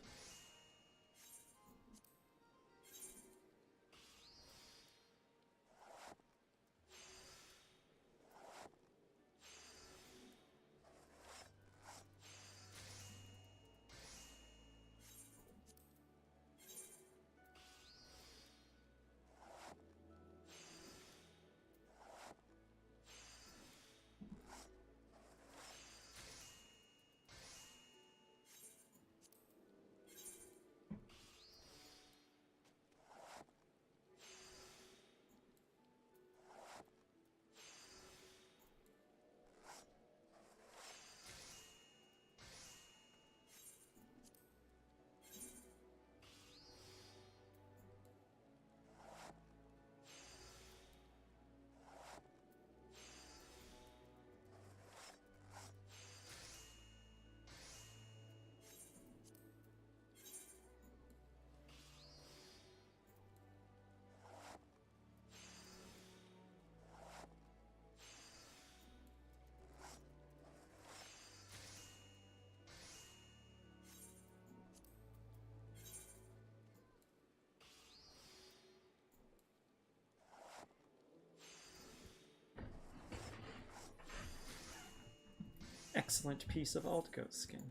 Excellent piece of alt goat skin.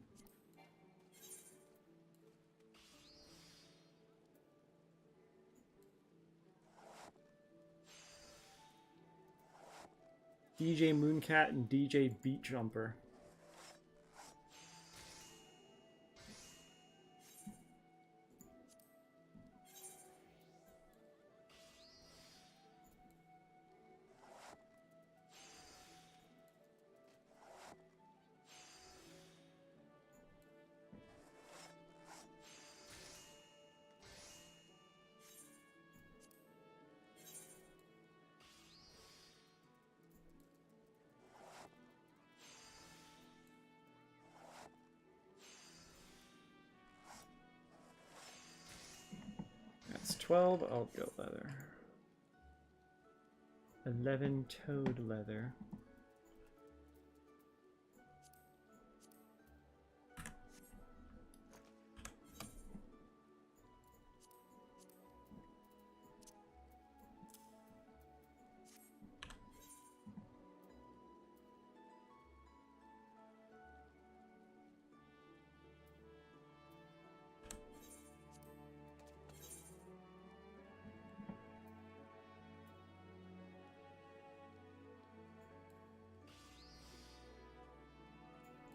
DJ Mooncat and DJ Beat Jumper. That's 12 alt goat leather. 11 toad leather.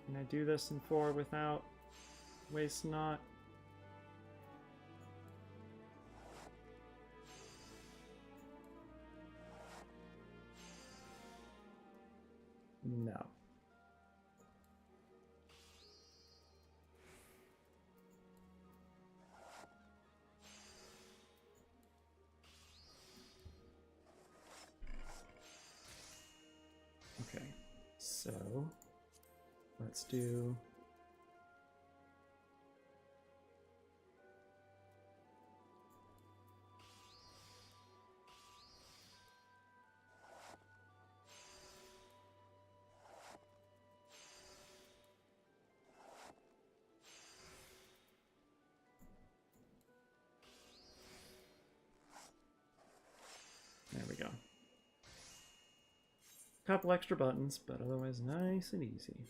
Can I do this in 4 without waste not? No. Okay, so let's do Couple extra buttons, but otherwise nice and easy.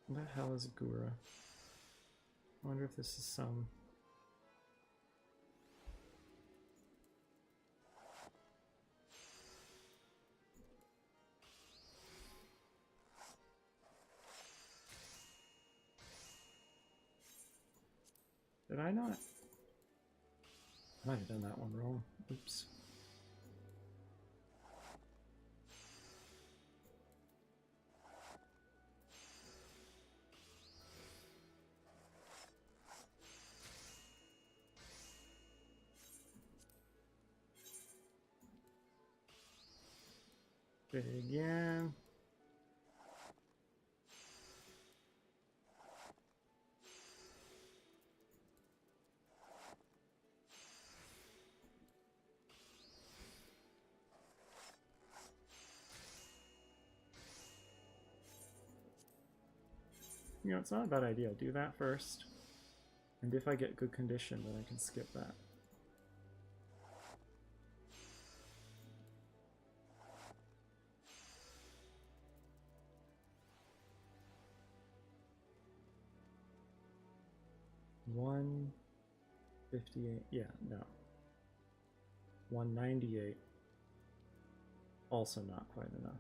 What the hell is Gura? I wonder if this is some... Did I not? I might have done that one wrong. Oops. Big again. You know, it's not a bad idea. Do that first. And if I get good condition, then I can skip that. $158. Yeah, no. 198. Also not quite enough.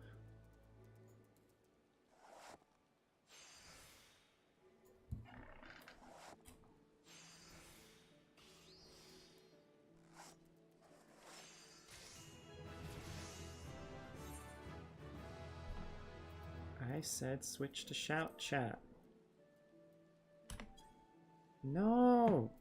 I said switch to shout chat. No!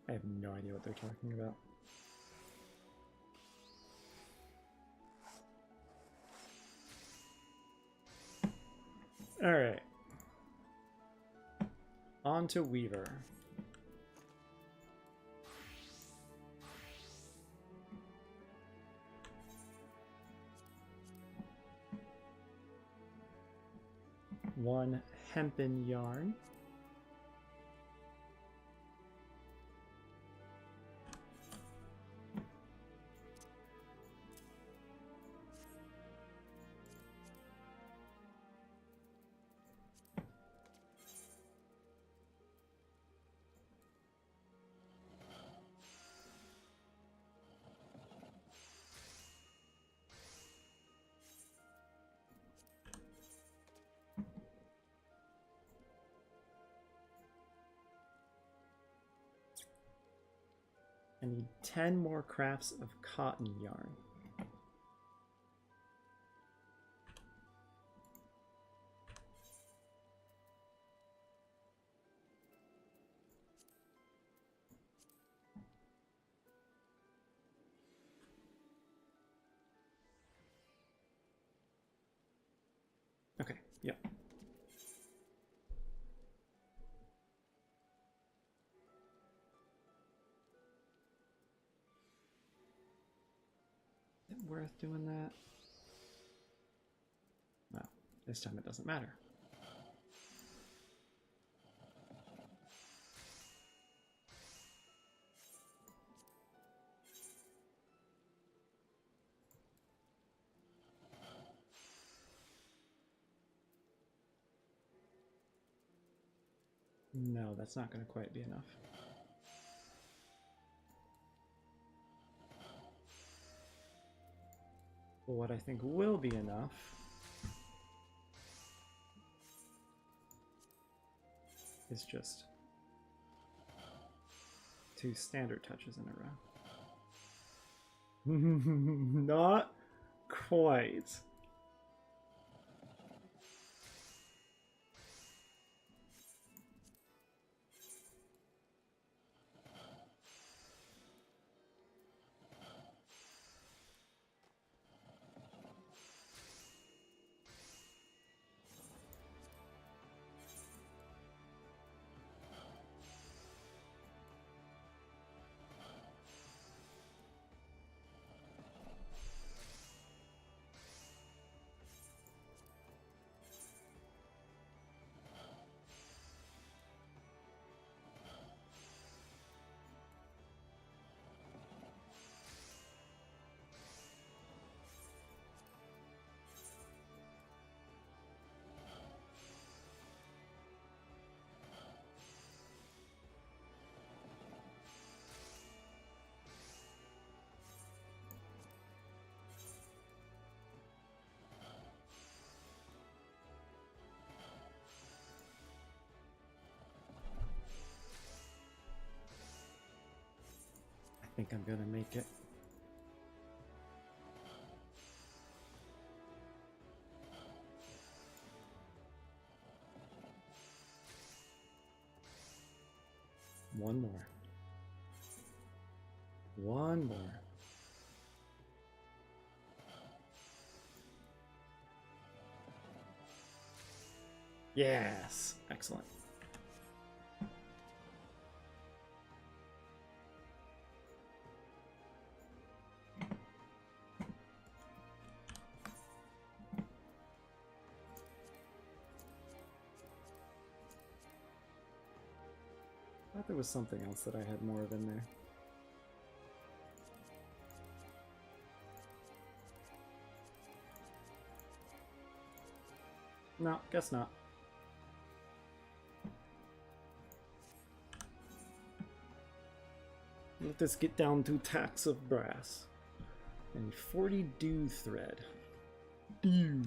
I have no idea what they're talking about. Alright. On to Weaver. One hempen yarn. I need 10 more crafts of cotton yarn. Okay, yep. Is it worth doing that? Well, this time it doesn't matter. No, that's not going to quite be enough. But what I think will be enough is just 2 standard touches in a row. Not quite. I think I'm gonna make it. One more. One more. Yes! Excellent. I thought there was something else that I had more of in there. No, guess not. Let this get down to tacks of brass. And 40 dew thread. Dew.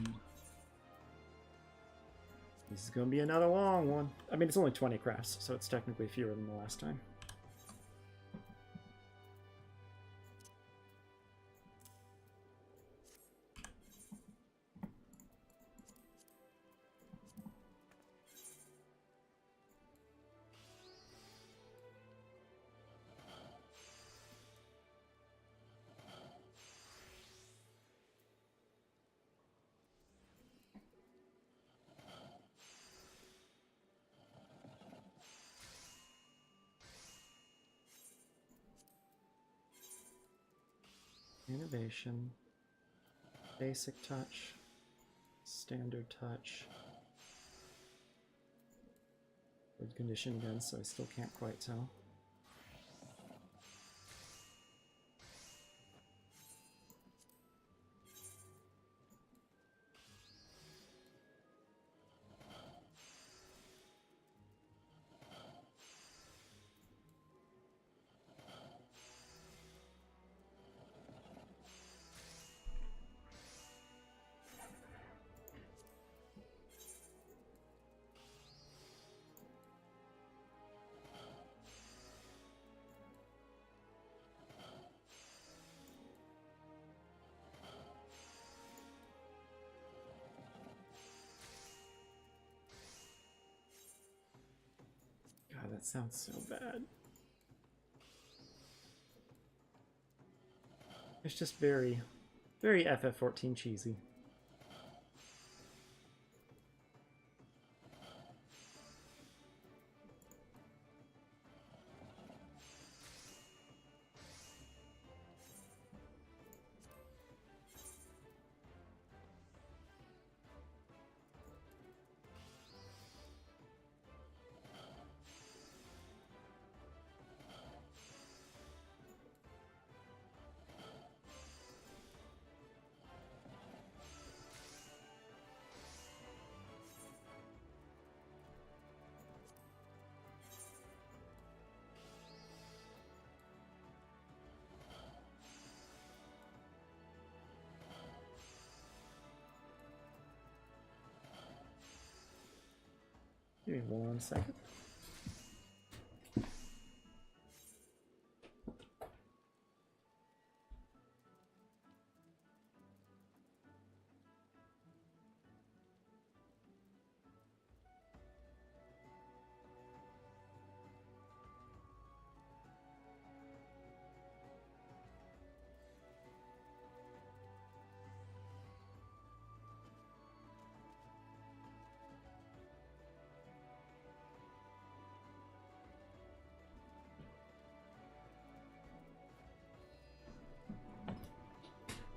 This is going to be another long one. I mean, it's only 20 crafts, so it's technically fewer than the last time. Innovation, basic touch, standard touch. Good condition again, so I still can't quite tell. God, that sounds so bad. It's just very, very FF14 cheesy. me 1 second.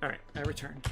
Alright, I returned.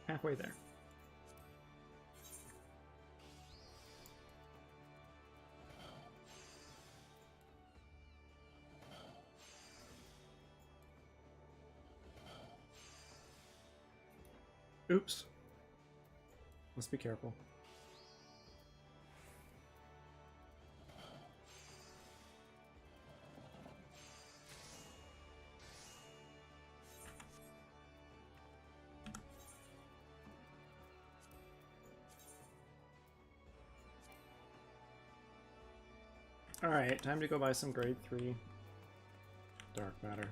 Halfway there. Oops. Let's be careful. Alright, time to go buy some grade 3 dark matter.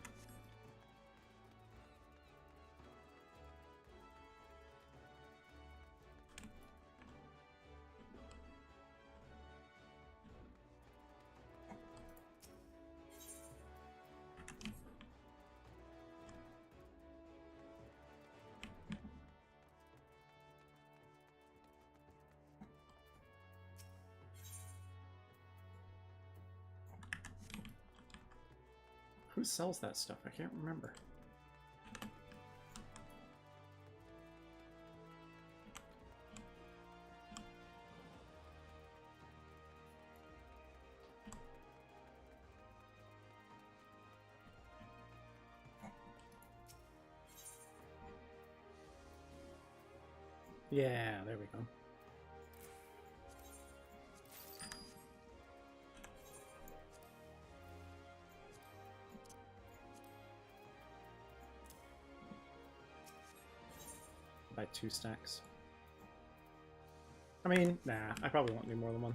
Who sells that stuff? I can't remember. Yeah, there we go. Buy 2 stacks. I mean, nah, I probably won't need more than 1.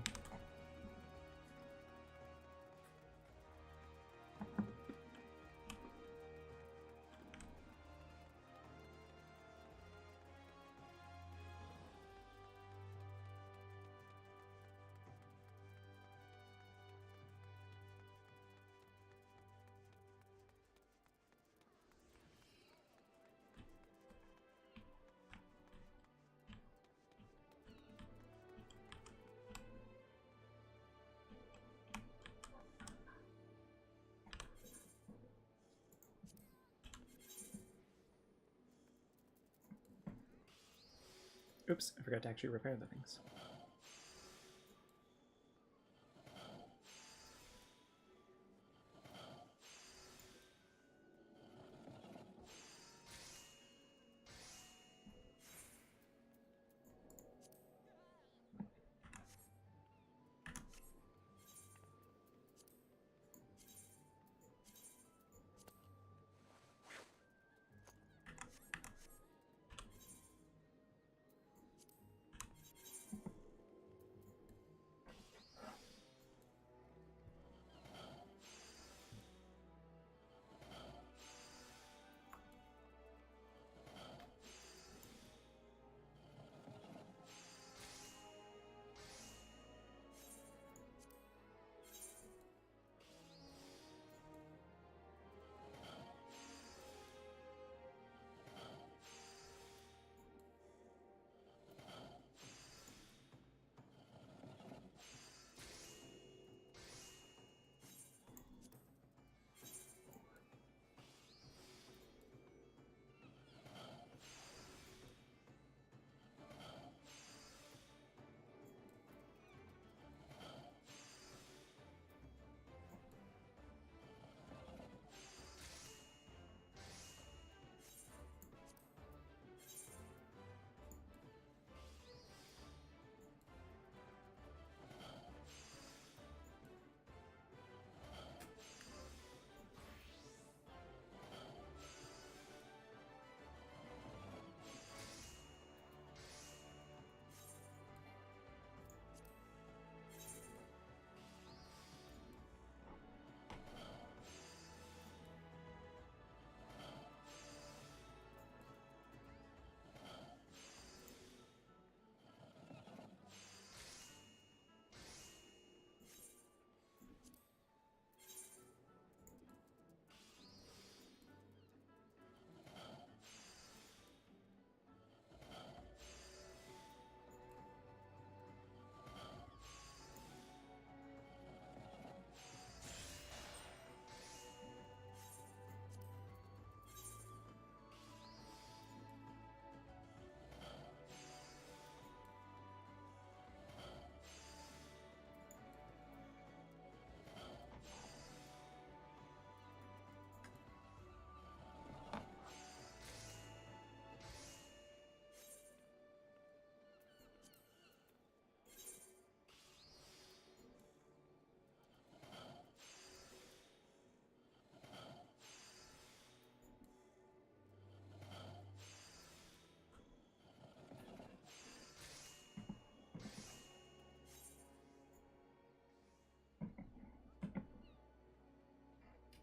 Oops, I forgot to actually repair the things.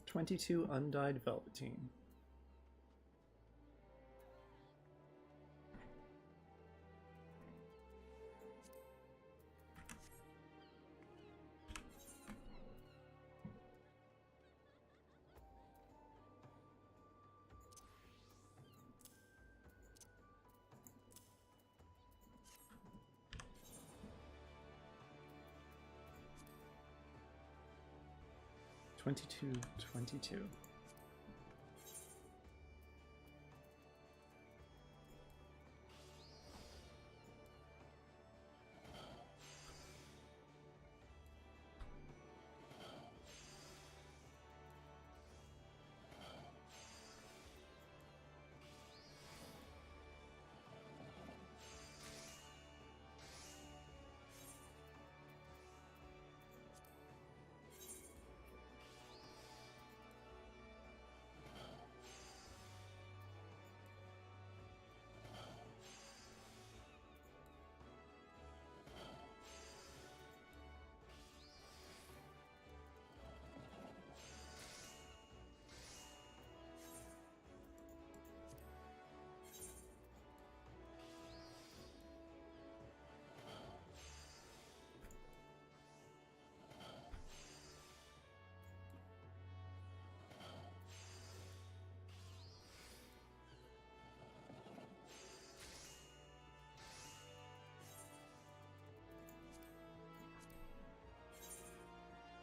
22 undyed velveteen. $22.22.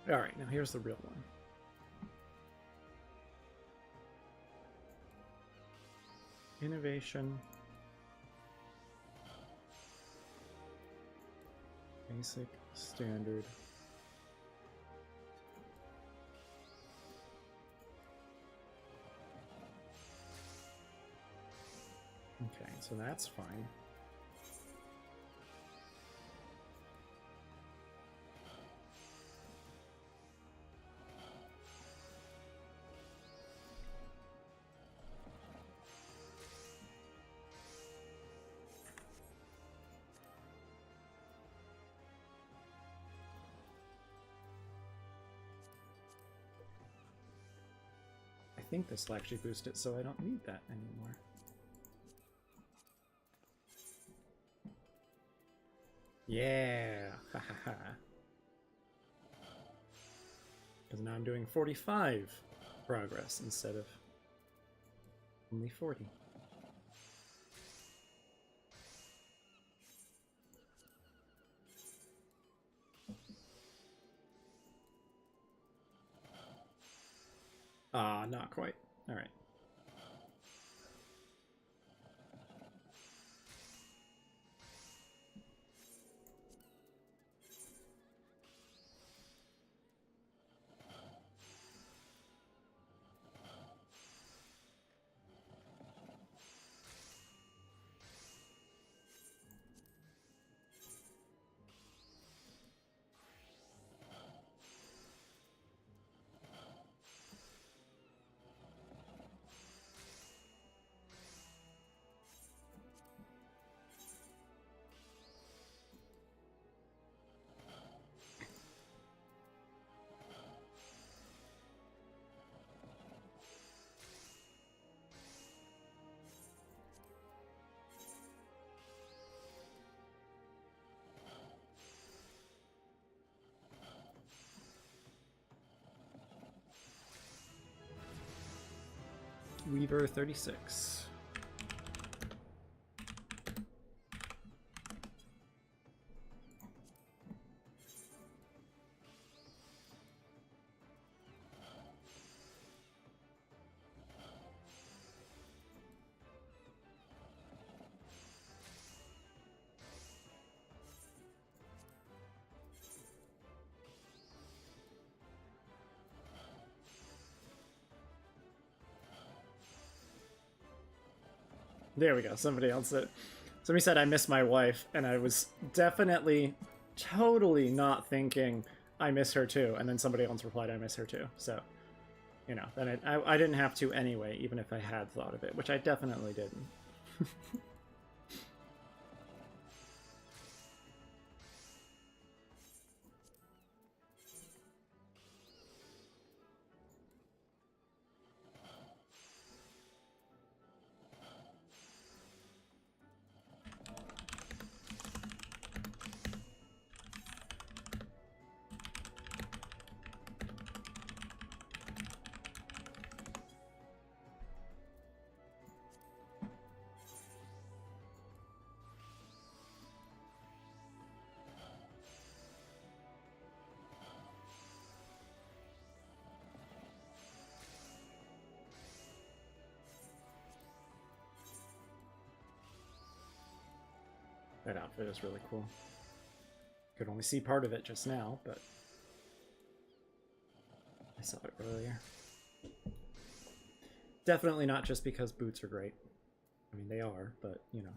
All right, now here's the real one. Innovation. Basic, standard. Okay, so that's fine. I think this will actually boost it so I don't need that anymore. Yeah! Ha ha ha. Because now I'm doing 45 progress instead of only 40. Ah, not quite. All right. Weaver 36. There we go. Somebody said I miss my wife, and I was definitely, totally not thinking I miss her too. And then somebody else replied I miss her too. So, you know, then I didn't have to anyway, even if I had thought of it, which I definitely didn't. That outfit is really cool. Could only see part of it just now, but I saw it earlier. Definitely not just because boots are great. I mean, they are, but, you know.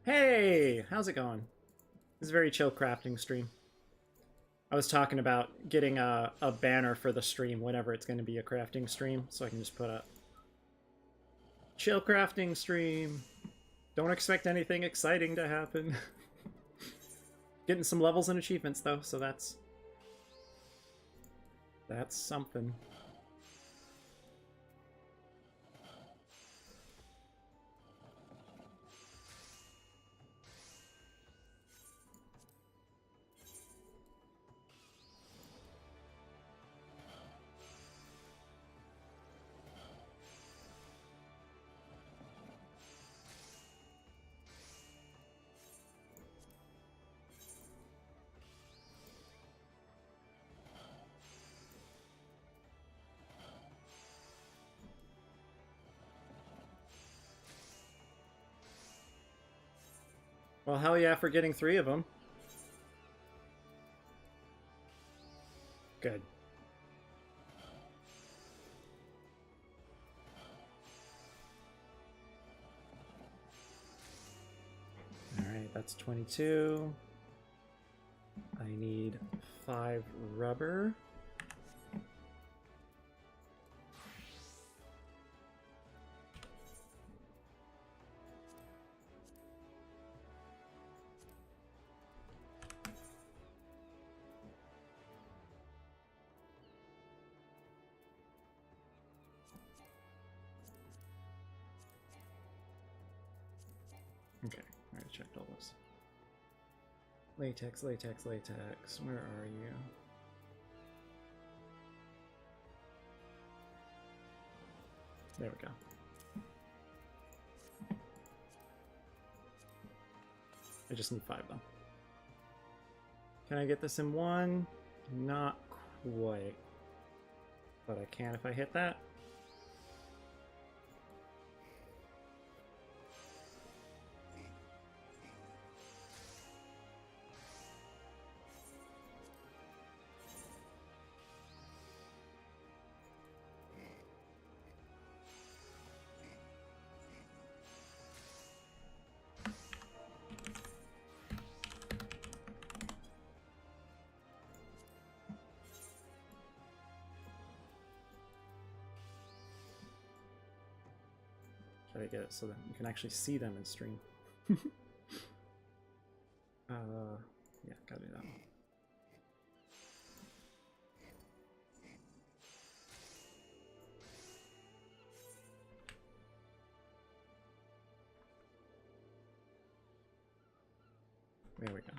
Hey! How's it going? This is a very chill crafting stream. I was talking about getting a banner for the stream whenever it's going to be a crafting stream, so I can just put up chill crafting stream. Don't expect anything exciting to happen. Getting some levels and achievements, though, so that's something. Well, hell yeah for getting 3 of them. Good. Alright, that's 22. I need 5 rubber. Okay, I already checked all this. Latex, latex, latex. Where are you? There we go. I just need 5 though. Can I get this in 1? Not quite. But I can if I hit that. Try to get it so that you can actually see them in stream. Yeah, gotta do that one. There we go.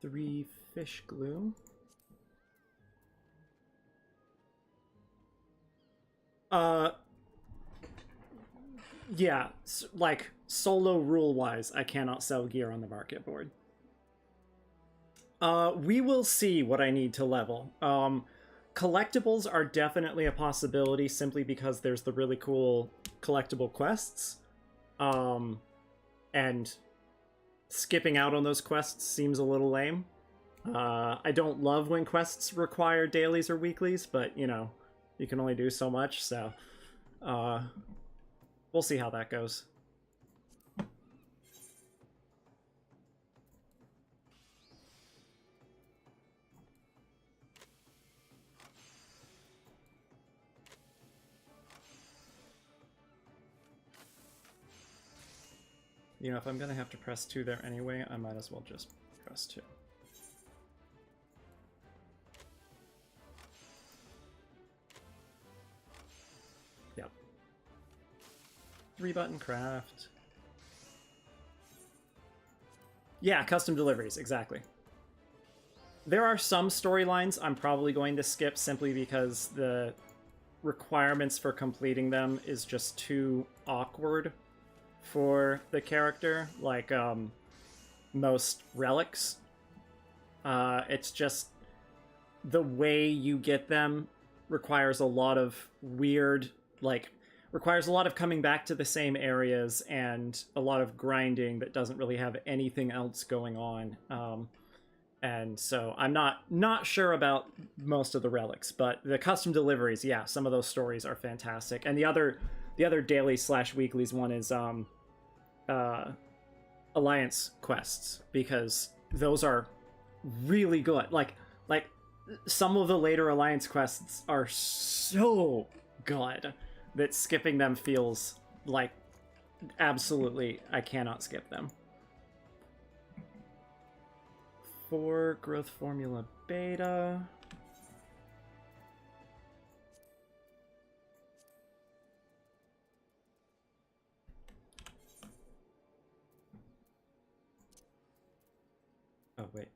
Three fish glue. Yeah, like solo rule wise, I cannot sell gear on the market board. We will see what I need to level. Collectibles are definitely a possibility simply because there's the really cool collectible quests. And skipping out on those quests seems a little lame. I don't love when quests require dailies or weeklies, but, you know, you can only do so much, so... we'll see how that goes. You know, if I'm gonna have to press 2 there anyway, I might as well just press 2. Yep. 3-button craft. Yeah, custom deliveries, exactly. There are some storylines I'm probably going to skip simply because the requirements for completing them is just too awkward for the character, like most relics. It's just the way you get them requires a lot of weird, like, requires a lot of coming back to the same areas and a lot of grinding that doesn't really have anything else going on. And so I'm not sure about most of the relics, but the custom deliveries, yeah, some of those stories are fantastic. And the other daily/weeklies one is alliance quests, because those are really good. Like some of the later alliance quests are so good that skipping them feels like absolutely I cannot skip them. 4 growth formula beta. Oh, wait.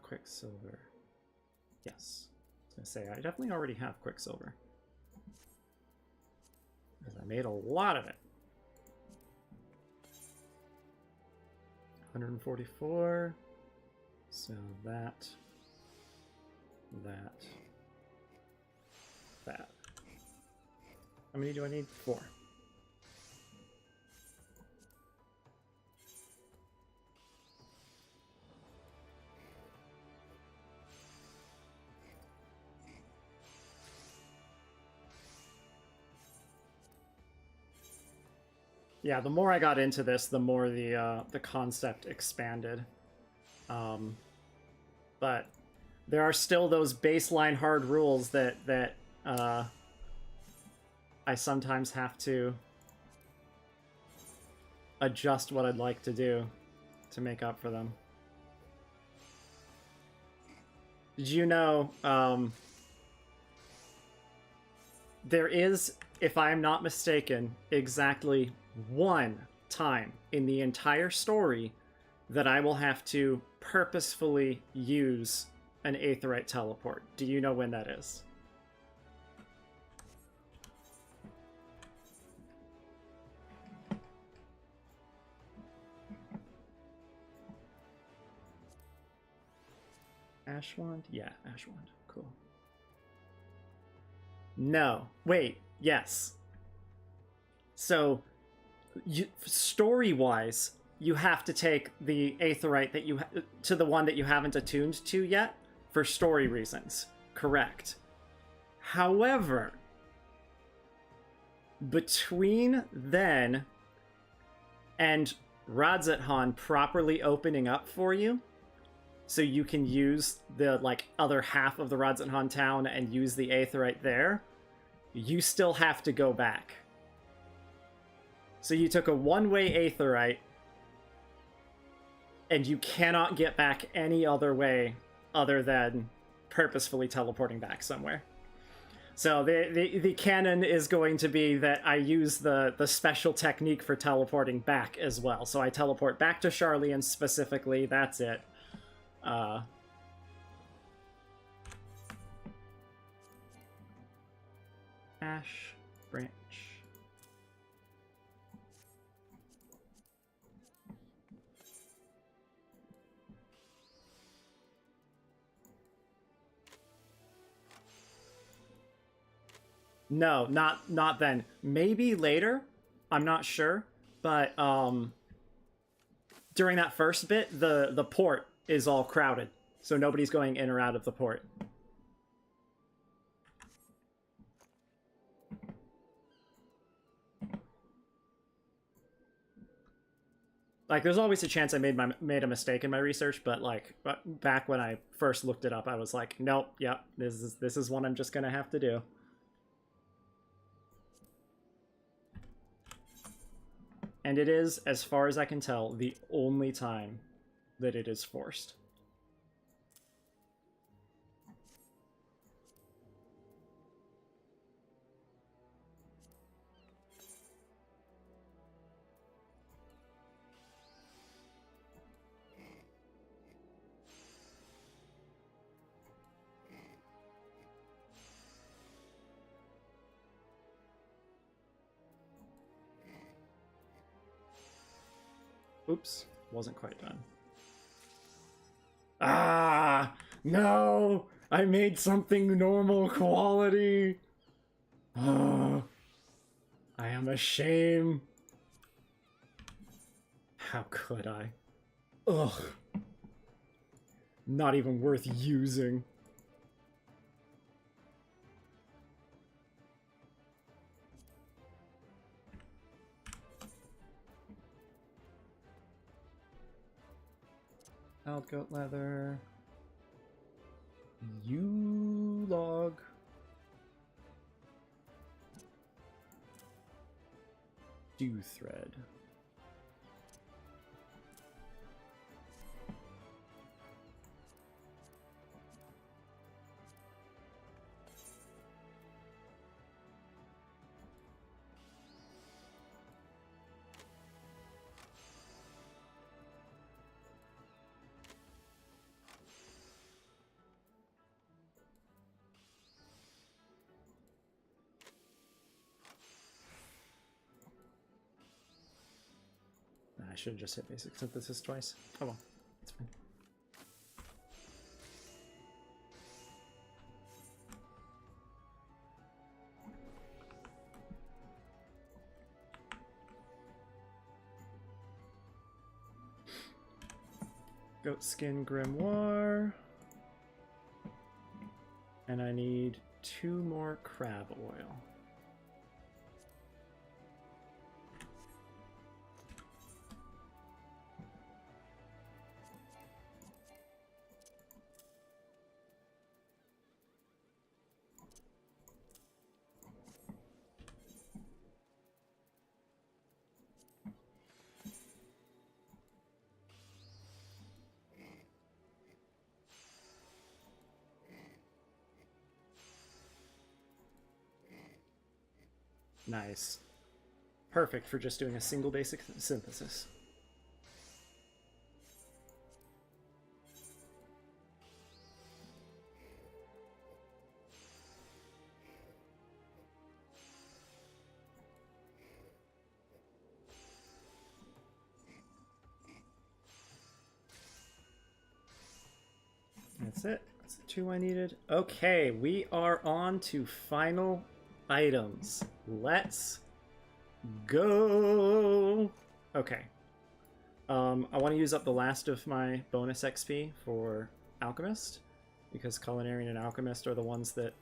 Quicksilver. Yes. I was gonna say, I definitely already have Quicksilver, because I made a lot of it. 144. So that. How many do I need? 4. Yeah, the more I got into this, the more the concept expanded. But there are still those baseline hard rules that I sometimes have to adjust what I'd like to do to make up for them. Did you know there is, if I'm not mistaken, exactly 1 time in the entire story that I will have to purposefully use an aetheryte teleport? Do you know when that is? Ashwand? Yeah, Ashwand. Cool. No. Wait. Yes. So, story-wise, you have to take the aetheryte that to the one that you haven't attuned to yet for story reasons. Correct. However, between then and Radzethan properly opening up for you, so you can use the other half of the Radzethan town and use the aetheryte there, you still have to go back. So you took a one-way aetheryte, and you cannot get back any other way other than purposefully teleporting back somewhere. So the canon is going to be that I use the special technique for teleporting back as well. So I teleport back to Sharlayan specifically, that's it. Ash branch. No, not then. Maybe later. I'm not sure. But during that first bit, the port is all crowded. So nobody's going in or out of the port. Like, there's always a chance I made a mistake in my research, but back when I first looked it up, I was like, nope, yep, this is one I'm just gonna have to do. And it is, as far as I can tell, the only time that it is forced. Oops, wasn't quite done. Ah, no! I made something normal quality! Oh, I am ashamed. How could I? Ugh. Not even worth using. Wild goat leather. U-log. Dew thread. I should have just hit basic synthesis twice. Oh well, it's fine. Goatskin grimoire. And I need 2 more crab oil. Nice. Perfect for just doing a single basic synthesis. That's it. That's the 2 I needed. Okay, we are on to final items. Let's go. Okay. I want to use up the last of my bonus XP for Alchemist, because Culinarian and Alchemist are the ones that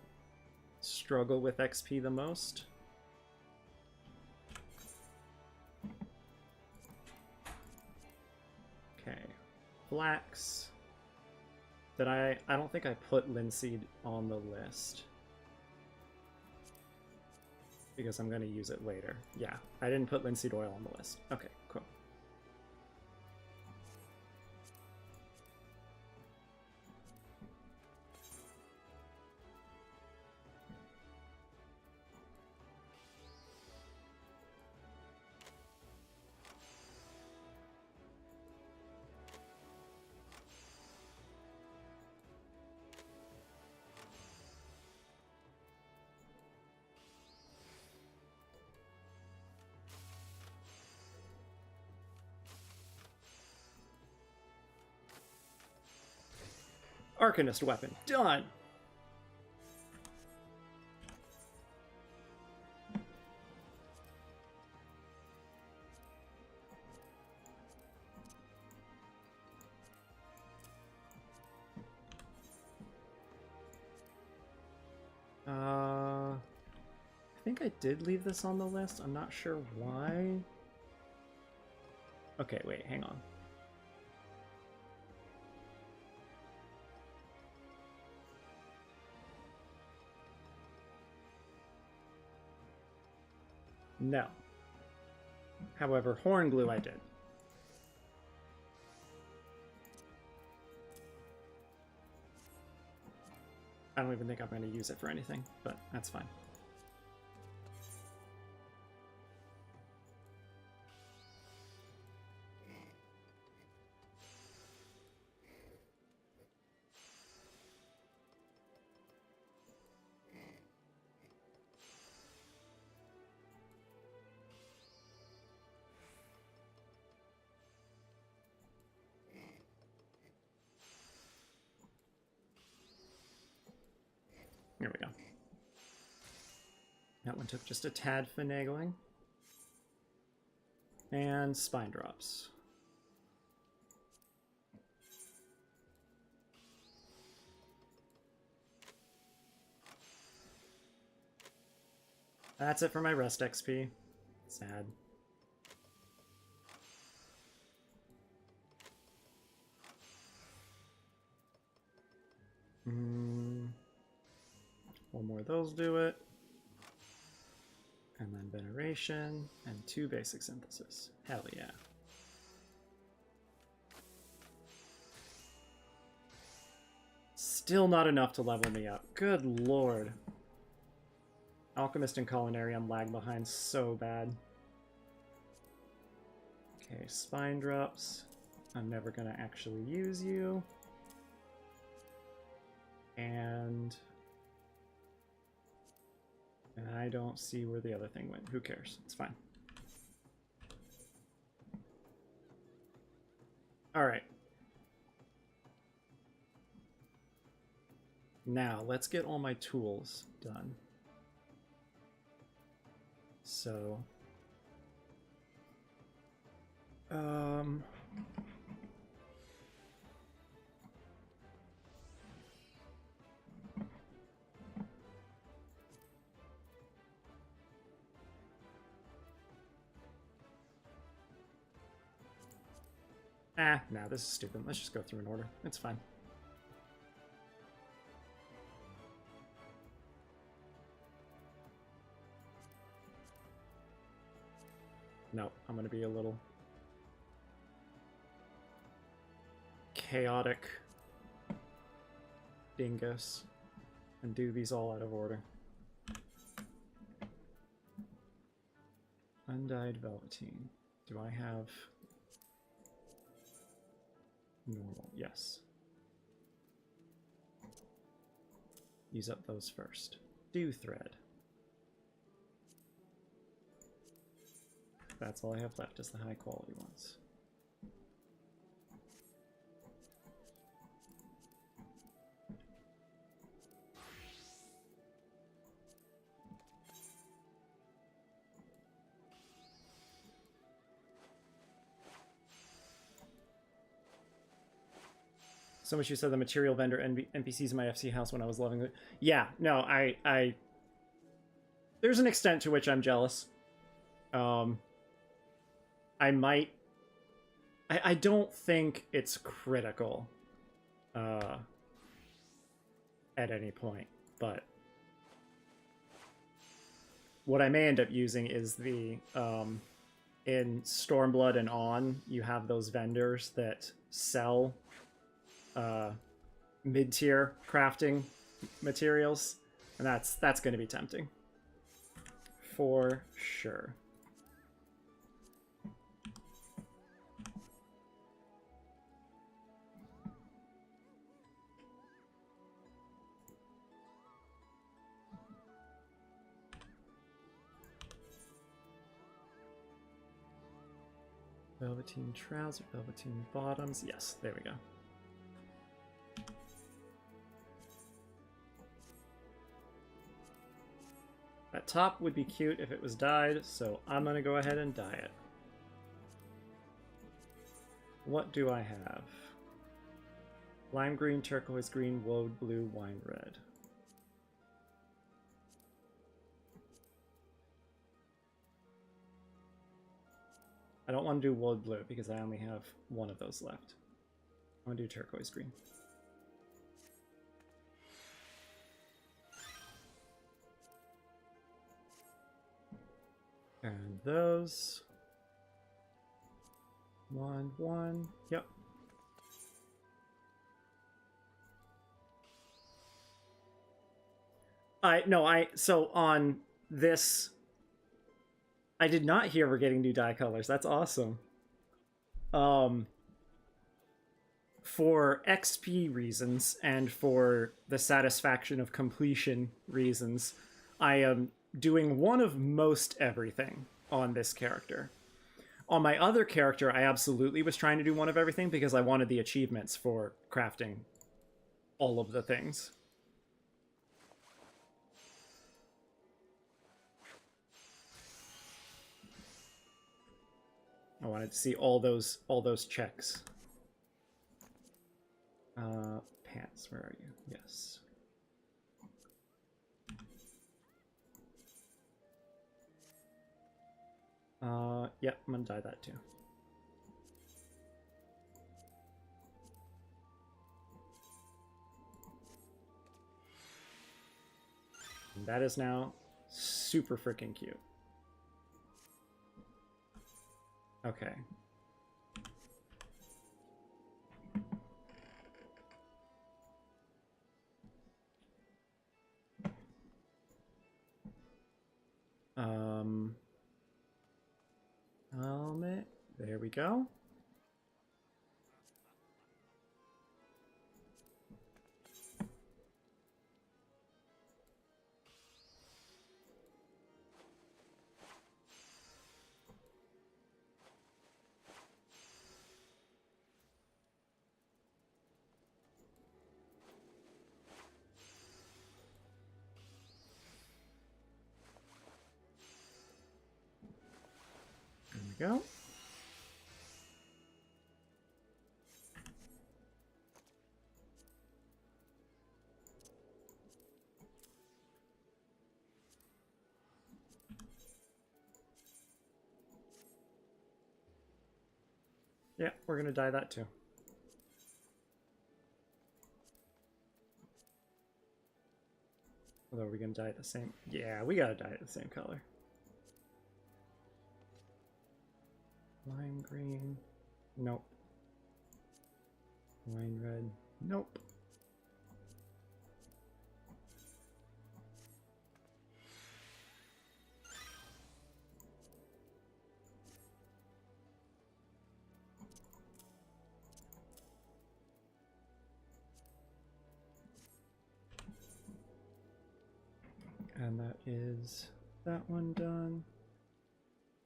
struggle with XP the most. Okay. Flax. That I don't think I put linseed on the list, because I'm going to use it later. Yeah, I didn't put linseed oil on the list. Okay, cool. Arcanist weapon, done! I think I did leave this on the list. I'm not sure why. Okay, wait, hang on. No. However, horn glue I did. I don't even think I'm going to use it for anything, but that's fine. one took just a tad finagling. And spine drops. That's it for my rest XP. Sad. One more of those do it. And then veneration and 2 basic synthesis. Hell yeah. Still not enough to level me up. Good lord. Alchemist and Culinarium lag behind so bad. Okay, spine drops. I'm never gonna actually use you. And I don't see where the other thing went. Who cares? It's fine. Alright. Now, let's get all my tools done. So... nah, this is stupid. Let's just go through in order. It's fine. No, I'm gonna be a little chaotic dingus and do these all out of order. Undyed Velveteen. Do I have normal? Yes. Use up those first. Dew Thread. That's all I have left is the high quality ones. So much you said the material vendor NPCs in my FC house when I was loving it. Yeah, no, I there's an extent to which I'm jealous. I don't think it's critical at any point, but what I may end up using is the in Stormblood and On, you have those vendors that sell mid-tier crafting materials, and that's going to be tempting for sure. Velveteen trousers, velveteen bottoms. Yes, there we go. That top would be cute if it was dyed, so I'm gonna go ahead and dye it. What do I have? Lime green, turquoise green, woad blue, wine red. I don't want to do woad blue because I only have one of those left. I want to do turquoise green. And those. 1, 1. Yep. So on this, I did not hear we're getting new dye colors. That's awesome. For XP reasons and for the satisfaction of completion reasons, I am doing one of most everything on this character. On my other character, I absolutely was trying to do one of everything because I wanted the achievements for crafting all of the things. I wanted to see all those checks. Pants, where are you? Yes. Yeah, I'm gonna dye that too. And that is now super freaking cute. Okay. Helmet. There we go. There we go. Yeah, we're gonna dye that too. Although, are we gonna dye it the same? Yeah, we gotta dye it the same color. Lime green. Nope. Wine red. Nope. And that is that one done.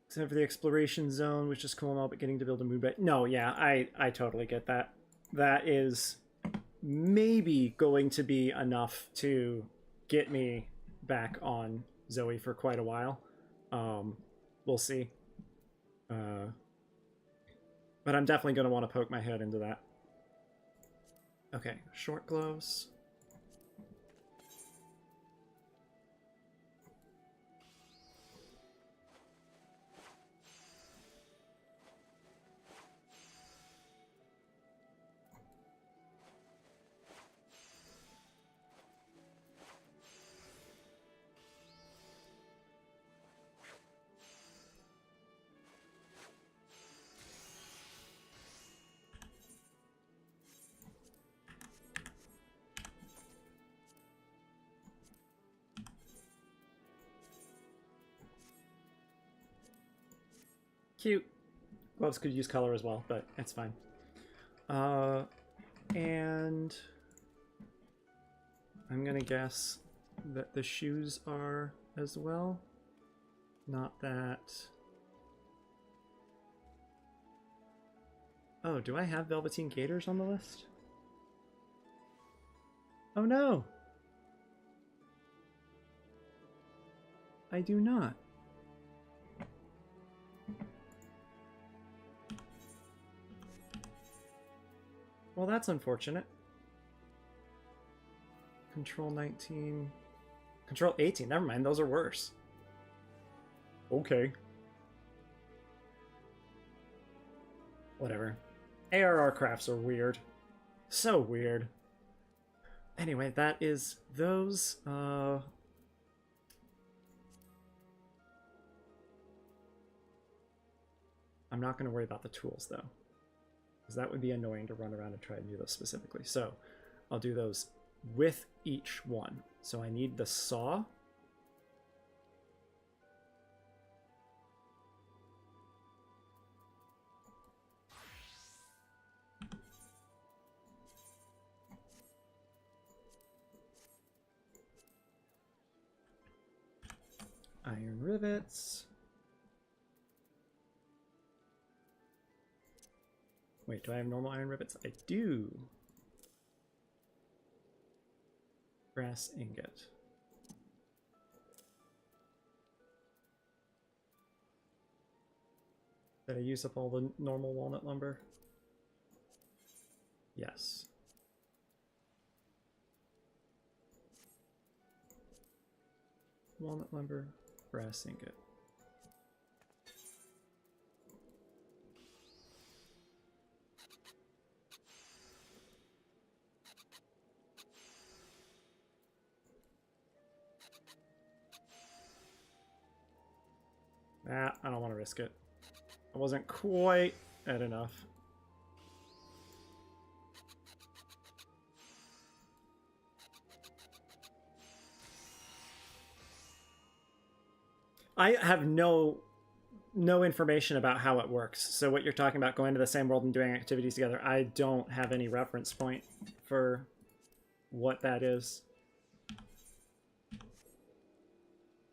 Except for the exploration zone, which is cool and all, but getting to build a moon base. No, yeah, I totally get that. That is maybe going to be enough to get me back on Zoe for quite a while. We'll see. But I'm definitely going to want to poke my head into that. Okay, short gloves. Cute. Gloves could use color as well, but it's fine. And I'm gonna guess that the shoes are as well. Not that. Oh, do I have Velveteen Gaiters on the list? Oh no! I do not. Well, that's unfortunate. Control 19. Control 18. Never mind, those are worse. Okay. Whatever. ARR crafts are weird. So weird. Anyway, that is those. I'm not going to worry about the tools, though, because that would be annoying to run around and try and do those specifically. So I'll do those with each one. So I need the saw. Iron rivets. Wait, do I have normal iron rivets? I do. Brass ingot. Did I use up all the normal walnut lumber? Yes. Walnut lumber, brass ingot. Nah, I don't want to risk it. I wasn't quite at enough. I have no information about how it works. So what you're talking about, going to the same world and doing activities together, I don't have any reference point for what that is.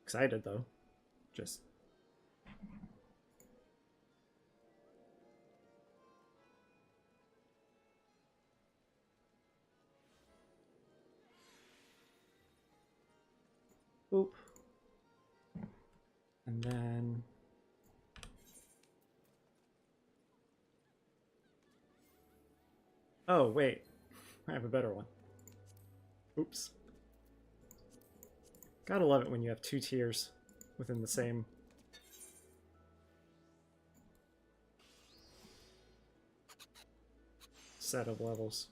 Excited though. Just boop. And then oh, wait. I have a better one. Oops. Gotta love it when you have two tiers within the same set of levels.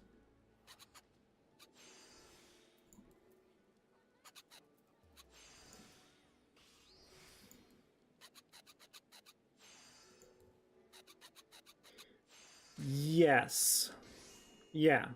Yes. Yeah.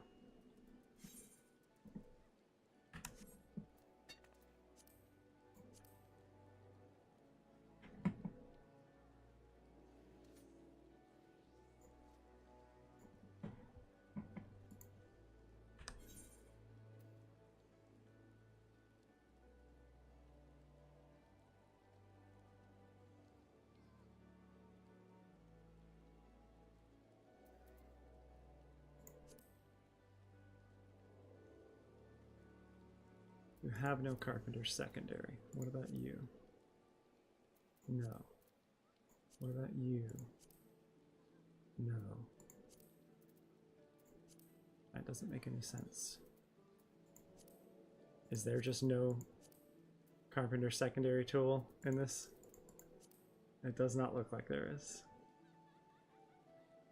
You have no carpenter secondary. What about you? No. What about you? No. That doesn't make any sense. Is there just no carpenter secondary tool in this? It does not look like there is.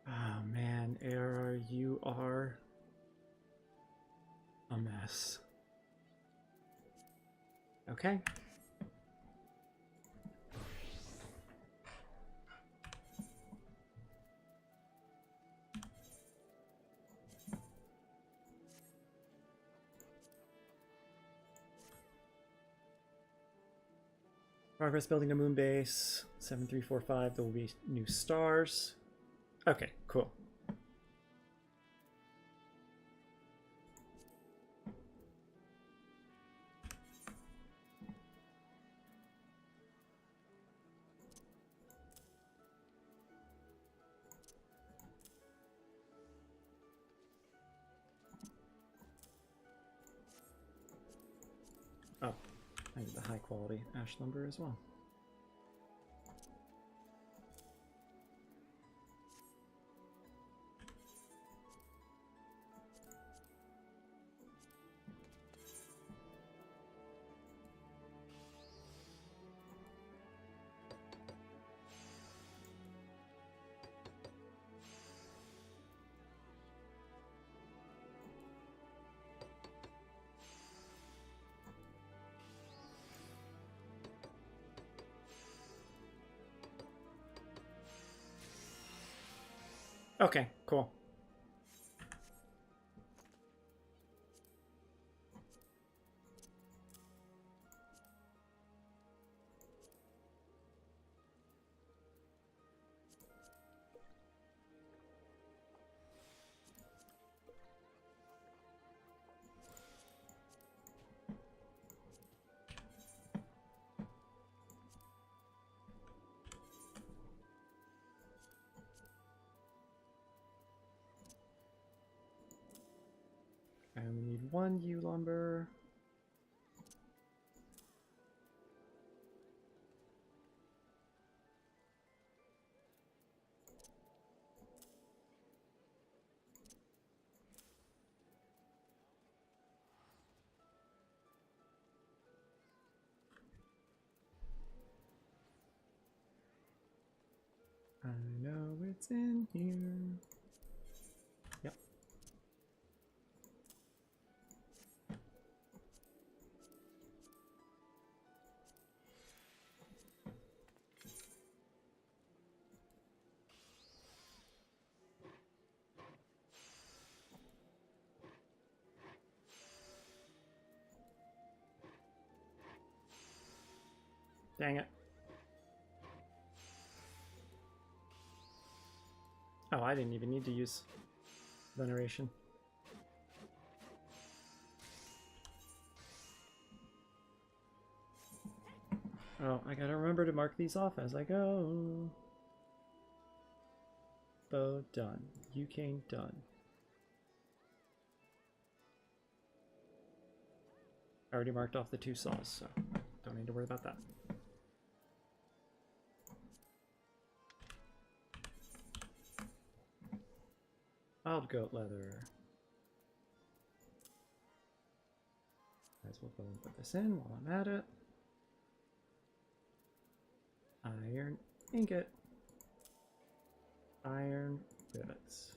Oh man, ARR, you are a mess. Okay. Progress building a moon base. 7345, there will be new stars. Okay, cool. Oh, I need the high quality ash lumber as well. Okay, cool. And we need one U lumber. know it's in here. Yep. Dang it. Oh, I didn't even need to use veneration. Oh, I gotta remember to mark these off as I go. Bow done. Eucane done. I already marked off the 2 saws, so don't need to worry about that. Wild goat leather. Might as well go and put this in while I'm at it. Iron ingot. Iron rivets.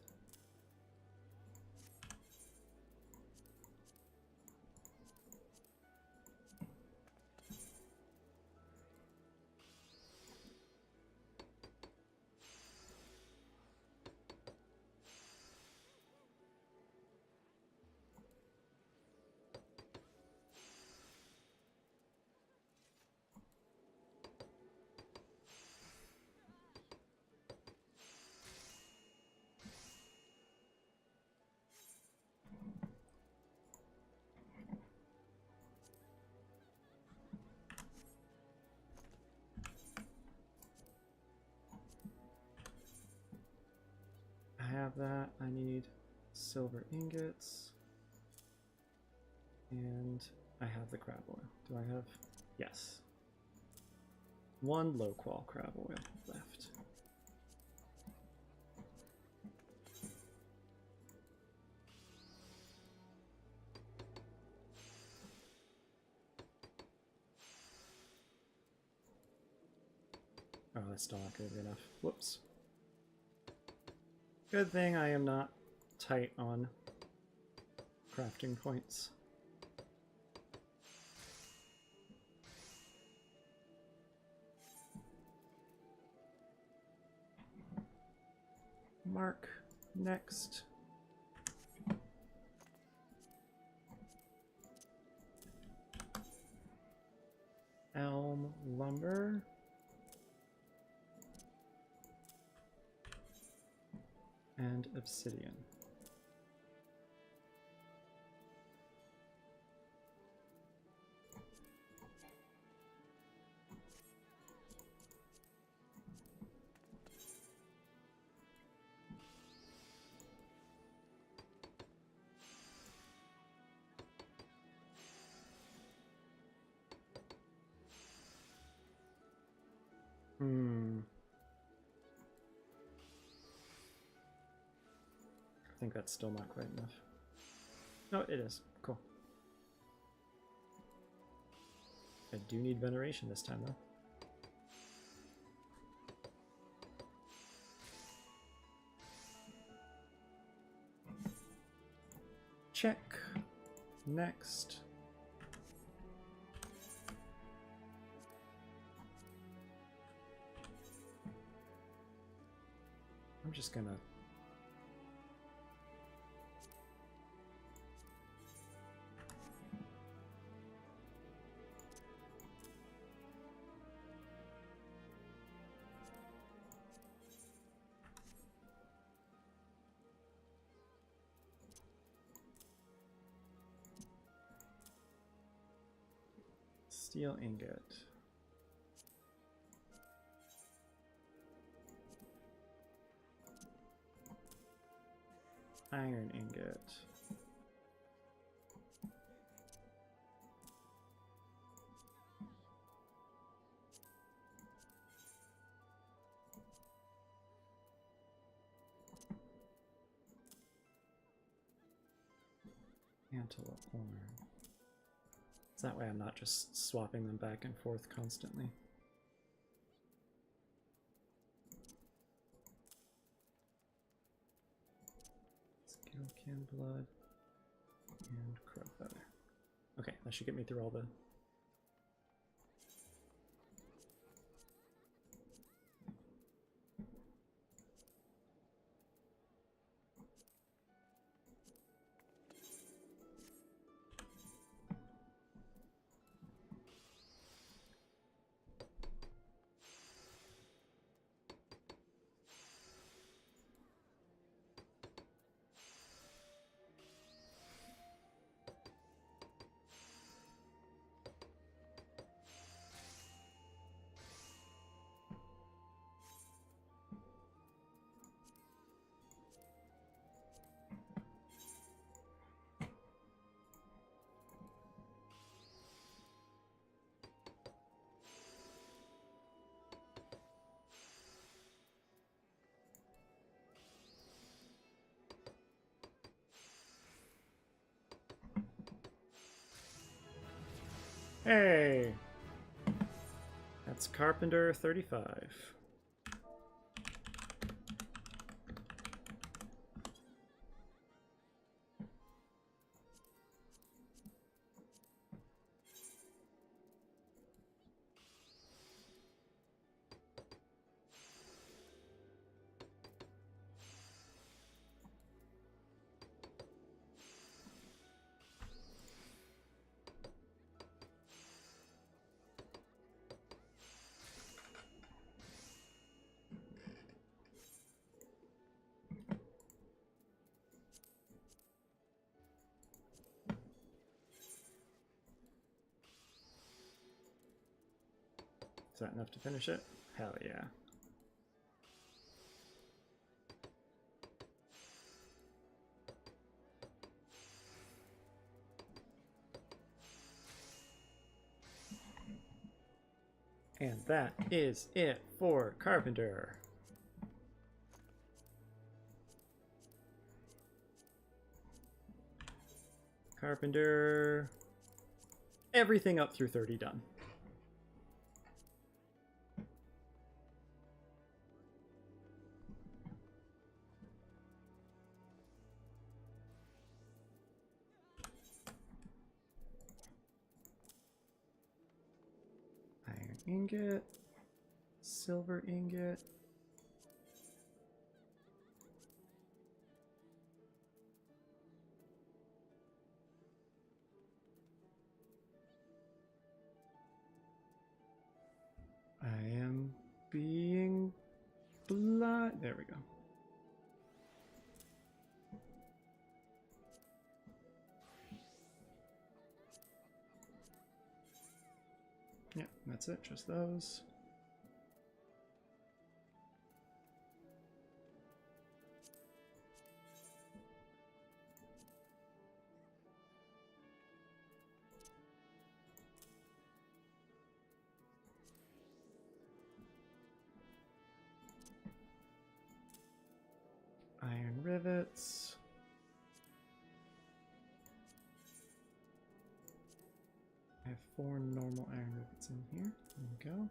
I have that. I need silver ingots. And I have the crab oil. Do I have? Yes. 1 low qual crab oil left. Oh, that's still not good enough. Whoops. Good thing I am not tight on crafting points. Mark. Next. Elm lumber. And obsidian. I think that's still not quite enough. No, it is. Cool. I do need veneration this time, though. Check. Next. I'm just gonna... Steel ingot. Iron ingot. Antelope horn. So that way I'm not just swapping them back and forth constantly. can blood, and crow feather. Okay, that should get me through all the... Hey! That's Carpenter 35. Is that enough to finish it? Hell yeah. And that is it for Carpenter. Carpenter. Everything up through 30 done. Iron ingot. Silver ingot. I am being blind. There we go. Yeah, that's it. Just those. Iron rivets. I have 4 normal iron rivets in here. There we go.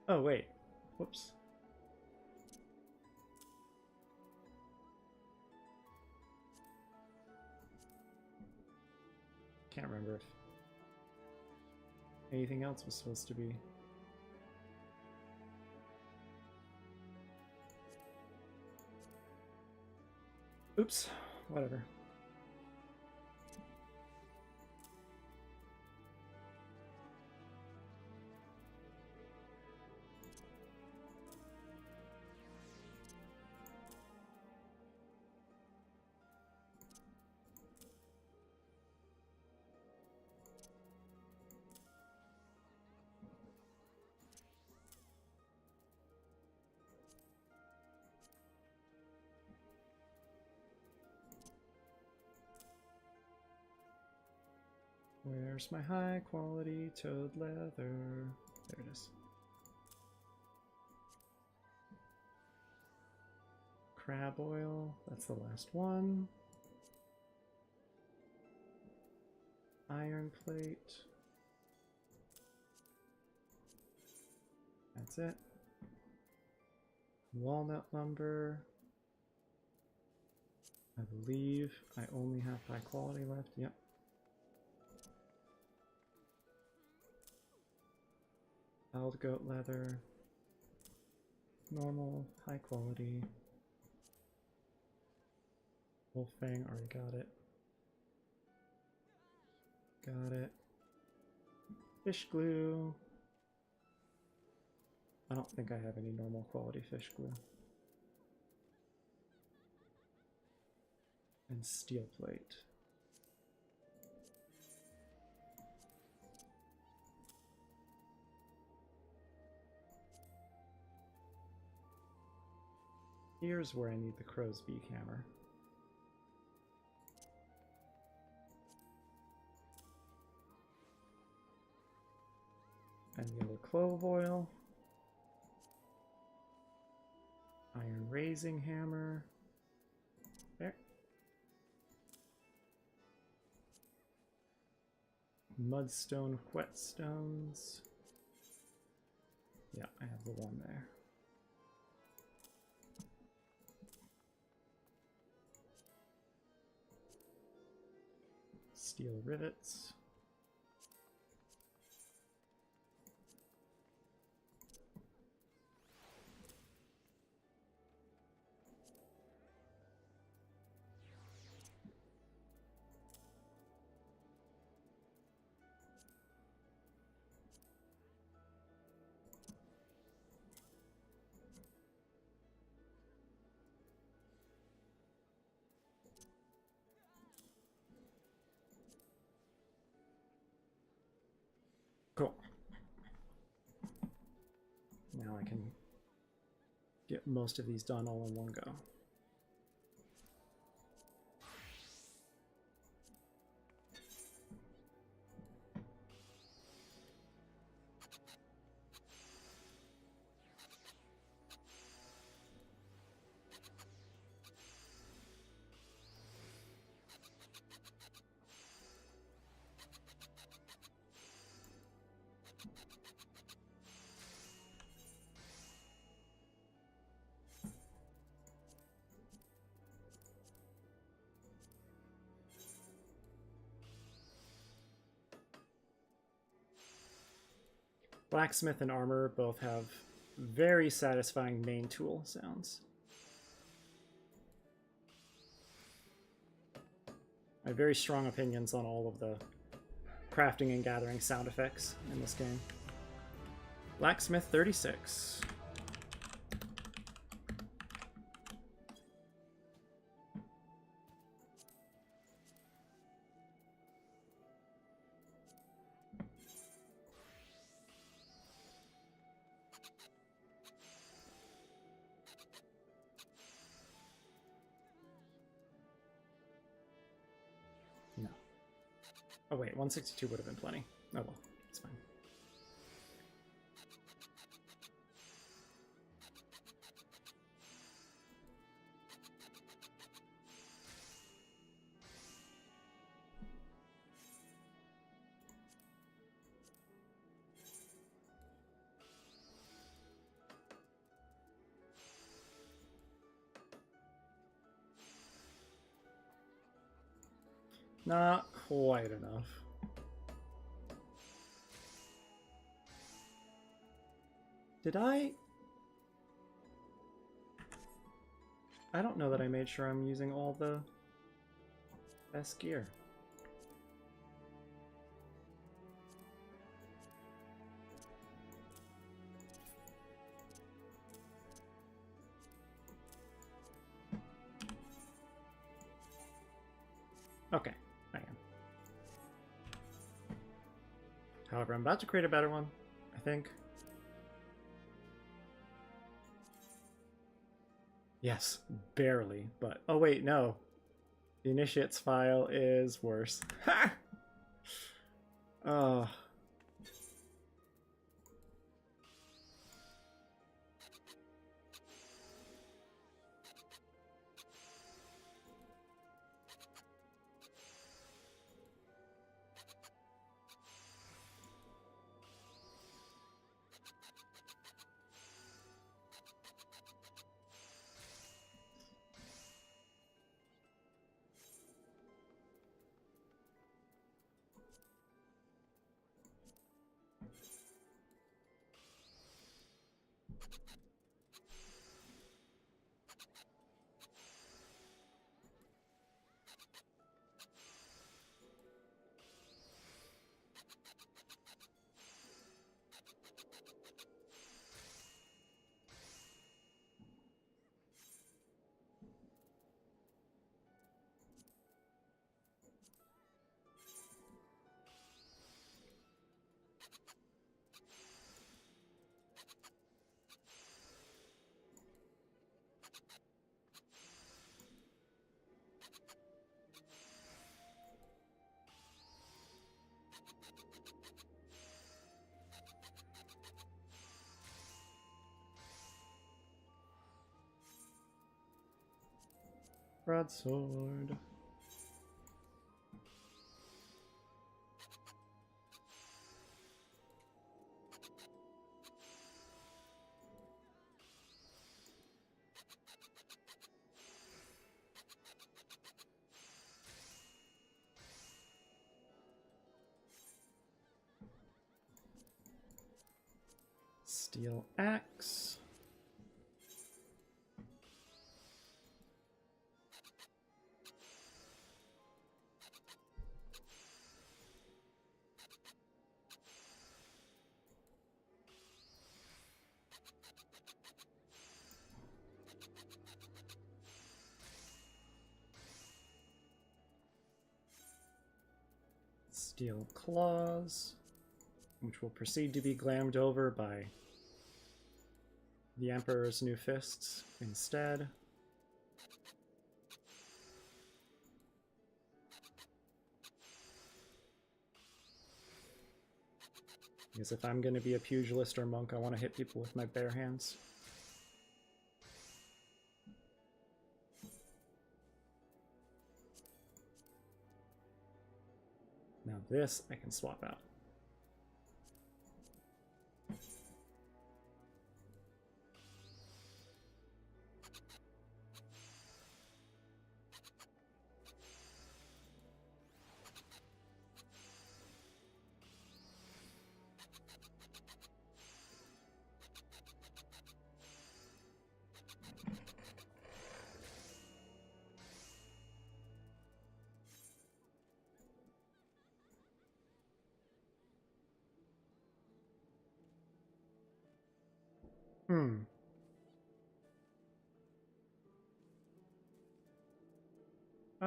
Oh, wait. Whoops. Can't remember if anything else was supposed to be. Oops, whatever. Where's my high quality toad leather? There it is. Crab oil, that's the last one. Iron plate. That's it. Walnut lumber. I believe I only have high quality left. Yep. Wild goat leather. Normal, high quality. Wolf fang, already got it. Got it. Fish glue. I don't think I have any normal quality fish glue. And steel plate. Here's where I need the crow's beak hammer. And yellow clove oil. Iron raising hammer. There. Mudstone whetstones. Yeah, I have the one there. Steel rivets. Cool. Now I can get most of these done all in one go. Blacksmith and armor both have very satisfying main tool sounds. I have very strong opinions on all of the crafting and gathering sound effects in this game. Blacksmith 36. Oh wait, 162 would have been plenty. Oh well, it's fine. Not quite enough. Did I don't know that I made sure I'm using all the best gear. Okay, I am. However, I'm about to create a better one, I think. Yes, barely, but... Oh wait, no. The initiates file is worse. Ha! Oh. Broadsword. Steel axe. Steel claws, which will proceed to be glammed over by the Emperor's new fists instead. Because if I'm going to be a pugilist or monk, I want to hit people with my bare hands. Now this I can swap out.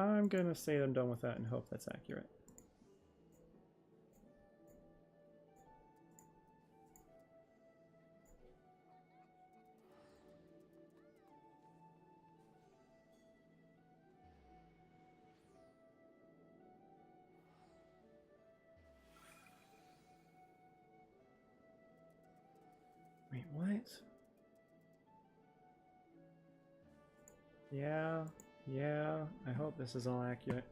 I'm gonna say I'm done with that and hope that's accurate. Wait, what? Yeah, I hope this is all accurate.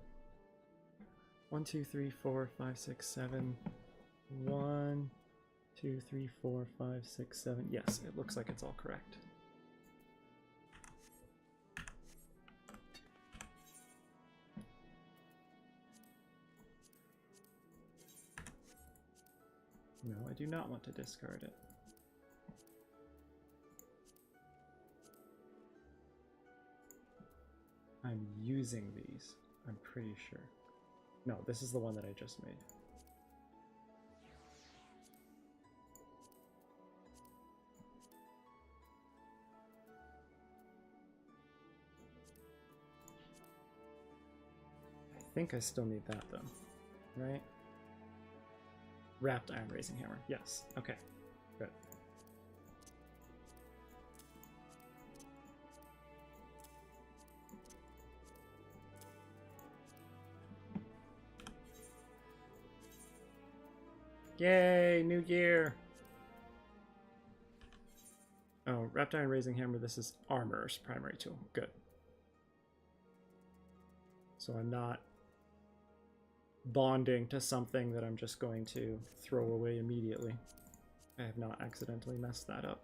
1, 2, 3, 4, 5, 6, 7. 1, 2, 3, 4, 5, 6, 7. Yes, it looks like it's all correct. No, I do not want to discard it. I'm using these, I'm pretty sure. No, this is the one that I just made. I think I still need that though, right? Wrapped iron raising hammer, yes, okay, good. Yay, new year! Oh, wrapped iron raising hammer, this is armor's primary tool, good. So I'm not bonding to something that I'm just going to throw away immediately. I have not accidentally messed that up.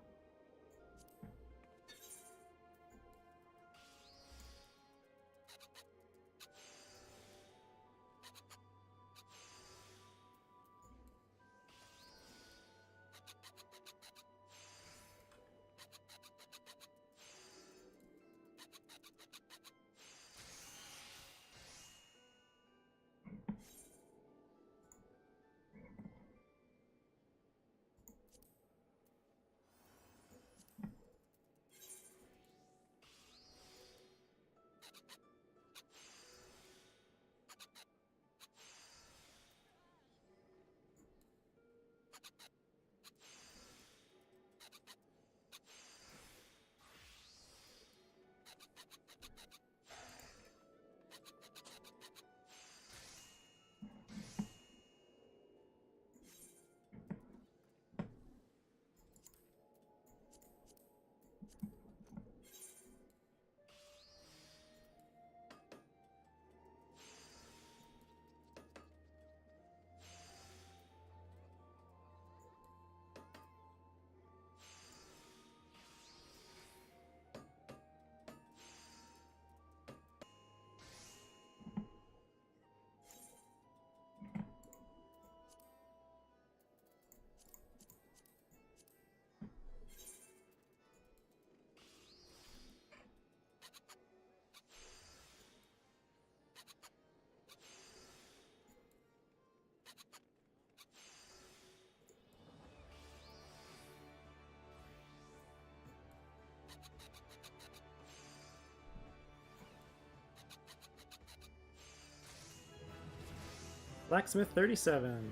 Blacksmith 37.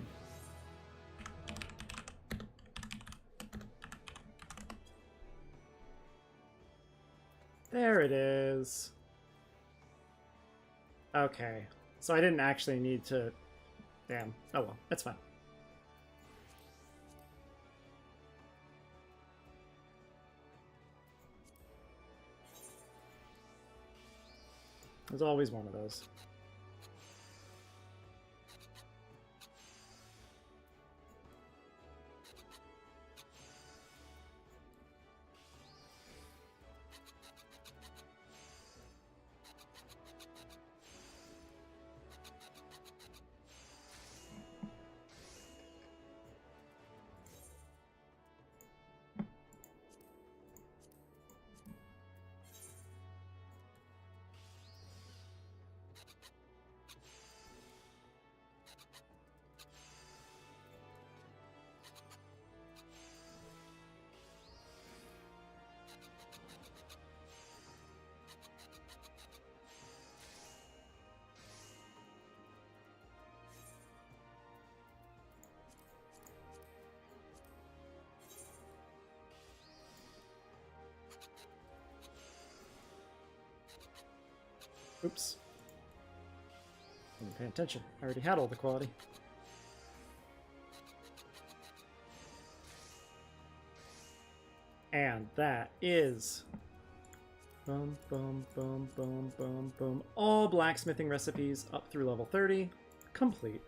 There it is. Okay. So I didn't actually need to... Damn. Oh well, that's fine. There's always one of those. Oops. Didn't pay attention. I already had all the quality. And that is... Boom, boom, boom, boom, boom, boom. All blacksmithing recipes up through level 30. Complete.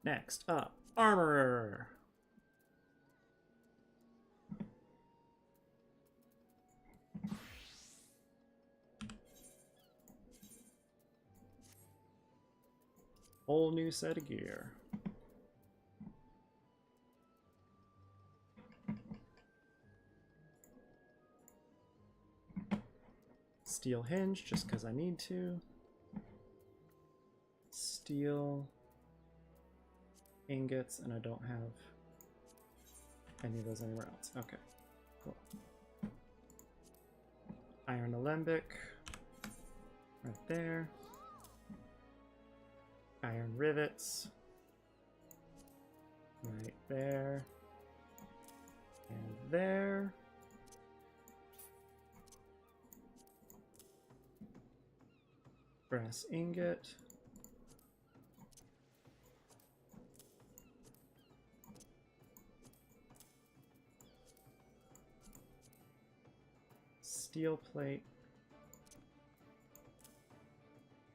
Next up, Armorer. Whole new set of gear. Steel hinge, just because I need to. Steel ingots, and I don't have any of those anywhere else. Okay, cool. Iron alembic, right there. Iron rivets, right there, and there. Brass ingot. Steel plate,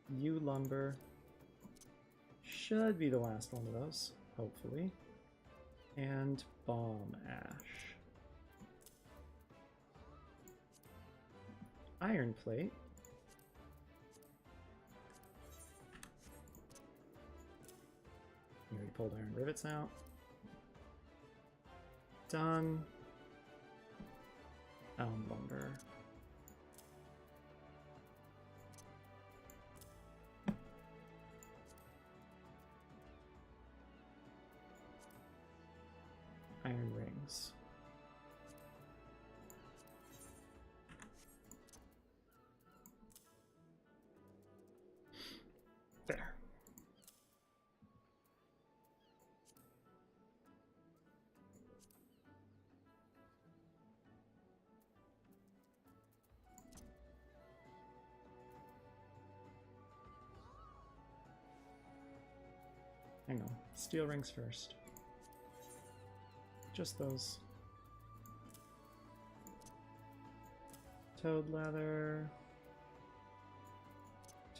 yew lumber, should be the last one of those, hopefully, and bomb ash. Iron plate, we already pulled iron rivets out, done. Elm lumber. Iron rings. There. Hang on. Steel rings first. Just those. Toad leather.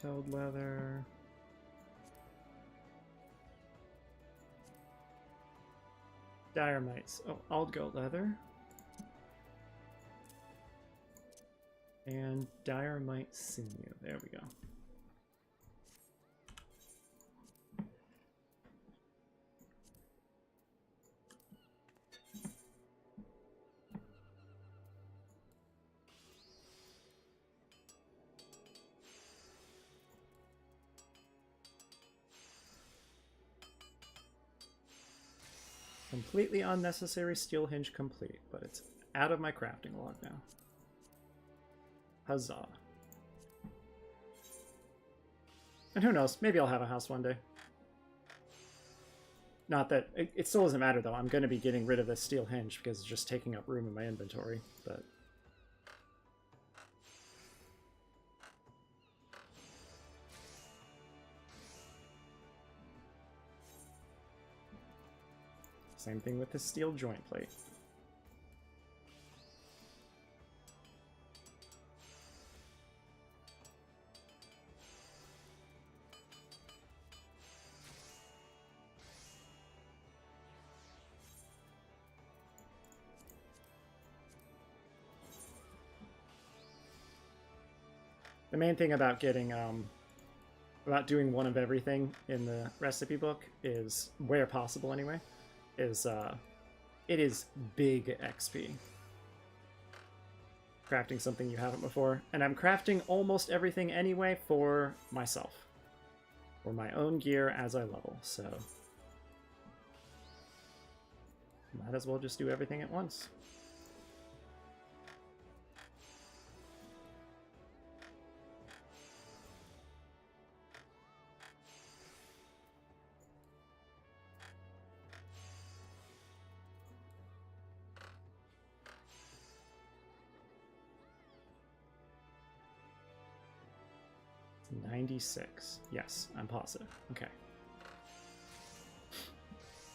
Toad leather. Dire mites. Oh, Aldgo leather. And dire mite sinew. There we go. Completely unnecessary steel hinge complete, but it's out of my crafting log now. Huzzah. And who knows, maybe I'll have a house one day. Not that, it still doesn't matter though, I'm going to be getting rid of this steel hinge because it's just taking up room in my inventory, but... Same thing with the steel joint plate. The main thing about getting, about doing one of everything in the recipe book is, where possible anyway, is, it is big XP. Crafting something you haven't before. And I'm crafting almost everything anyway for myself. For my own gear as I level, so... might as well just do everything at once. It's 96. Yes, I'm positive. Okay.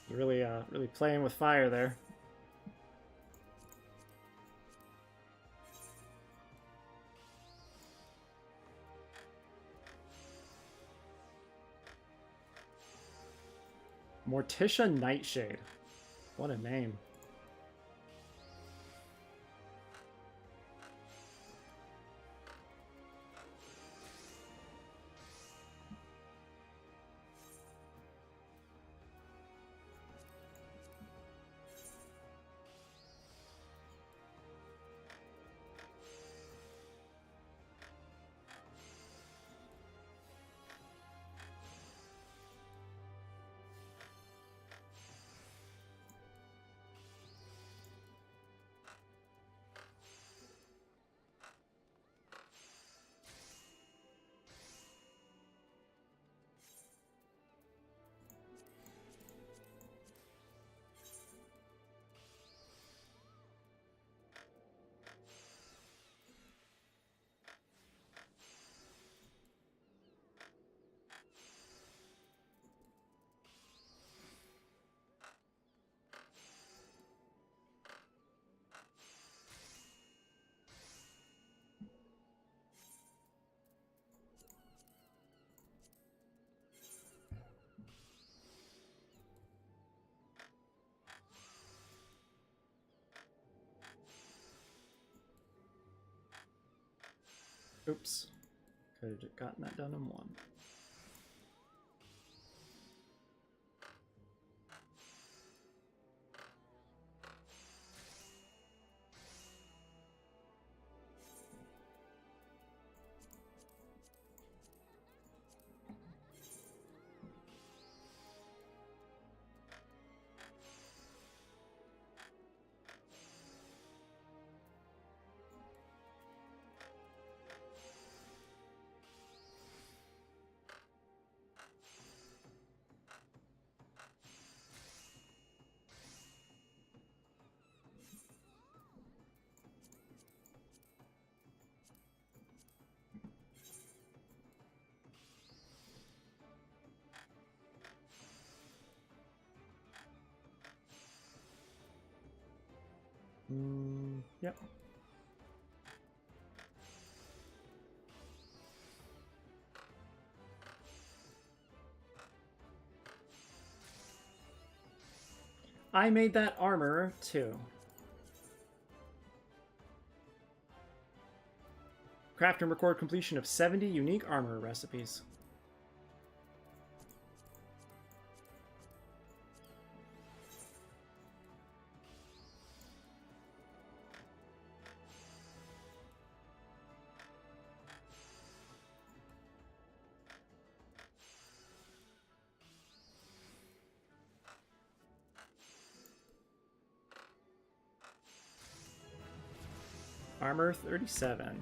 You're really, really playing with fire there. Morticia Nightshade. What a name. Oops. Could have gotten that done in one. Yep. I made that armor too. Craft and record completion of 70 unique armor recipes. Armor 37.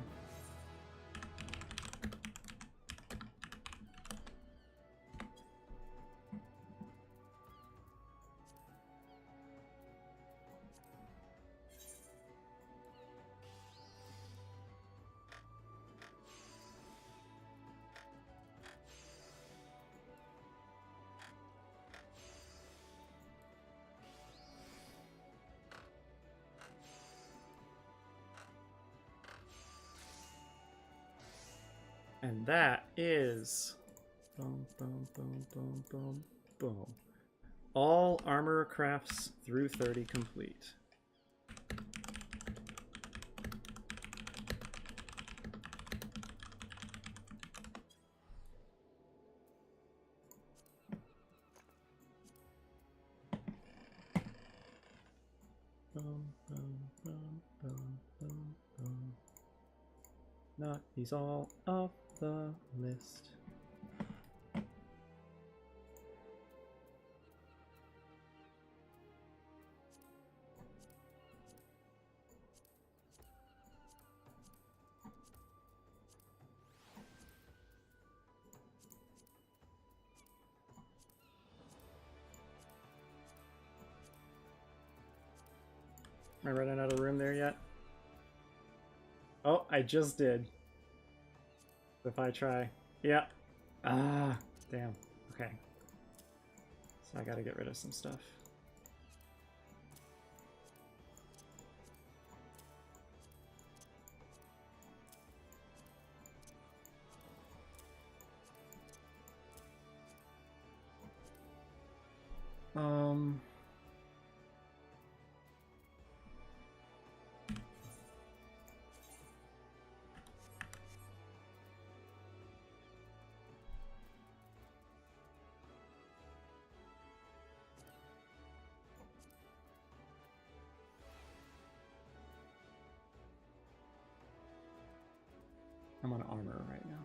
And that is boom, boom, boom, boom, boom, boom. All armor crafts through 30 complete. Boom, boom, boom, boom, boom, boom. Knock these all off the list. Am I running out of room there yet? Oh, I just did. If I try. Yeah. Ah, damn. Okay. So I gotta get rid of some stuff. I'm on armor right now.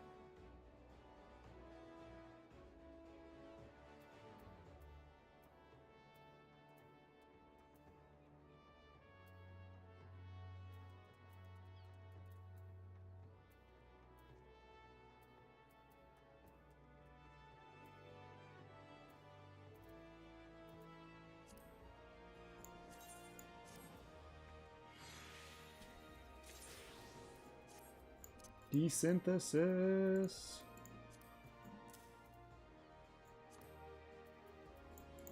Desynthesis.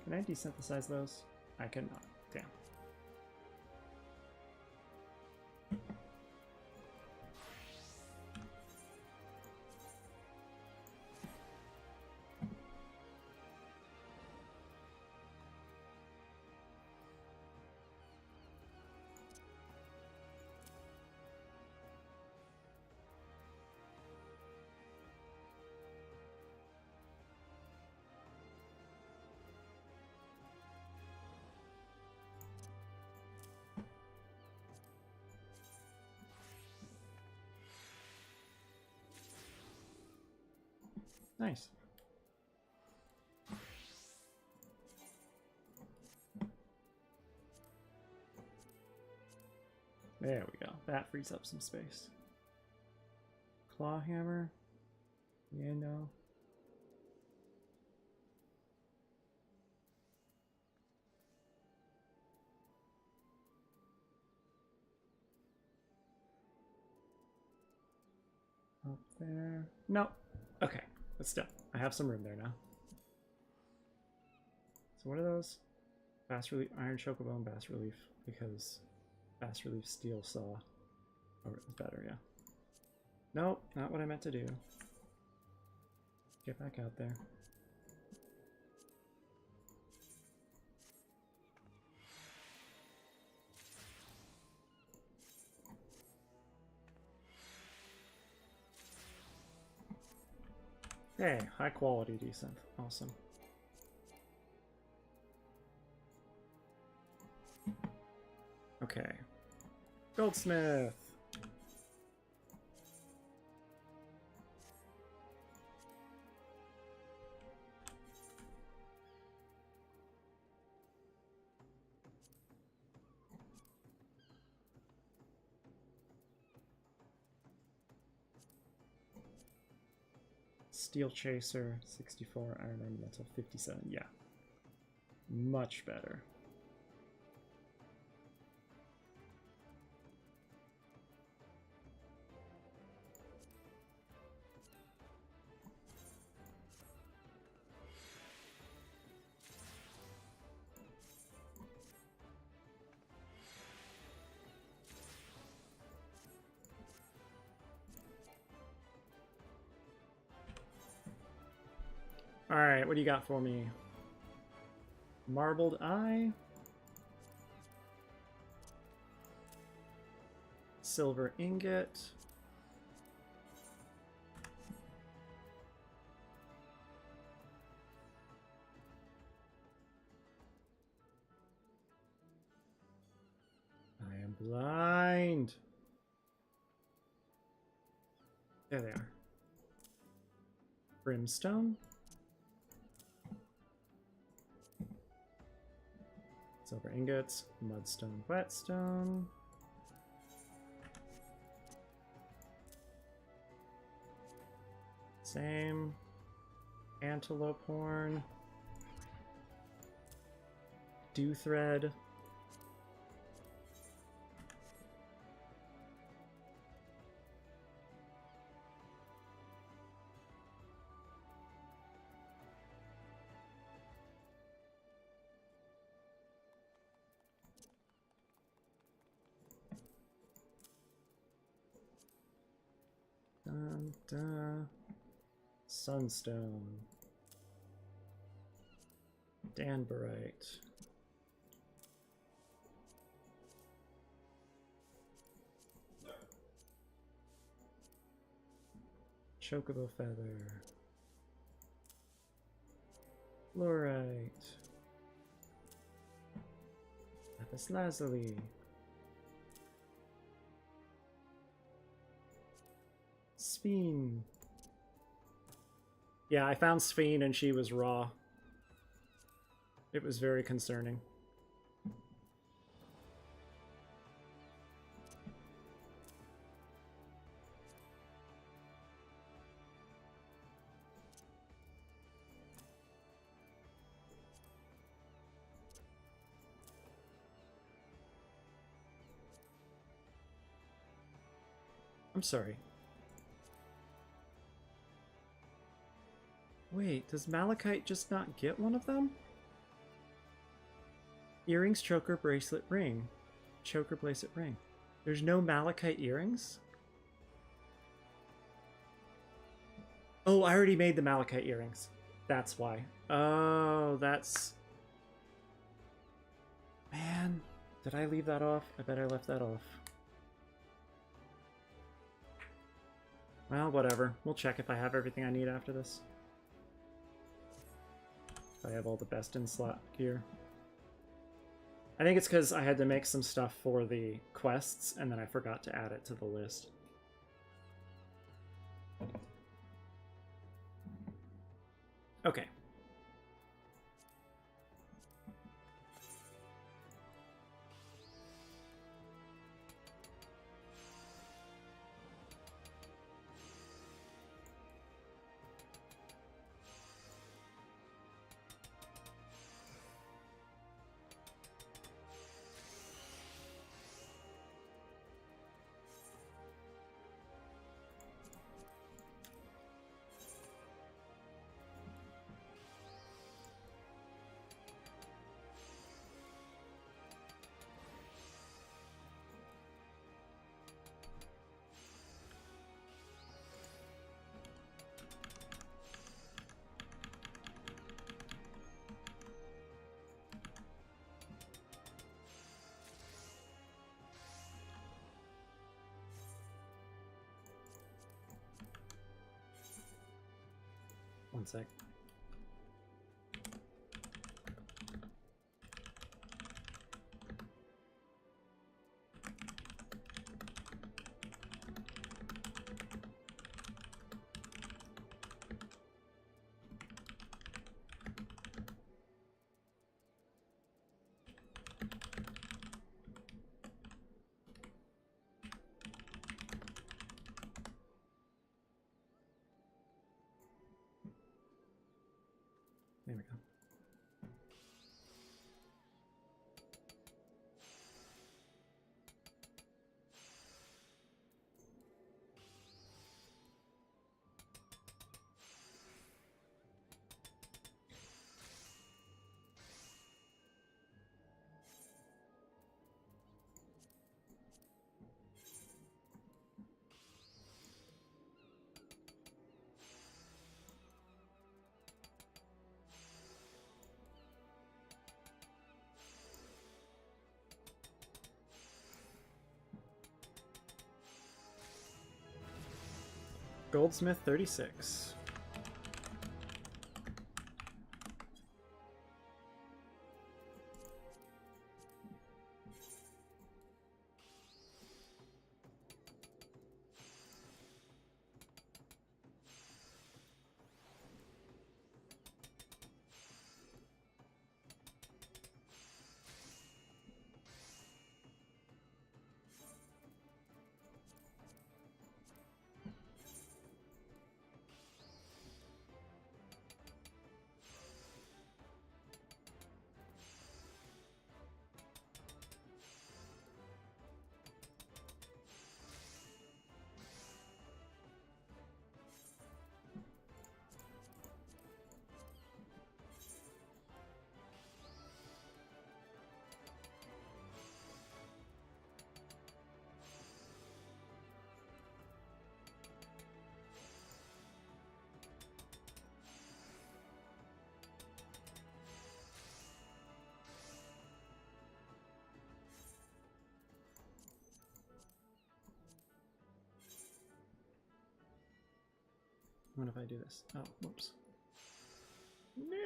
Can I desynthesize those? I cannot. Damn. Nice. There we go. That frees up some space. Claw hammer. Yeah, no. Up there. No. Okay. But still, I have some room there now. So what are those? Fast relief, iron chocobo, and bass relief, because fast relief steel saw is better, yeah. Nope, not what I meant to do. Get back out there. Hey, high quality, decent. Awesome. Okay. Goldsmith! Steel Chaser, 64, Iron Arm Metal, 57. Yeah. Much better. Alright, what do you got for me? Marbled Eye. Silver Ingot. I am blind. There they are. Brimstone. Silver ingots, mudstone, whetstone. Same. Antelope horn. Dew thread. Sunstone. Danbarite. Chocobo feather. Fluorite. Lapis lazuli. Sphene. Yeah, I found Sphene and she was raw. It was very concerning. I'm sorry. Wait, does Malachite just not get one of them? Earrings, choker, bracelet, ring. Choker, bracelet, ring. There's no Malachite earrings? Oh, I already made the Malachite earrings. That's why. Oh, that's... Man, did I leave that off? I bet I left that off. Well, whatever. We'll check if I have everything I need after this. If I have all the best in slot gear. I think it's because I had to make some stuff for the quests, and then I forgot to add it to the list. Okay. One sec. There we go. Goldsmith 36. What if I do this? Oh, whoops. No!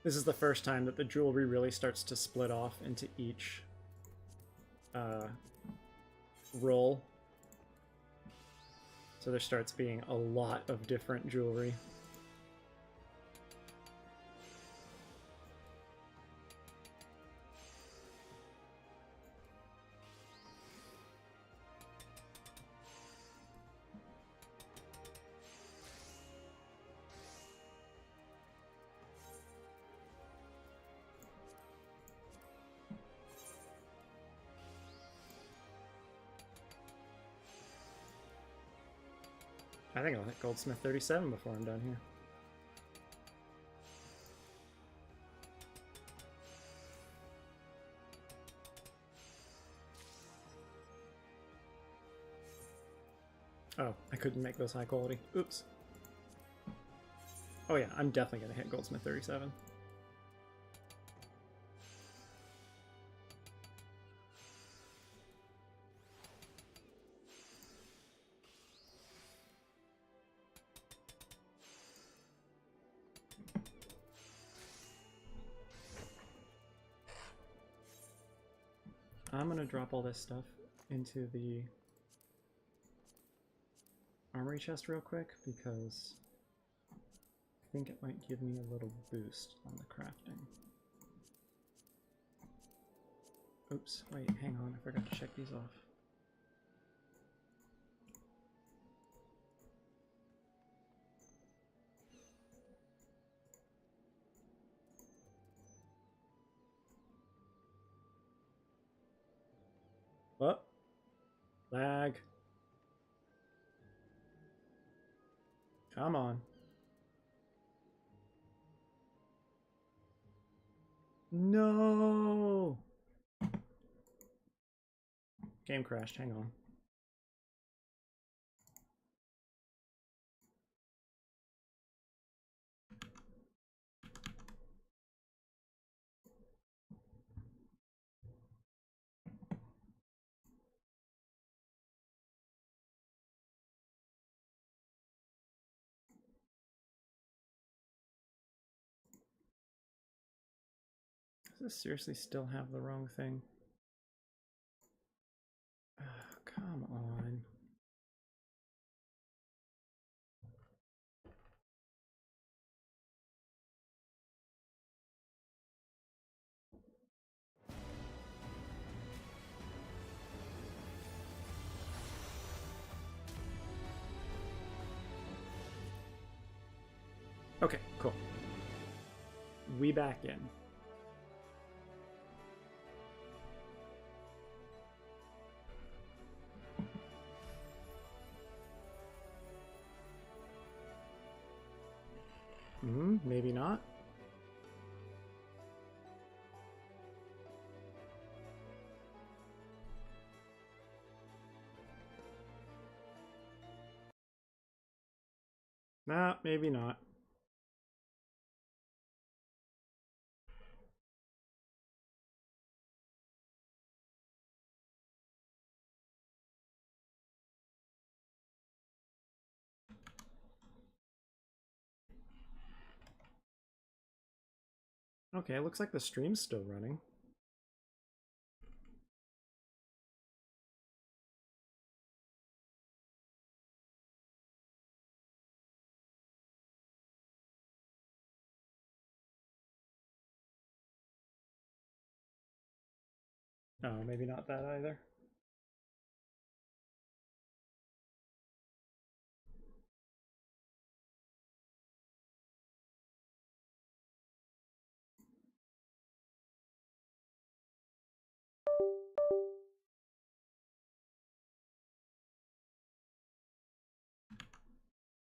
This is the first time that the jewelry really starts to split off into each roll. So there starts being a lot of different jewelry. I think I'll hit Goldsmith 37 before I'm done here. Oh, I couldn't make those high quality. Oops. Oh yeah, I'm definitely gonna hit Goldsmith 37. I'm gonna drop all this stuff into the armory chest real quick because I think it might give me a little boost on the crafting. Oops, wait, hang on, I forgot to check these off. Oh, lag. Come on. No! Game crashed, hang on. Does this seriously still have the wrong thing? Come on. Okay, cool. We back in. Maybe not. Nah, maybe not. Okay, it looks like the stream's still running. Oh, maybe not that either.